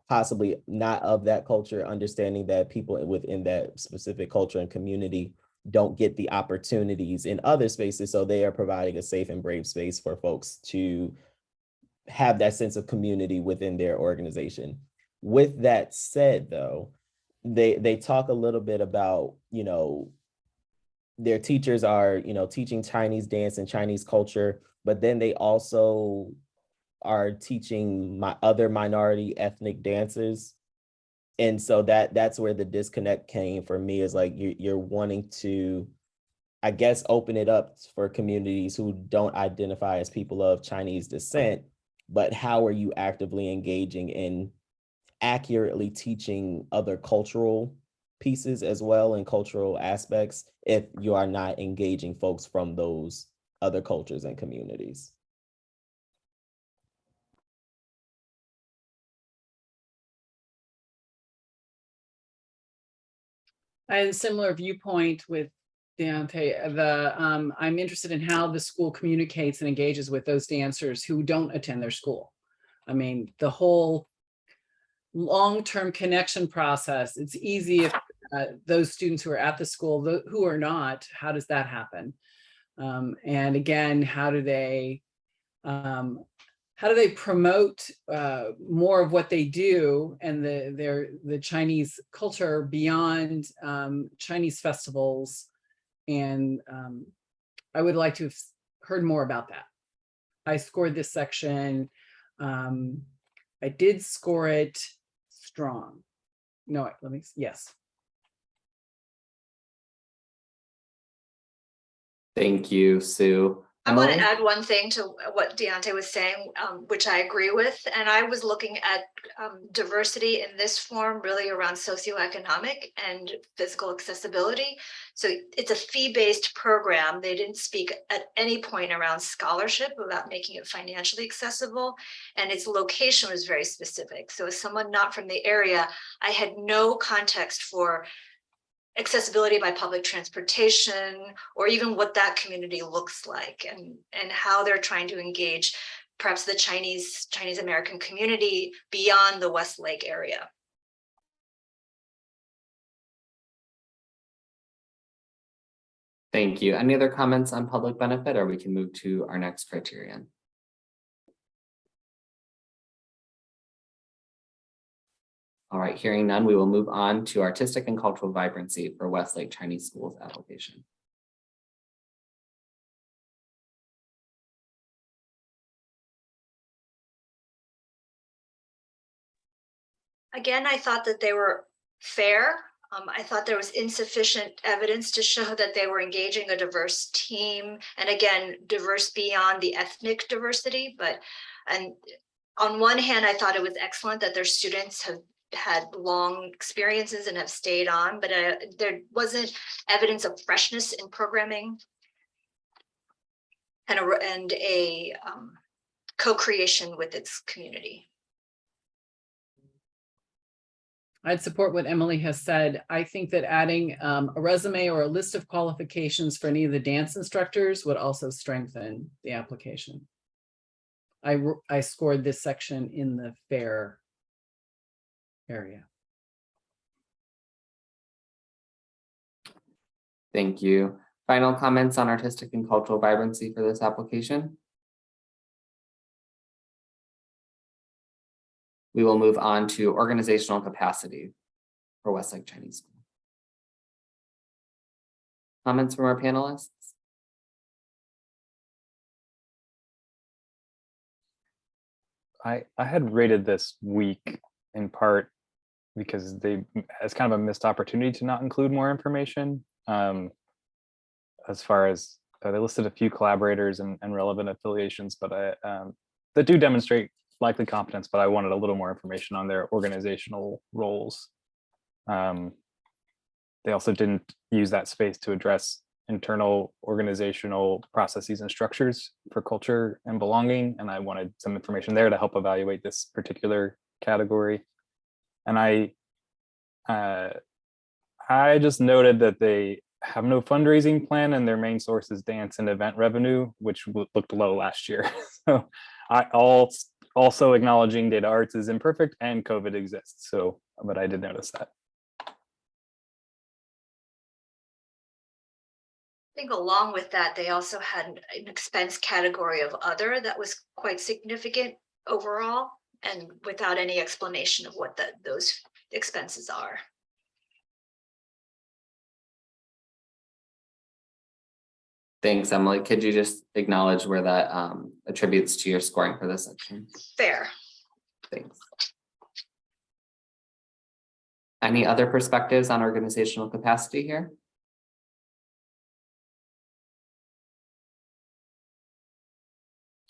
possibly not of that culture, understanding that people within that specific culture and community don't get the opportunities in other spaces. So they are providing a safe and brave space for folks to have that sense of community within their organization. With that said, though, they talk a little bit about, their teachers are, teaching Chinese dance and Chinese culture, but then they also are teaching my other minority ethnic dances. And so that's where the disconnect came for me, is like you're wanting to, I guess, open it up for communities who don't identify as people of Chinese descent, but how are you actively engaging in accurately teaching other cultural pieces as well and cultural aspects if you are not engaging folks from those other cultures and communities? I had a similar viewpoint with Deontay. I'm interested in how the school communicates and engages with those dancers who don't attend their school. I mean, the whole long-term connection process, it's easy if those students who are at the school, who are not, how does that happen? And again, how do they promote more of what they do and the Chinese culture beyond Chinese festivals? And I would like to have heard more about that. I scored this section. I did score it strong. No, yes. Thank you, Sue. I want to Emily? add one thing to what Deontay was saying, which I agree with. And I was looking at diversity in this form really around socioeconomic and physical accessibility. So it's a fee-based program. They didn't speak at any point around scholarship about making it financially accessible. And its location was very specific. So as someone not from the area, I had no context for accessibility by public transportation, or even what that community looks like, and how they're trying to engage perhaps the Chinese American community beyond the Westlake area. Thank you. Any other comments on public benefit, or we can move to our next criterion? All right, hearing none, we will move on to artistic and cultural vibrancy for Westlake Chinese Schools application. Again, I thought that they were fair. I thought there was insufficient evidence to show that they were engaging a diverse team, and again, diverse beyond the ethnic diversity. And on one hand, I thought it was excellent that their students have had long experiences and have stayed on, but there wasn't evidence of freshness in programming and a co-creation with its community. I'd support what Emily has said. I think that adding a resume or a list of qualifications for any of the dance instructors would also strengthen the application. I scored this section in the fair area. Thank you. Final comments on artistic and cultural vibrancy for this application? We will move on to organizational capacity for Westlake Chinese School. Comments from our panelists? I had rated this weak in part because it's kind of a missed opportunity to not include more information. As far as they listed a few collaborators and relevant affiliations, but that do demonstrate likely competence, but I wanted a little more information on their organizational roles. they also didn't use that space to address internal organizational processes and structures for culture and belonging. And I wanted some information there to help evaluate this particular category. And I just noted that they have no fundraising plan and their main source is dance and event revenue, which looked low last year. So also acknowledging data arts is imperfect and COVID exists. So, but I did notice that. I think along with that, they also had an expense category of other that was quite significant overall, and without any explanation of what those expenses are. Thanks, Emily. Could you just acknowledge where that attributes to your scoring for this section? Fair. Thanks. Any other perspectives on organizational capacity here?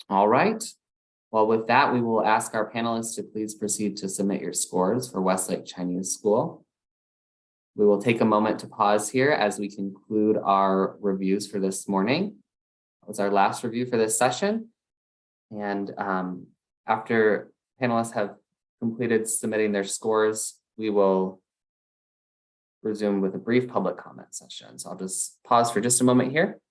All right. Well, with that, we will ask our panelists to please proceed to submit your scores for Westlake Chinese School. We will take a moment to pause here as we conclude our reviews for this morning. That was our last review for this session. And after panelists have completed submitting their scores, we will resume with a brief public comment session. So I'll just pause for just a moment here.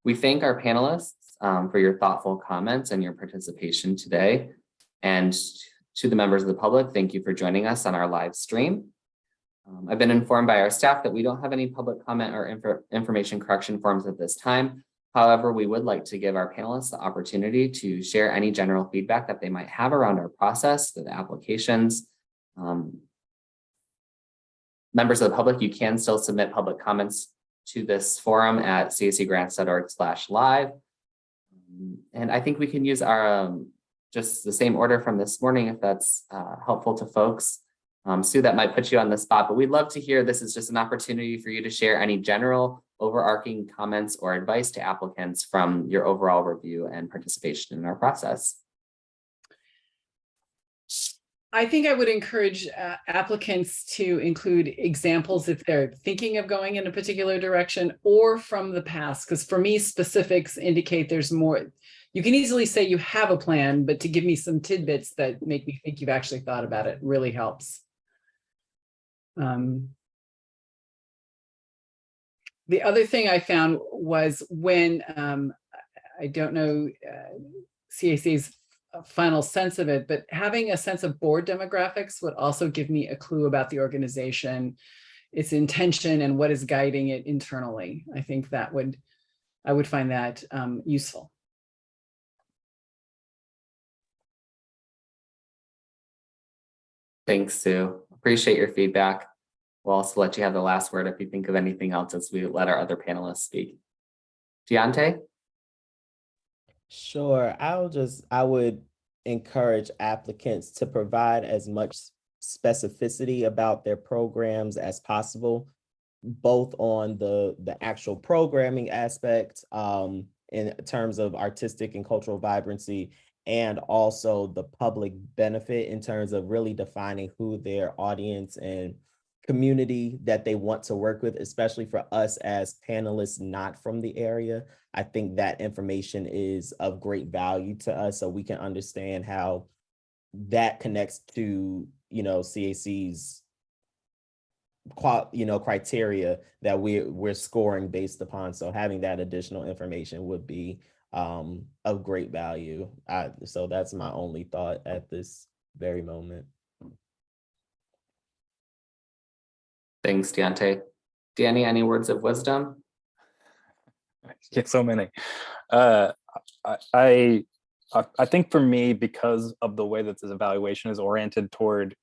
We thank our panelists for your thoughtful comments and your participation today. And to the members of the public, thank you for joining us on our live stream. I've been informed by our staff that we don't have any public comment or information correction forms at this time. However, we would like to give our panelists the opportunity to share any general feedback that they might have around our process, the applications. Members of the public, you can still submit public comments to this forum at cscgrants.org/live. And I think we can use our just the same order from this morning if that's helpful to folks. Sue, that might put you on the spot, but we'd love to hear. This is just an opportunity for you to share any general overarching comments or advice to applicants from your overall review and participation in our process. I think I would encourage applicants to include examples if they're thinking of going in a particular direction or from the past, because for me, specifics indicate there's more. You can easily say you have a plan, but to give me some tidbits that make me think you've actually thought about it really helps. The other thing I found was when, I don't know CAC's final sense of it, but having a sense of board demographics would also give me a clue about the organization, its intention, and what is guiding it internally. I think that I would find that useful. Thanks, Sue. Appreciate your feedback. We'll also let you have the last word if you think of anything else as we let our other panelists speak. Deontay? Sure. I would encourage applicants to provide as much specificity about their programs as possible, both on the actual programming aspect in terms of artistic and cultural vibrancy, and also the public benefit in terms of really defining who their audience and community that they want to work with, especially for us as panelists not from the area. I think that information is of great value to us so we can understand how that connects to, CAC's criteria that we're scoring based upon. So having that additional information would be of great value. So that's my only thought at this very moment. Thanks, Deontay. Danny, any words of wisdom? Yeah, so many. I think for me, because of the way that this evaluation is oriented toward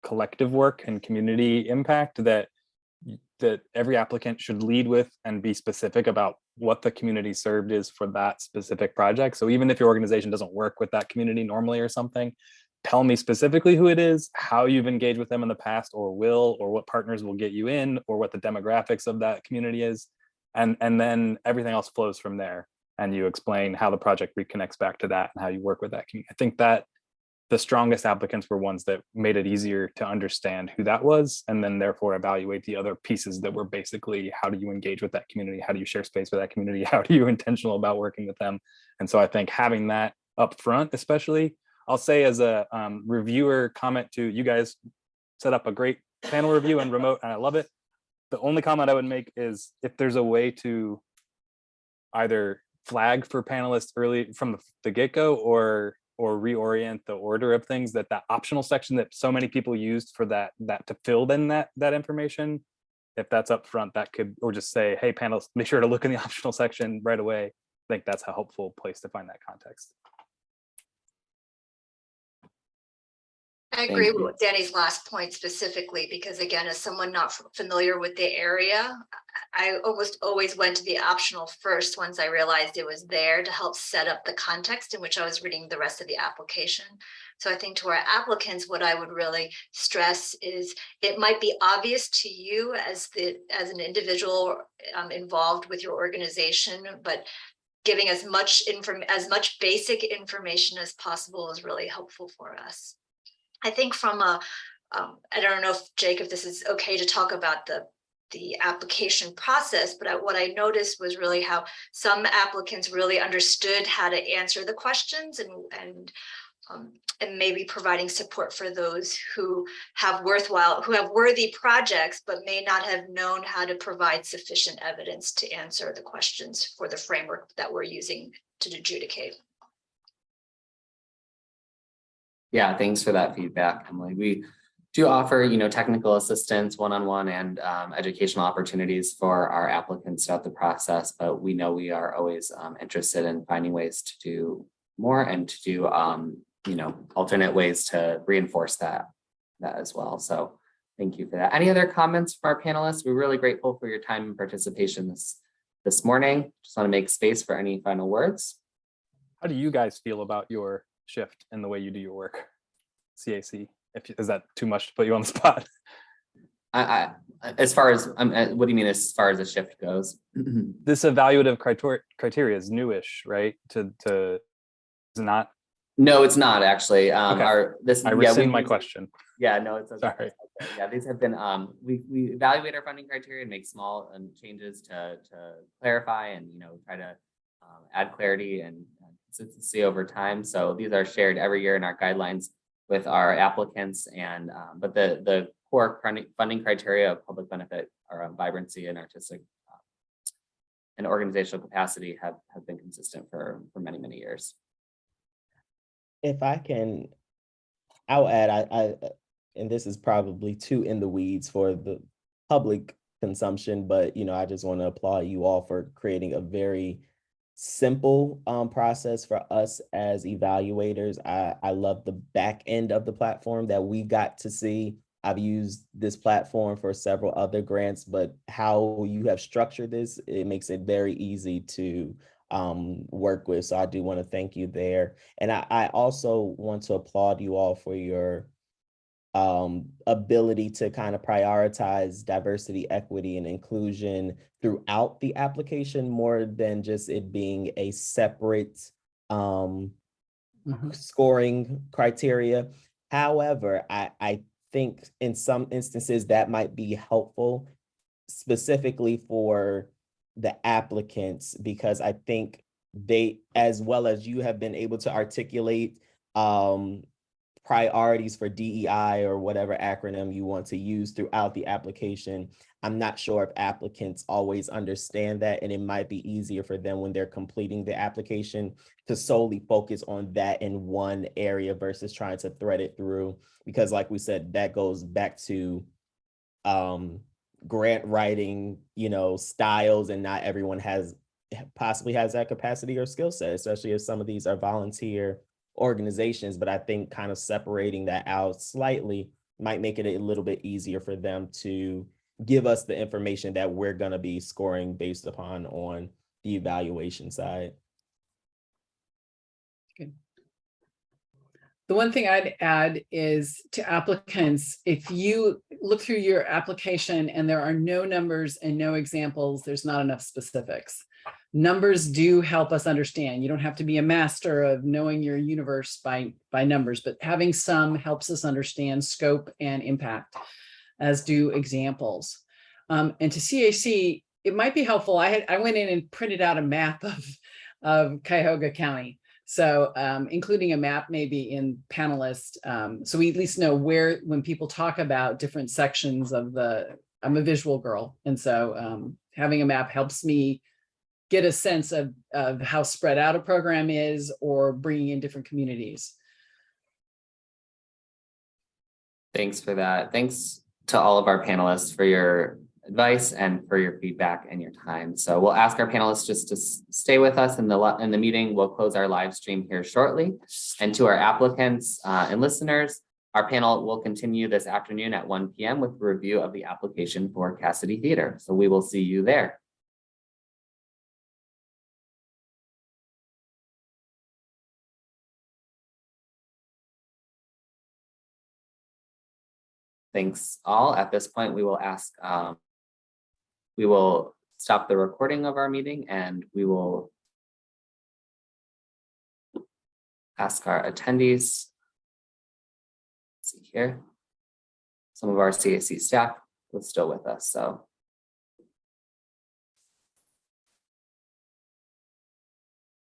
collective work and community impact, that every applicant should lead with and be specific about what the community served is for that specific project. So even if your organization doesn't work with that community normally or something, tell me specifically who it is, how you've engaged with them in the past or will, or what partners will get you in, or what the demographics of that community is. And then everything else flows from there. And you explain how the project reconnects back to that and how you work with that community. I think that the strongest applicants were ones that made it easier to understand who that was, and then therefore evaluate the other pieces that were basically, how do you engage with that community? How do you share space with that community? How do you intentional about working with them? And so I think having that up front, especially, I'll say as a reviewer comment to you guys, set up a great panel review and remote, and I love it. The only comment I would make is if there's a way to either flag for panelists early from the get-go, or reorient the order of things, that optional section that so many people used for that to fill in that information, if that's up front, that could, or just say, hey, panelists, make sure to look in the optional section right away. I think that's a helpful place to find that context. I agree with Danny's last point specifically, because again, as someone not familiar with the area, I almost always went to the optional first once I realized it was there to help set up the context in which I was reading the rest of the application. So I think to our applicants, what I would really stress is it might be obvious to you as an individual involved with your organization, but giving as much basic information as possible is really helpful for us. I think from I don't know if Jake, if this is okay to talk about the application process, but what I noticed was really how some applicants really understood how to answer the questions, and maybe providing support for those who have worthy projects, but may not have known how to provide sufficient evidence to answer the questions for the framework that we're using to adjudicate. Yeah, thanks for that feedback, Emily. We do offer, technical assistance, one-on-one, and educational opportunities for our applicants throughout the process, but we know we are always interested in finding ways to do more and to do, alternate ways to reinforce that as well. So thank you for that. Any other comments from our panelists? We're really grateful for your time and participation this morning. Just want to make space for any final words. How do you guys feel about your shift in the way you do your work, CAC? Is that too much to put you on the spot? As far as what do you mean as far as the shift goes? This evaluative criteria is newish, right? To is not. No, it's not actually. Okay. I rescind my question. Yeah, no, it's okay. Sorry. Yeah, these have been. We evaluate our funding criteria and make small changes to clarify and try to add clarity and consistency over time. So these are shared every year in our guidelines with our applicants, and but the core funding criteria of public benefit or vibrancy and artistic and organizational capacity have been consistent for many years. If I can, I'll add, I and this is probably too in the weeds for the public consumption, but I just want to applaud you all for creating a very simple process for us as evaluators. I love the back end of the platform that we got to see. I've used this platform for several other grants, but how you have structured this, it makes it very easy to work with. So I do want to thank you there. And I also want to applaud you all for your ability to kind of prioritize diversity, equity, and inclusion throughout the application, more than just it being a separate scoring criteria. However, I think in some instances that might be helpful, specifically for the applicants, because I think they, as well as you, have been able to articulate priorities for DEI or whatever acronym you want to use throughout the application. I'm not sure if applicants always understand that, and it might be easier for them when they're completing the application to solely focus on that in one area versus trying to thread it through, because like we said, that goes back to grant writing, styles, and not everyone possibly has that capacity or skill set, especially if some of these are volunteer organizations. But I think kind of separating that out slightly might make it a little bit easier for them to give us the information that we're going to be scoring based upon on the evaluation side. Good. The one thing I'd add is to applicants, if you look through your application and there are no numbers and no examples, there's not enough specifics. Numbers do help us understand. You don't have to be a master of knowing your universe by numbers, but having some helps us understand scope and impact, as do examples. And to CAC, it might be helpful. I went in and printed out a map of Cuyahoga County. So including a map maybe in Panelist, so we at least know where, when people talk about different sections of I'm a visual girl. And so having a map helps me get a sense of how spread out a program is or bringing in different communities. Thanks for that. Thanks to all of our panelists for your advice and for your feedback and your time. So we'll ask our panelists just to stay with us in the meeting. We'll close our live stream here shortly. And to our applicants and listeners, our panel will continue this afternoon at 1 p.m. with a review of the application for Cassidy Theater. So we will see you there. Thanks all. At this point, we will ask, we will stop the recording of our meeting and we will ask our attendees. See here, some of our CAC staff was still with us, so